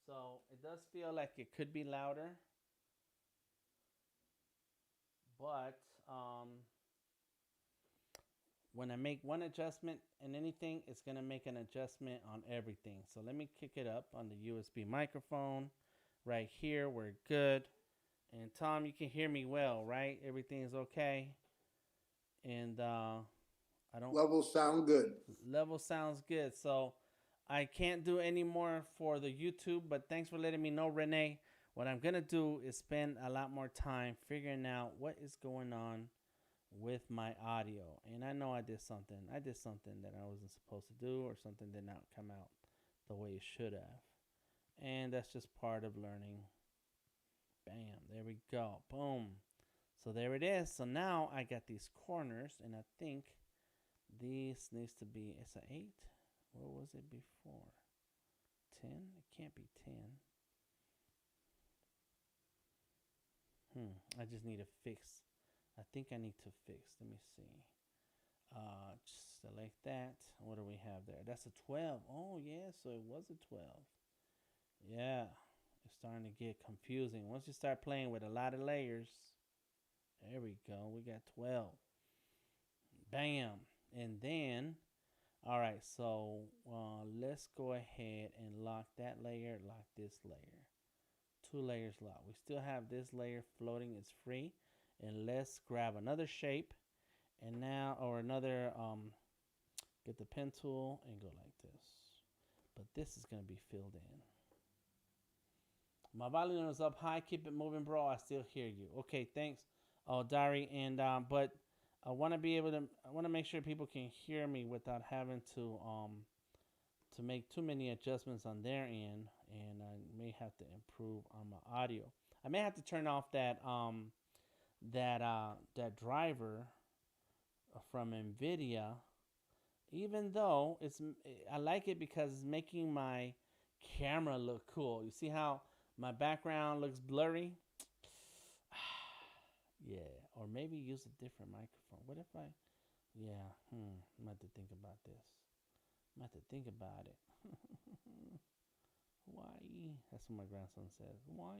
Speaker 2: So it does feel like it could be louder, but when I make one adjustment in anything, it's going to make an adjustment on everything. So let me kick it up on the USB microphone. Right here, we're good. And Tom, you can hear me well, right? Everything's okay. And I don't...
Speaker 3: Levels sound good.
Speaker 2: Level sounds good. So I can't do any more for the YouTube, but thanks for letting me know, Renee. what I'm gonna do is spend a lot more time figuring out what is going on with my audio. And I know I did something. I did something that I wasn't supposed to do, or something did not come out the way it should have. And that's just part of learning. Bam, there we go. Boom. So there it is. So now I got these corners, and I think this needs to be, it's an 8. What was it before? 10? It can't be 10. I just need to fix. I think I need to fix. Let me see. Just select that. What do we have there? That's a 12. Oh, yeah. So it was a 12. Yeah. It's starting to get confusing. Once you start playing with a lot of layers, there we go. We got 12. Bam. And then, all right. So let's go ahead and lock that layer, lock this layer. 2 layers locked. We still have this layer floating. It's free. And let's grab another shape. And now, or another, get the pen tool and go like this. But this is going to be filled in. My volume is up high. Keep it moving, bro. I still hear you. Okay, thanks. Oh, Dari. And, but I want to be able to, I want to make sure people can hear me without having to make too many adjustments on their end. And I may have to improve on my audio. I may have to turn off that, that driver from NVIDIA, even though I like it because it's making my camera look cool. You see how my background looks blurry? Yeah, or maybe use a different microphone. What if I, yeah, I'm going to have to think about this. I'm going to have to think about it. Why? That's what my grandson says. Why?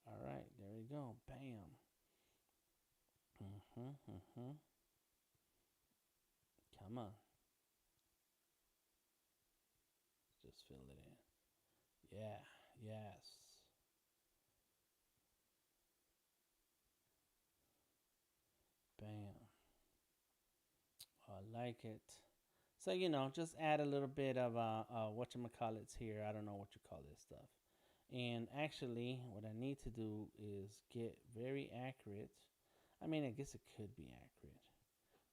Speaker 2: All right, there we go. Bam. Come on. Just fill it in. Yeah, yes. Bam. I like it. So, just add a little bit of whatchamacallits here. I don't know what you call this stuff. And actually, what I need to do is get very accurate. I mean, I guess it could be accurate.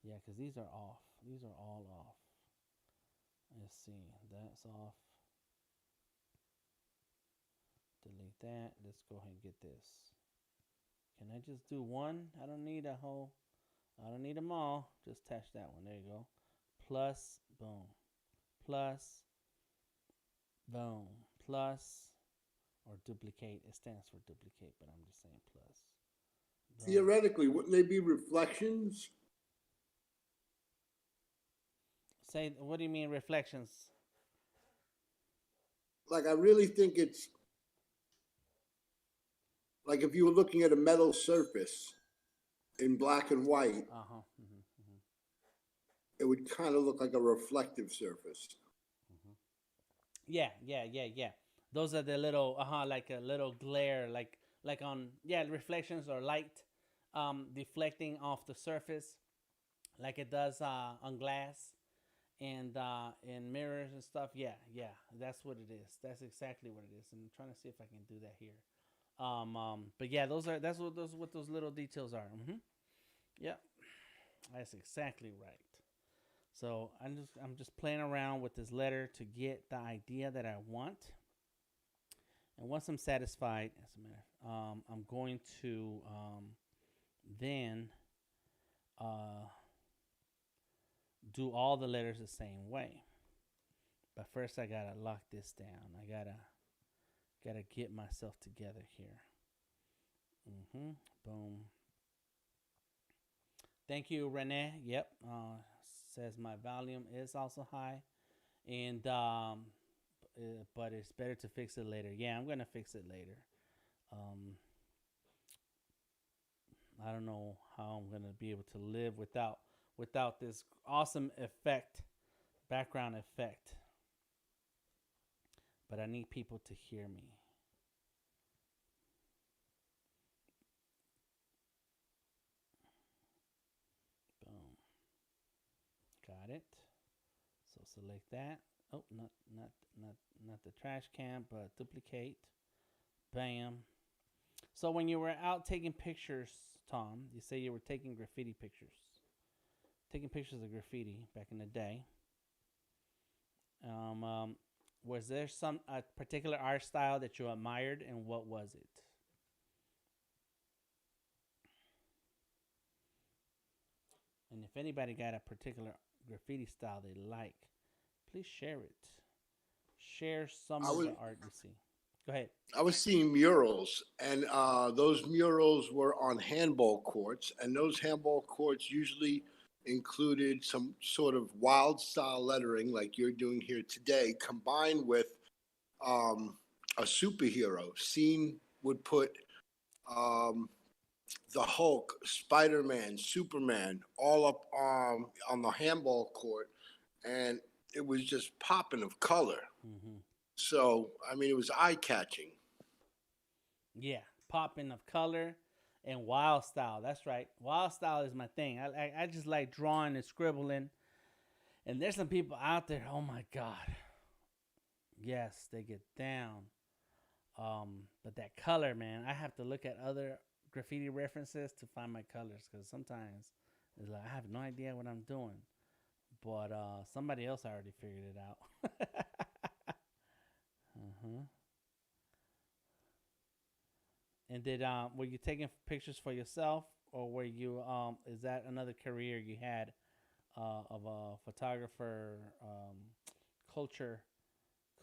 Speaker 2: Yeah, because these are off. These are all off. Let's see. That's off. Delete that. Let's go ahead and get this. Can I just do one? I don't need a whole. I don't need them all. Just attach that one. There you go. Plus, boom. Plus, boom. Plus, or duplicate. It stands for duplicate, but I'm just saying plus. Boom.
Speaker 3: Theoretically, wouldn't they be reflections?
Speaker 2: Say, what do you mean reflections?
Speaker 3: Like, I really think it's like if you were looking at a metal surface in black and white, it would kind of look like a reflective surface.
Speaker 2: Yeah. Those are the little, like a little glare, like on, reflections or light, deflecting off the surface, like it does on glass and in mirrors and stuff. Yeah, that's what it is. That's exactly what it is. And I'm trying to see if I can do that here. But yeah, that's what those little details are. Yeah, that's exactly right. So I'm just playing around with this letter to get the idea that I want. And once I'm satisfied, as a matter, I'm going to then do all the letters the same way. But first, I gotta lock this down. I gotta get myself together here. Boom. Thank you, Renee. Yep. Says my volume is also high, and but it's better to fix it later. Yeah, I'm gonna fix it later. I don't know how I'm gonna be able to live without this awesome effect, background effect. But I need people to hear me. Boom. Got it. So select that. Oh, not the trash can, but duplicate. Bam. So when you were out taking pictures, Tom, you say you were taking graffiti pictures, taking pictures of graffiti back in the day. Um, um, was there some a particular art style that you admired, and what was it? And if anybody got a particular graffiti style they like, please share it. Share some
Speaker 3: I
Speaker 2: of
Speaker 3: was
Speaker 2: the art you see. Go ahead.
Speaker 3: I was seeing murals, and those murals were on handball courts, and those handball courts usually included some sort of wild style lettering, like you're doing here today, combined with um, a superhero. Scene would put um, the Hulk, Spider Man, Superman, all up on the handball court, and it was just popping of color.
Speaker 2: Mm-hmm.
Speaker 3: So, I mean, it was eye catching.
Speaker 2: Yeah, popping of color and wild style. That's right. Wild style is my thing. I just like drawing and scribbling. And there's some people out there. Oh my god. Yes, they get down. But that color, man, I have to look at other graffiti references to find my colors because sometimes it's like I have no idea what I'm doing. But somebody else already figured it out. uh-huh. And did were you taking pictures for yourself, or were you is that another career you had of a photographer, culture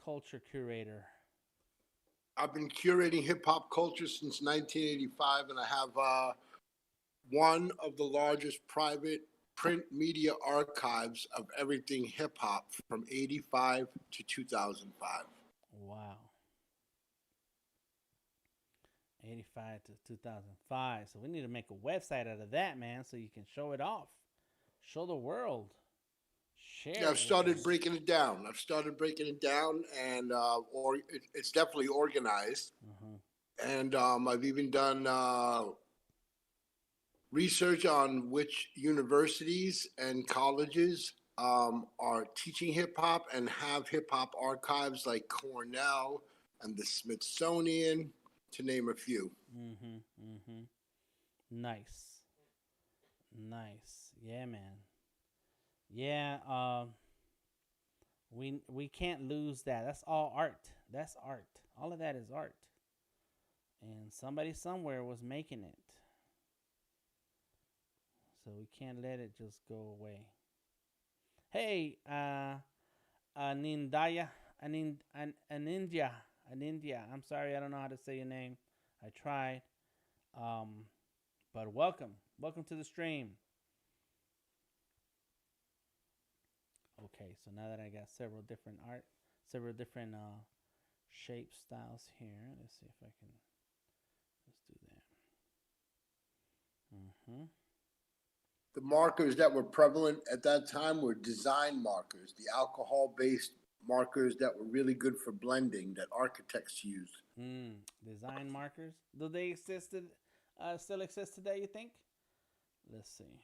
Speaker 2: culture curator?
Speaker 3: I've been curating hip hop culture since 1985, and I have one of the largest private print media archives of everything hip hop from 85 to 2005.
Speaker 2: Wow, 85 to 2005. So we need to make a website out of that, man, so you can show it off, show the world,
Speaker 3: Yeah,
Speaker 2: share
Speaker 3: I've
Speaker 2: it with
Speaker 3: started
Speaker 2: them.
Speaker 3: breaking it down. And it's definitely organized.
Speaker 2: Uh-huh.
Speaker 3: And I've even done research on which universities and colleges are teaching hip hop and have hip hop archives like Cornell and the Smithsonian, to name a few.
Speaker 2: Mm-hmm. Mm-hmm. Nice, nice. Yeah, man. Yeah. We can't lose that. That's all art. That's art. All of that is art. And somebody somewhere was making it. So we can't let it just go away. Hey, Anindaya, Anindia, Anindia. I'm sorry, I don't know how to say your name. I tried. Um, but welcome to the stream. Okay, so now that I got several different shape styles here. Let's see if I can just do that. Mm-hmm.
Speaker 3: The markers that were prevalent at that time were design markers, the alcohol based markers that were really good for blending that architects used.
Speaker 2: Design markers. Do they still exist today? You think? Let's see.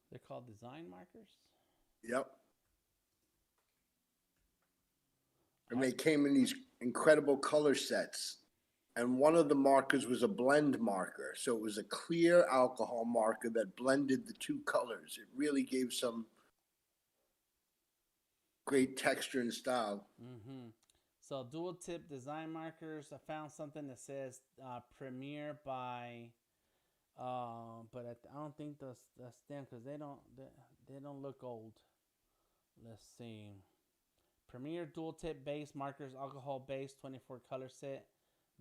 Speaker 2: They're called design markers.
Speaker 3: Yep. And
Speaker 2: I,
Speaker 3: they came in these incredible color sets. And one of the markers was a blend marker. So it was a clear alcohol marker that blended the two colors. It really gave some great texture and style.
Speaker 2: mm-hmm. So dual tip design markers. I found something that says Premiere by, but I don't think that's them because they don't look old. Let's see. Premier dual tip base markers, alcohol base, 24 color set.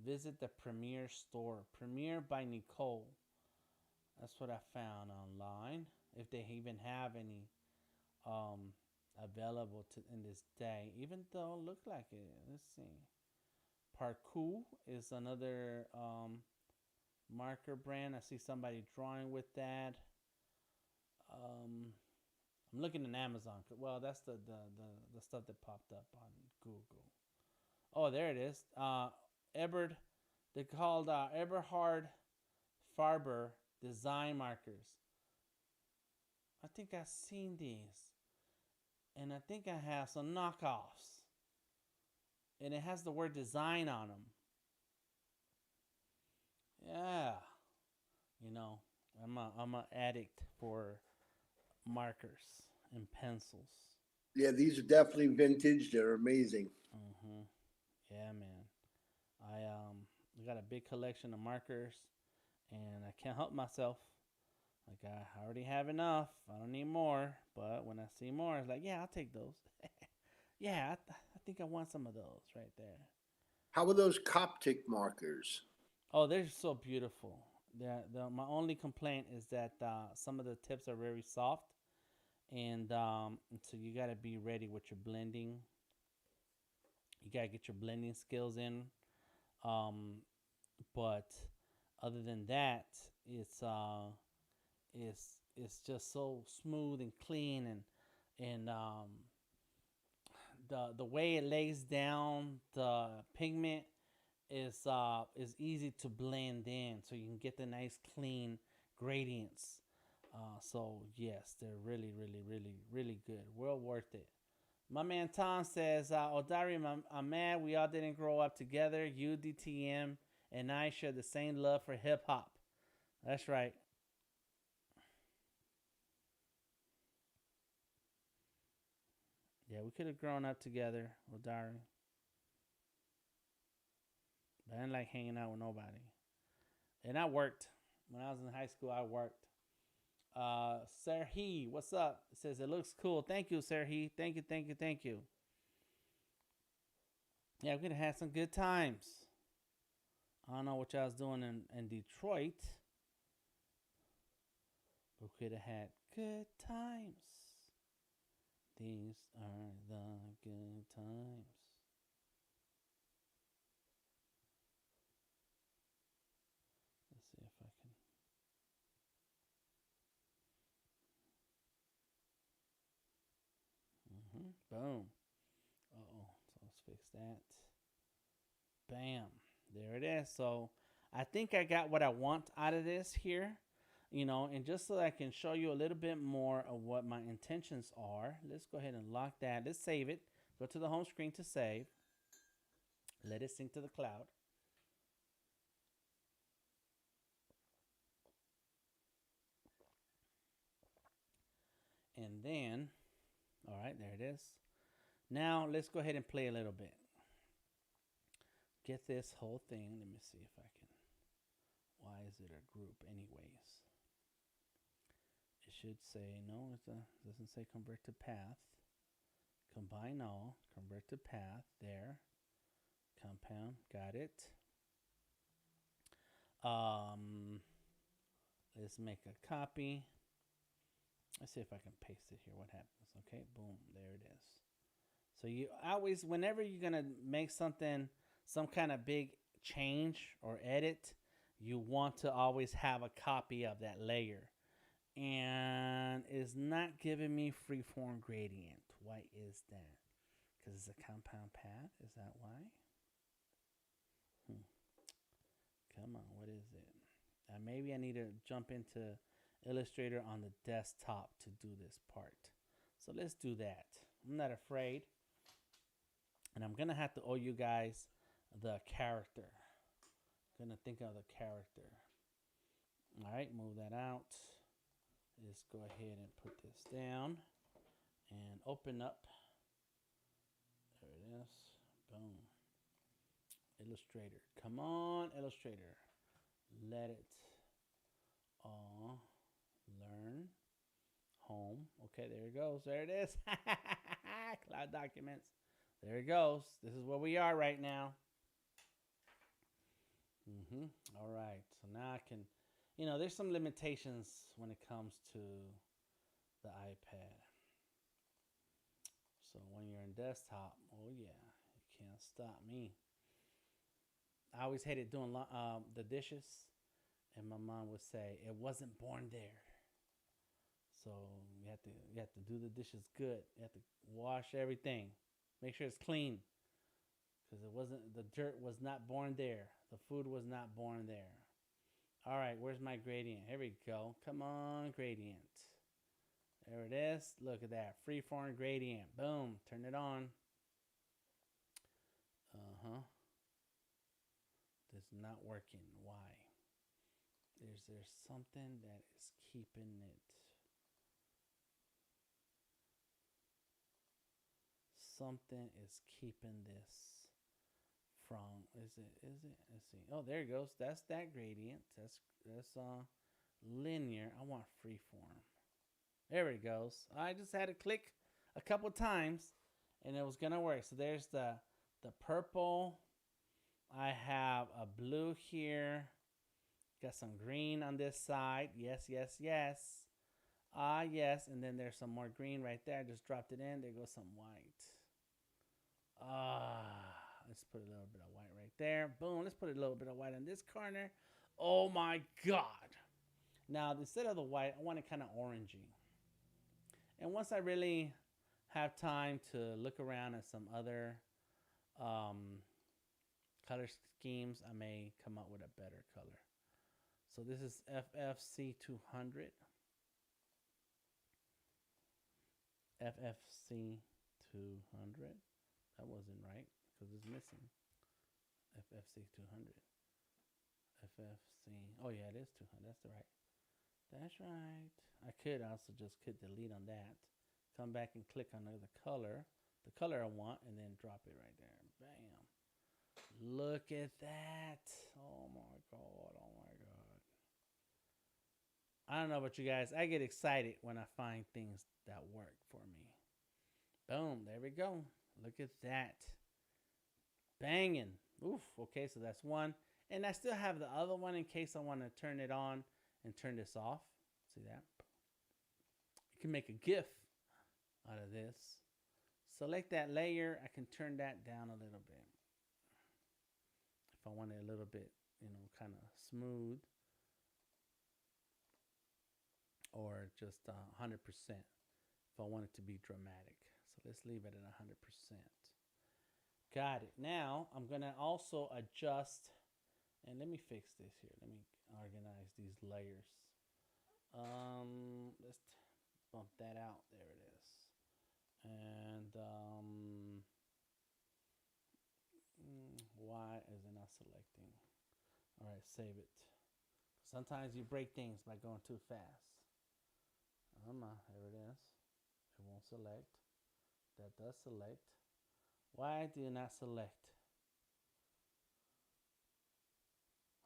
Speaker 2: Visit the Premier store. Premier by Nicole. That's what I found online. If they even have any um, available to in this day, even though it look like it. Let's see. Parkour is another marker brand. I see somebody drawing with that. Um, I'm looking at Amazon. Well, that's the stuff that popped up on Google. Oh, there it is. Eberhard, they're called Eberhard Farber design markers. I think I've seen these, and I think I have some knockoffs, and it has the word design on them. Yeah, you know, I'm a addict for markers and pencils.
Speaker 3: Yeah, these are definitely vintage. They're amazing.
Speaker 2: Hmm. Yeah, man. I got a big collection of markers, and I can't help myself. Like I already have enough. I don't need more. But when I see more, it's like, yeah, I'll take those. Yeah, I think I want some of those right there.
Speaker 3: How are those Coptic markers?
Speaker 2: Oh, they're so beautiful. My only complaint is that some of the tips are very soft, and so you got to be ready with your blending. You got to get your blending skills in. Um, but other than that, it's uh, it's just so smooth and clean, and the way it lays down the pigment is easy to blend in, so you can get the nice clean gradients. So yes, they're really, really, really, really good. Well worth it. My man Tom says, Odari, I'm mad we all didn't grow up together. You, DTM, and I share the same love for hip hop. That's right. Yeah, we could have grown up together, Odari. But I didn't like hanging out with nobody. And I worked. When I was in high school, I worked. Sir He, what's up? It says it looks cool. Thank you, Sir He. Thank you, thank you, thank you. Yeah, we're gonna have some good times. I don't know what y'all was doing in Detroit, but we could have had good times. These are the good times. Let's see if I can. Boom. Uh oh. So let's fix that. Bam. There it is. So I think I got what I want out of this here. And just so I can show you a little bit more of what my intentions are, let's go ahead and lock that. Let's save it. Go to the home screen to save. Let it sync to the cloud. And then, all right, there it is. Now let's go ahead and play a little bit. Get this whole thing. Let me see if I can. Why is it a group anyways? It should say, no, it doesn't say convert to path. Combine all, convert to path, there. Compound, got it. Um, let's make a copy. Let's see if I can paste it here. What happens? Okay, boom, there it is. So you always, whenever you're gonna make something, some kind of big change or edit, you want to always have a copy of that layer. And it's not giving me freeform gradient. Why is that? Because it's a compound path. Is that why? Come on, what is it? Maybe I need to jump into Illustrator on the desktop to do this part. So let's do that. I'm not afraid. And I'm going to have to owe you guys the character. I'm going to think of the character. All right, move that out. Let's go ahead and put this down and open up. There it is. Boom. Illustrator. Come on, Illustrator. Let it all learn. Home. Okay, there it goes. There it is. Cloud documents. There it goes. This is where we are right now. All right. So now I can, there's some limitations when it comes to the iPad. So when you're in desktop, oh yeah, you can't stop me. I always hated doing the dishes, and my mom would say it wasn't born there. So you have to do the dishes good. You have to wash everything, make sure it's clean, because it wasn't the dirt was not born there. The food was not born there. All right, where's my gradient? Here we go. Come on, gradient. There it is. Look at that freeform gradient. Boom. Turn it on. This is not working. Why? there's something that is keeping it. Something is keeping this from. Is it? Let's see. Oh, there it goes. That's that gradient. That's linear. I want freeform. There it goes. I just had to click a couple times, and it was gonna work. So there's the purple. I have a blue here. Got some green on this side. Yes, yes, yes. Yes. And then there's some more green right there. I just dropped it in. There goes some white. Let's put a little bit of white right there. Boom. Let's put a little bit of white on this corner. Oh my God. Now, instead of the white, I want it kind of orangey. And once I really have time to look around at some other color schemes, I may come up with a better color. So this is FFC 200. FFC 200. That wasn't right because it's missing. FFC 200. FFC. Oh yeah, it is 200. That's right. That's right. I could also just hit delete on that. Come back and click on the color I want, and then drop it right there. Bam. Look at that. Oh my God. Oh my God. I don't know about you guys. I get excited when I find things that work for me. Boom. There we go. Look at that. Banging. Oof. Okay, so that's one. And I still have the other one in case I want to turn it on and turn this off. See that? You can make a GIF out of this. Select that layer. I can turn that down a little bit. If I want it a little bit, kind of smooth. Or just 100% if I want it to be dramatic. So let's leave it at 100%. Got it. Now I'm going to also adjust, and let me fix this here. Let me organize these layers. Let's bump that out. There it is. And why is it not selecting? All right, save it. Sometimes you break things by going too fast. There it is. It won't select. That does select. Why do you not select?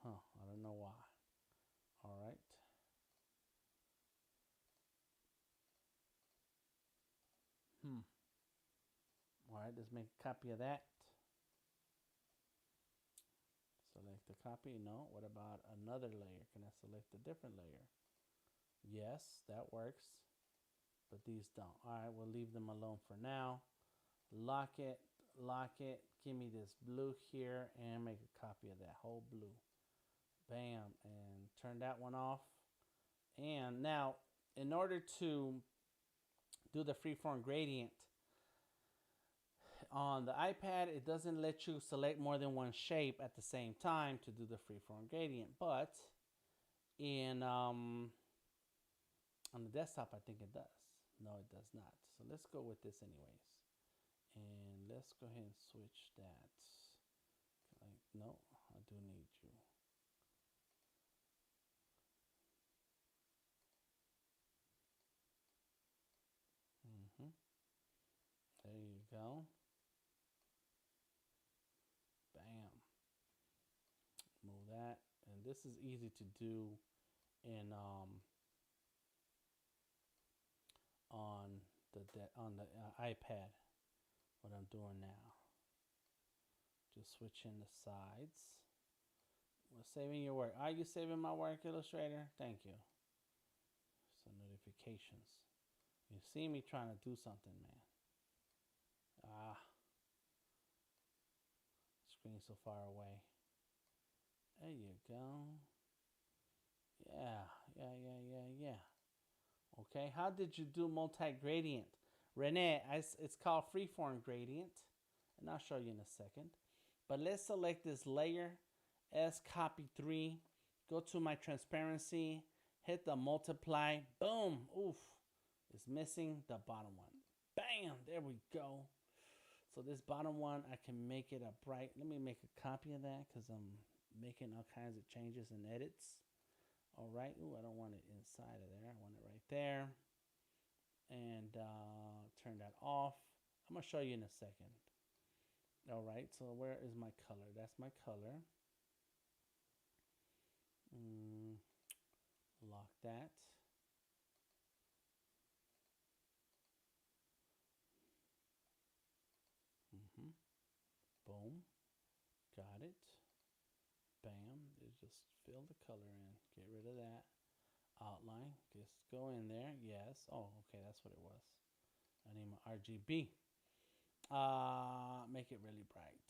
Speaker 2: I don't know why. All right. All right, let's make a copy of that. Select the copy. No. What about another layer? Can I select a different layer? Yes, that works. But these don't. All right, we'll leave them alone for now. Lock it. Give me this blue here and make a copy of that whole blue. Bam. And turn that one off. And now, in order to do the freeform gradient on the iPad, it doesn't let you select more than one shape at the same time to do the freeform gradient. But on the desktop, I think it does. No, it does not. So let's go with this anyways. And let's go ahead and switch that. No, I do need you. There you go. Bam. Move that. And this is easy to do in on the iPad. What I'm doing now. Just switching the sides. We're saving your work. Are you saving my work, Illustrator? Thank you. So notifications. You see me trying to do something, man. Screen so far away. There you go. Yeah. Okay, how did you do multi-gradient? Renee, it's called freeform gradient, and I'll show you in a second. But let's select this layer, S copy 3, go to my transparency, hit the multiply, boom, oof, it's missing the bottom one. Bam, there we go. So this bottom one, I can make it a bright, let me make a copy of that because I'm making all kinds of changes and edits. All right. Ooh, I don't want it inside of there. I want it right there. And turn that off. I'm going to show you in a second. All right. So where is my color? That's my color. Lock that. Boom. Got it. Bam. Just fill the color in. Get rid of that outline. Just go in there. Yes. Oh, okay. That's what it was. I need my RGB. Make it really bright.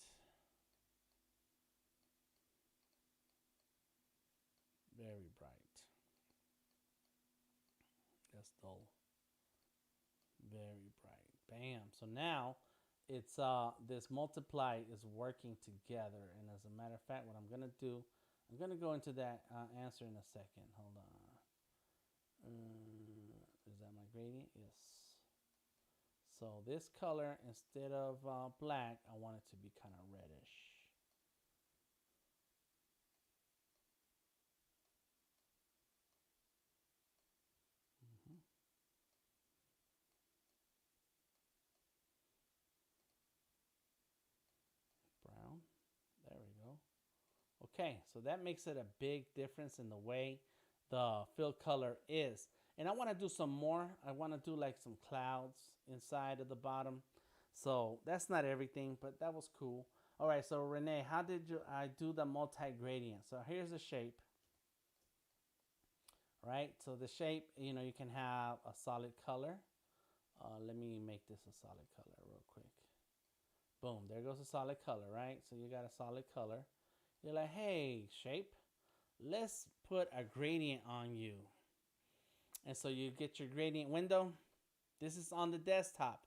Speaker 2: Very bright. That's dull. Very bright. Bam. So now it's this multiply is working together. And as a matter of fact, what I'm gonna do, I'm gonna go into that answer in a second. Hold on. Is that my gradient? Yes. So this color, instead of black, I want it to be kind of reddish. Brown. There we go. Okay, so that makes it a big difference in the way the fill color is. And I want to do some more. I want to do like some clouds inside of the bottom. So that's not everything, but that was cool. All right, so Renee, how did I do the multi-gradient? So here's the shape. Right, so the shape, you know, you can have a solid color. Let me make this a solid color real quick. Boom, there goes a solid color, right? So you got a solid color. You're like, hey, shape, let's put a gradient on you. And so you get your gradient window. This is on the desktop.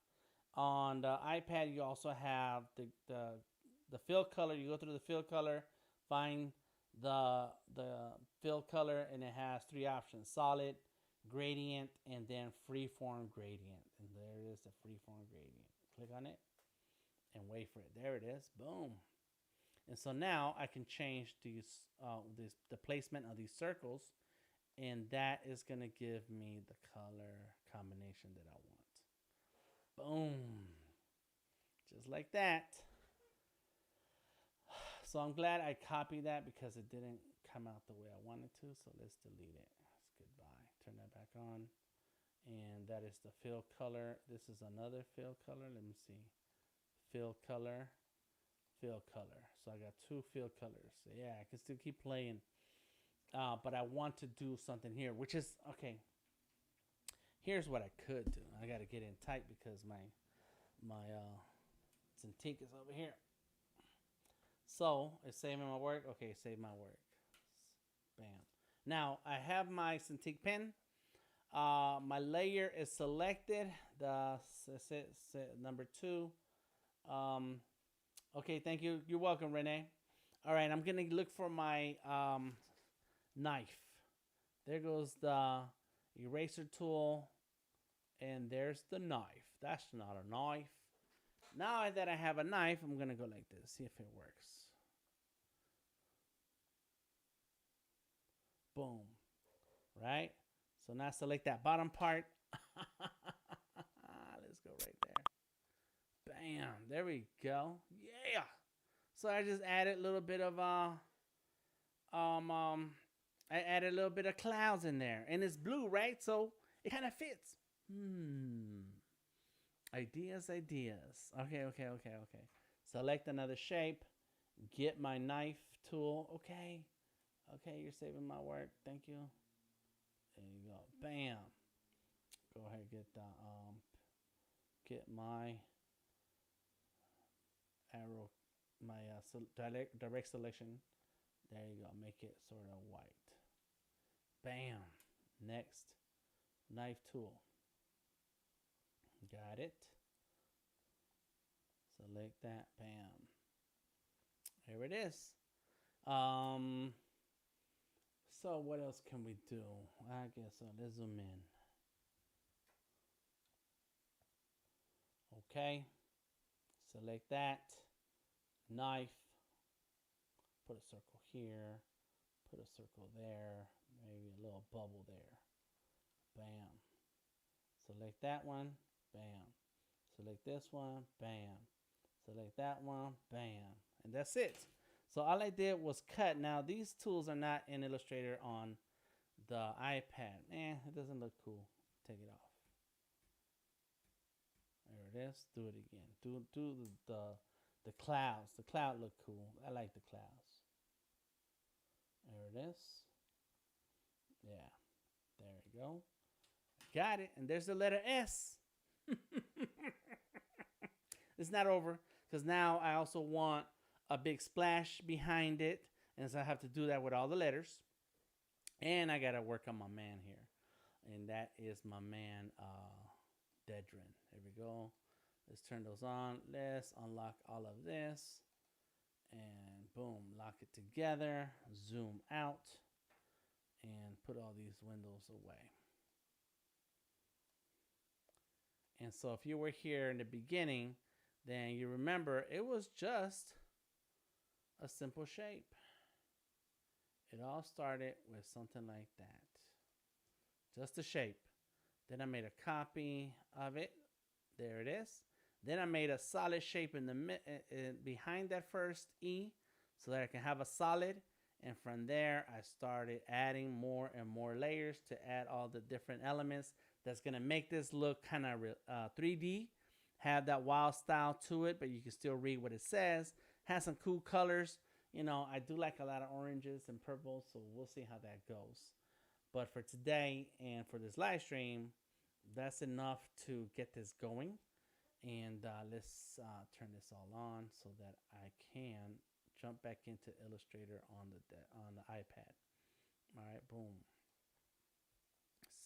Speaker 2: On the iPad, you also have the fill color. You go through the fill color, find the fill color, and it has three options: solid, gradient, and then freeform gradient. And there it is, the freeform gradient. Click on it and wait for it. There it is. Boom. And so now I can change the placement of these circles, and that is going to give me the color combination that I want. Boom. Just like that. So I'm glad I copied that because it didn't come out the way I wanted to. So let's delete it. It's goodbye. Turn that back on. And that is the fill color. This is another fill color. Let me see. Fill color. Fill color. So I got two fill colors. So yeah, I can still keep playing. But I want to do something here, which is, okay. Here's what I could do. I got to get in tight because my Cintiq is over here. So it's saving my work. Okay, save my work. Bam. Now I have my Cintiq pen. My layer is selected. The number 2. Okay, thank you. You're welcome, Renee. All right, I'm gonna look for my knife. There goes the eraser tool, and there's the knife. That's not a knife. Now that I have a knife, I'm gonna go like this. See if it works. Boom. Right? So now select that bottom part. Let's go right there. Bam. There we go. Yeah. So I just added a little bit of I added a little bit of clouds in there. And it's blue, right? So it kind of fits. Ideas. Okay. Select another shape. Get my knife tool. Okay, you're saving my work. Thank you. There you go. Bam. Go ahead and get my arrow, my direct selection. There you go. Make it sort of white. Bam. Next, knife tool. Got it. Select that. Bam. Here it is. So what else can we do? I guess let's zoom in. Okay. Select that. Knife. Put a circle here. Put a circle there. Maybe a little bubble there. Bam. Select that one. Bam. Select this one. Bam. Select that one. Bam. And that's it. So all I did was cut. Now these tools are not in Illustrator on the iPad. It doesn't look cool. Take it off. There it is. Do it again. Do the clouds. The cloud look cool. I like the clouds. There it is. Yeah. There we go. Got it. And there's the letter S. It's not over because now I also want a big splash behind it. And so I have to do that with all the letters. And I got to work on my man here. And that is my man, Dedrin. There we go. Let's turn those on. Let's unlock all of this. And boom, lock it together. Zoom out. And put all these windows away. And so if you were here in the beginning, then you remember it was just a simple shape. It all started with something like that. Just a shape. Then I made a copy of it. There it is. Then I made a solid shape in the behind that first E so that I can have a solid. And from there, I started adding more and more layers to add all the different elements that's going to make this look kind of 3D. Have that wild style to it, but you can still read what it says. Has some cool colors. You know, I do like a lot of oranges and purples, so we'll see how that goes. But for today and for this live stream, that's enough to get this going. And let's turn this all on so that I can jump back into Illustrator on the iPad. All right, boom.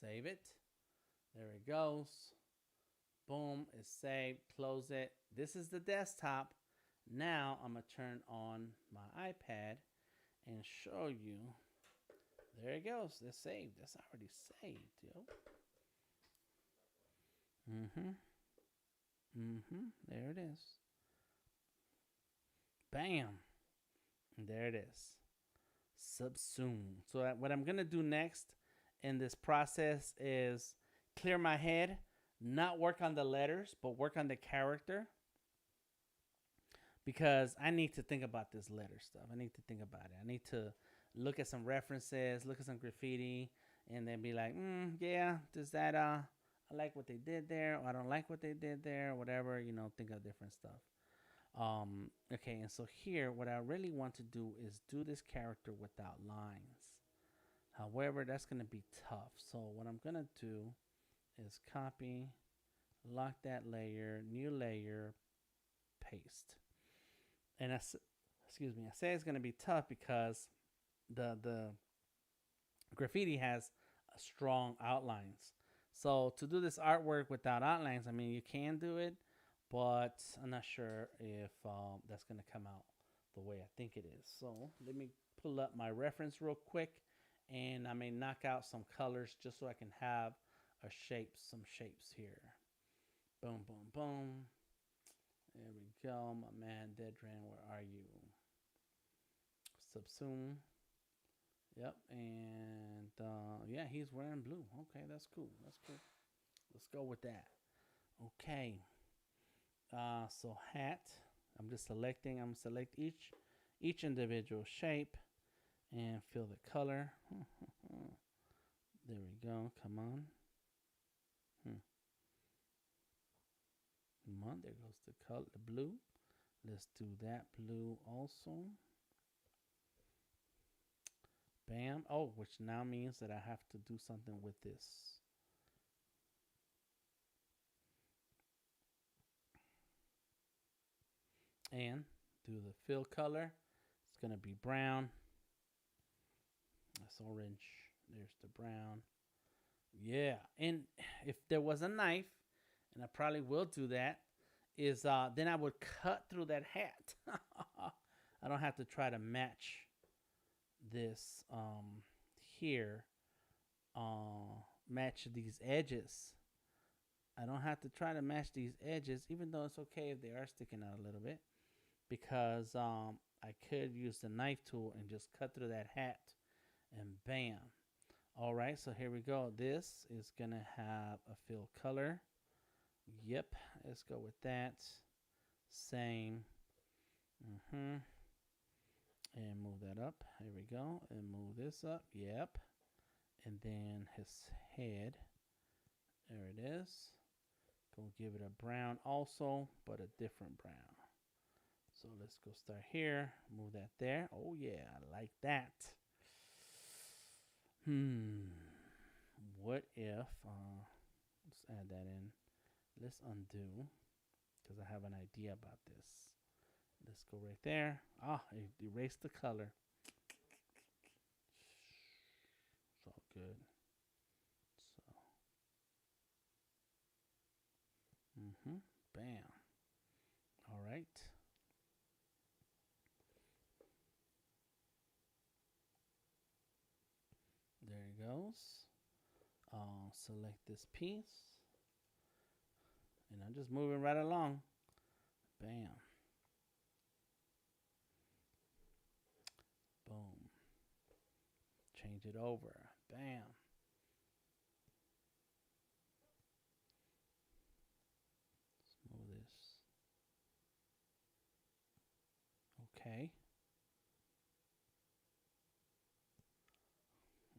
Speaker 2: Save it. There it goes. Boom, it's saved. Close it. This is the desktop. Now I'm going to turn on my iPad and show you. There it goes. It's saved. That's already saved, yo. There it is. Bam. And there it is. Subsume. So what I'm going to do next in this process is clear my head, not work on the letters, but work on the character. Because I need to think about this letter stuff. I need to think about it. I need to look at some references, look at some graffiti, and then be like, yeah, does that, I like what they did there, or I don't like what they did there, or whatever, you know, think of different stuff. Okay, and so here, what I really want to do is do this character without lines. However, that's going to be tough. So what I'm going to do is copy, lock that layer, new layer, paste. And excuse me, I say it's going to be tough because the graffiti has strong outlines. So to do this artwork without outlines, I mean, you can do it, but I'm not sure if that's going to come out the way I think it is. So let me pull up my reference real quick, and I may knock out some colors just so I can have some shapes here. Boom, boom, boom. There we go, my man Dedran, where are you? Subsume. Yep, and yeah, he's wearing blue. Okay, that's cool. That's cool. Let's go with that. Okay. So hat. I'm just selecting. I'm gonna select each individual shape and fill the color. There we go. Come on. Come on, there goes the color, the blue. Let's do that blue also. Bam. Oh, which now means that I have to do something with this. And do the fill color. It's going to be brown. That's orange. There's the brown. Yeah. And if there was a knife, and I probably will do that, is then I would cut through that hat. I don't have to try to match this here, match these edges. I don't have to try to match these edges, even though it's okay if they are sticking out a little bit, because I could use the knife tool and just cut through that hat, and bam. All right, so here we go. This is gonna have a fill color. Yep, let's go with that. Same. Mm-hmm. And move that up. Here we go. And move this up. Yep. And then his head. There it is. Gonna give it a brown also, but a different brown. So let's go start here. Move that there. Oh yeah, I like that. What if, let's add that in. Let's undo, because I have an idea about this. Let's go right there. Ah, it erased the color. It's all good. So, bam. All right. There it goes. Select this piece. And I'm just moving right along. Bam. Boom. Change it over. Bam. Let's move this. Okay.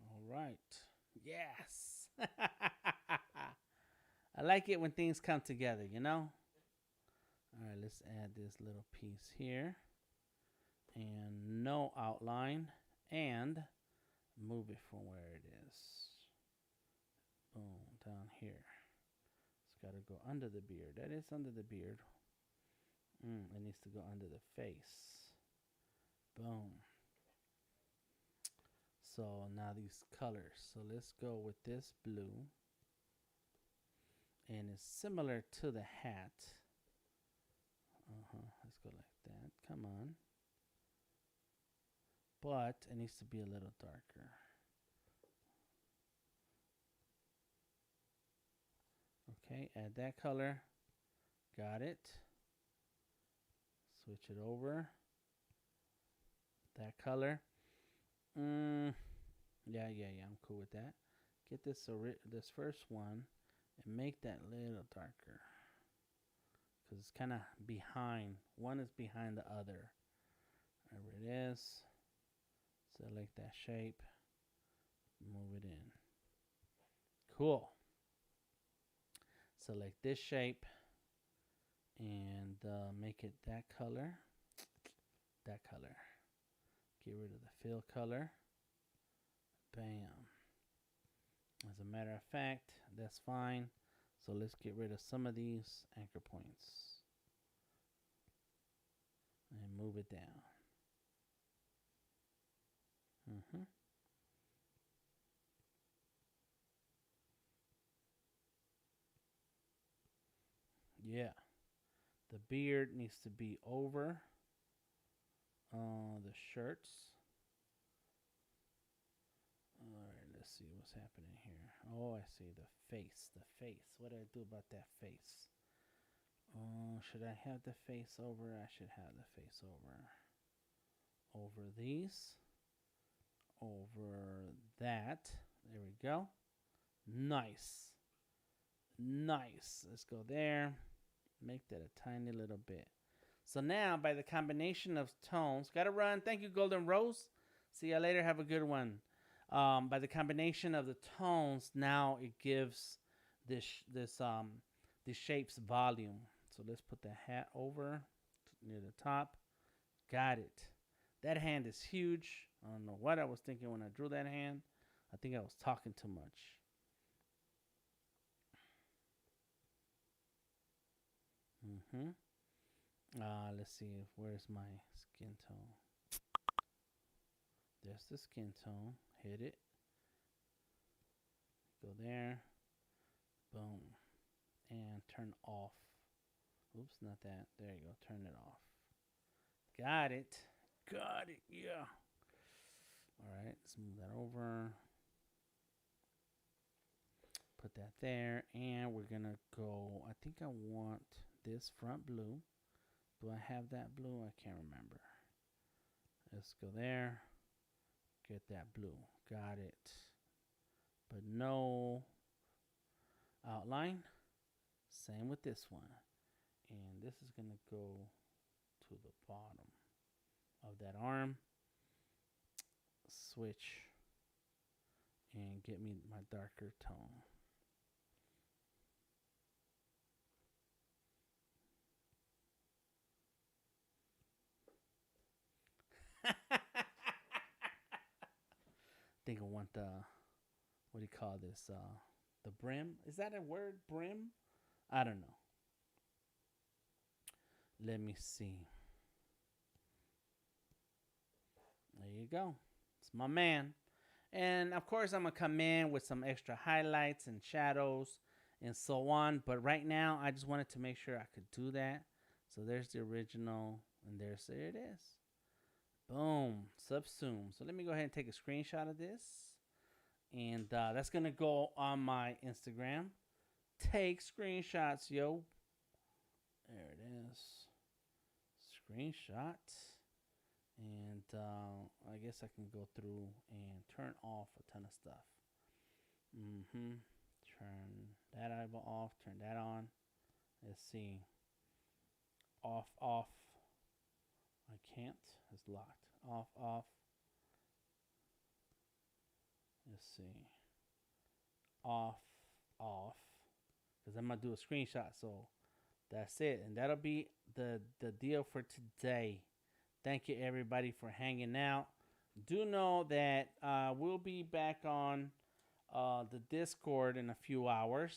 Speaker 2: All right. Yes. I like it when things come together, you know? All right, let's add this little piece here. And no outline. And move it from where it is. Boom, down here. It's got to go under the beard. That is under the beard. It needs to go under the face. Boom. So now these colors. So let's go with this blue. And it's similar to the hat. Let's go like that. Come on. But it needs to be a little darker. Okay, add that color. Got it. Switch it over. That color. Yeah, I'm cool with that. Get this first one and make that a little darker. Because it's kind of behind. One is behind the other. There it is. Select that shape. Move it in. Cool. Select this shape. And make it that color. That color. Get rid of the fill color. Bam. As a matter of fact, that's fine. So let's get rid of some of these anchor points. And move it down. Yeah. The beard needs to be over the shirts. All right, let's see what's happening here. Oh, I see the face. The face. What do I do about that face? Should I have the face over? I should have the face over. Over these. Over that. There we go. Nice. Nice. Let's go there. Make that a tiny little bit. So now, by the combination of tones, gotta run. Thank you, Golden Rose. See you later. Have a good one. By the combination of the tones, now it gives this shape's volume. So let's put the hat over near the top. Got it. That hand is huge. I don't know what I was thinking when I drew that hand. I think I was talking too much. Let's see. Where's my skin tone? There's the skin tone. Hit it. Go there. Boom. And turn off. Oops, not that. There you go. Turn it off. Got it. Got it. Yeah. All right. Let's move that over. Put that there. And we're going to go. I think I want this front blue. Do I have that blue? I can't remember. Let's go there. Get that blue. Got it. but no outline. Same with this one. And this is going to go to the bottom of that arm. Switch and get me my darker tone. Think I want the, what do you call this? The brim. Is that a word? Brim? I don't know. Let me see. There you go. It's my man. And of course, I'm going to come in with some extra highlights and shadows and so on. But right now, I just wanted to make sure I could do that. So there's the original, and there it is. Boom. Subsume. So let me go ahead and take a screenshot of this. And that's going to go on my Instagram. Take screenshots, yo. There it is. Screenshot. And I guess I can go through and turn off a ton of stuff. Turn that eyeball off. Turn that on. Let's see. Off, off. I can't. It's locked. Off, off. Let's see. Off, off. Because I'm going to do a screenshot. So that's it. And that'll be the deal for today. Thank you, everybody, for hanging out. Do know that we'll be back on the Discord in a few hours.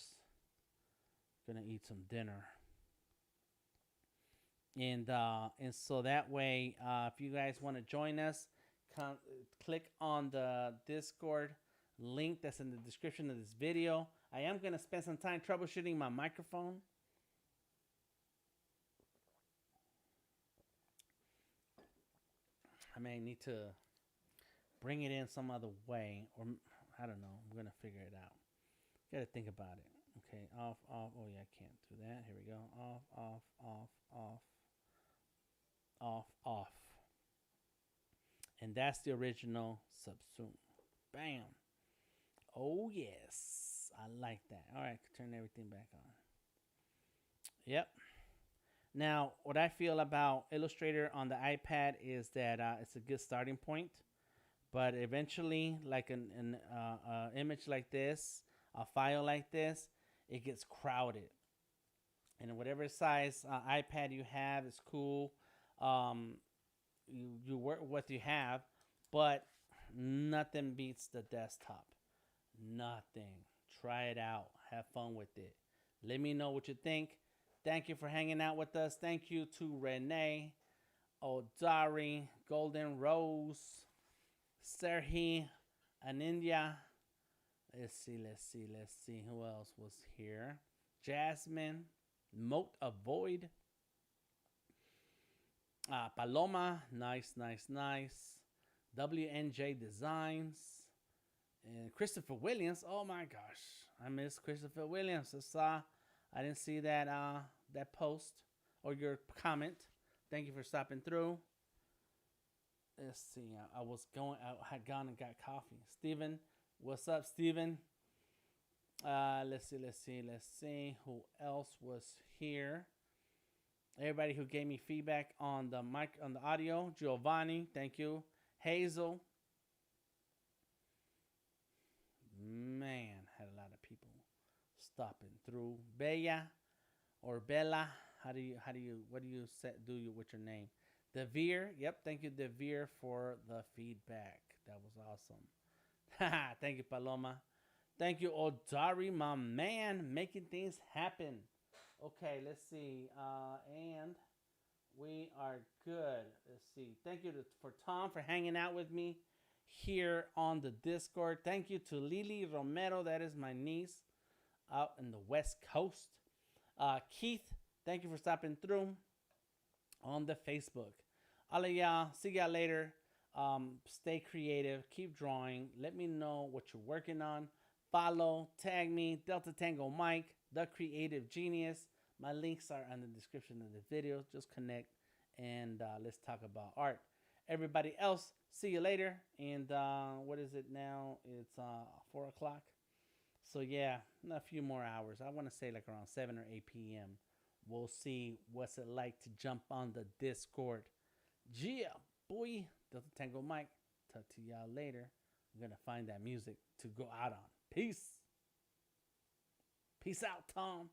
Speaker 2: Gonna eat some dinner. And so that way, if you guys want to join us, click on the Discord link that's in the description of this video. I am going to spend some time troubleshooting my microphone. I may need to bring it in some other way, or I don't know. I'm going to figure it out. Got to think about it. Okay, off, off. Oh, yeah, I can't do that. Here we go. Off, off, off, off, off, off. And that's the original subsume. Bam. Oh, yes. I like that. All right, turn everything back on. Yep. Now, what I feel about Illustrator on the iPad is that it's a good starting point. But eventually, like an image like this, a file like this, it gets crowded. And whatever size iPad you have is cool. You work with what you have, but nothing beats the desktop. Nothing. Try it out. Have fun with it. Let me know what you think. Thank you for hanging out with us. Thank you to Renee, Odari, Golden Rose, Serhi, Anindya. Let's see. Who else was here? Jasmine, Moat Avoid, Paloma, nice. WNJ Designs, and Christopher Williams. Oh my gosh, I miss Christopher Williams. I didn't see that that post or your comment. Thank you for stopping through. Let's see. I had gone and got coffee. Steven, what's up, Steven? Let's see. Who else was here? Everybody who gave me feedback on the mic, on the audio. Giovanni, thank you. Hazel. Man, had a lot of people stopping through. Bella or Bella. What do you with your name? Devere. Yep, thank you, Devere, for the feedback. That was awesome. Thank you, Paloma. Thank you, Odari, my man, making things happen. Okay, let's see. And we are good. Let's see. Thank you for Tom for hanging out with me here on the Discord. Thank you to Lily Romero. That is my niece out in the West Coast. Keith, thank you for stopping through on the Facebook. All of y'all, see y'all later. Stay creative. Keep drawing. Let me know what you're working on. Follow, tag me, Delta Tango Mike, The Creative Genius. My links are in the description of the video. Just connect and let's talk about art. Everybody else, see you later. And what is it now? It's 4 o'clock. So yeah, a few more hours. I want to say like around 7 or 8 p.m. We'll see what's it like to jump on the Discord. Yeah, boy. Delta Tango Mike. Talk to y'all later. I'm gonna find that music to go out on. Peace. Peace out, Tom.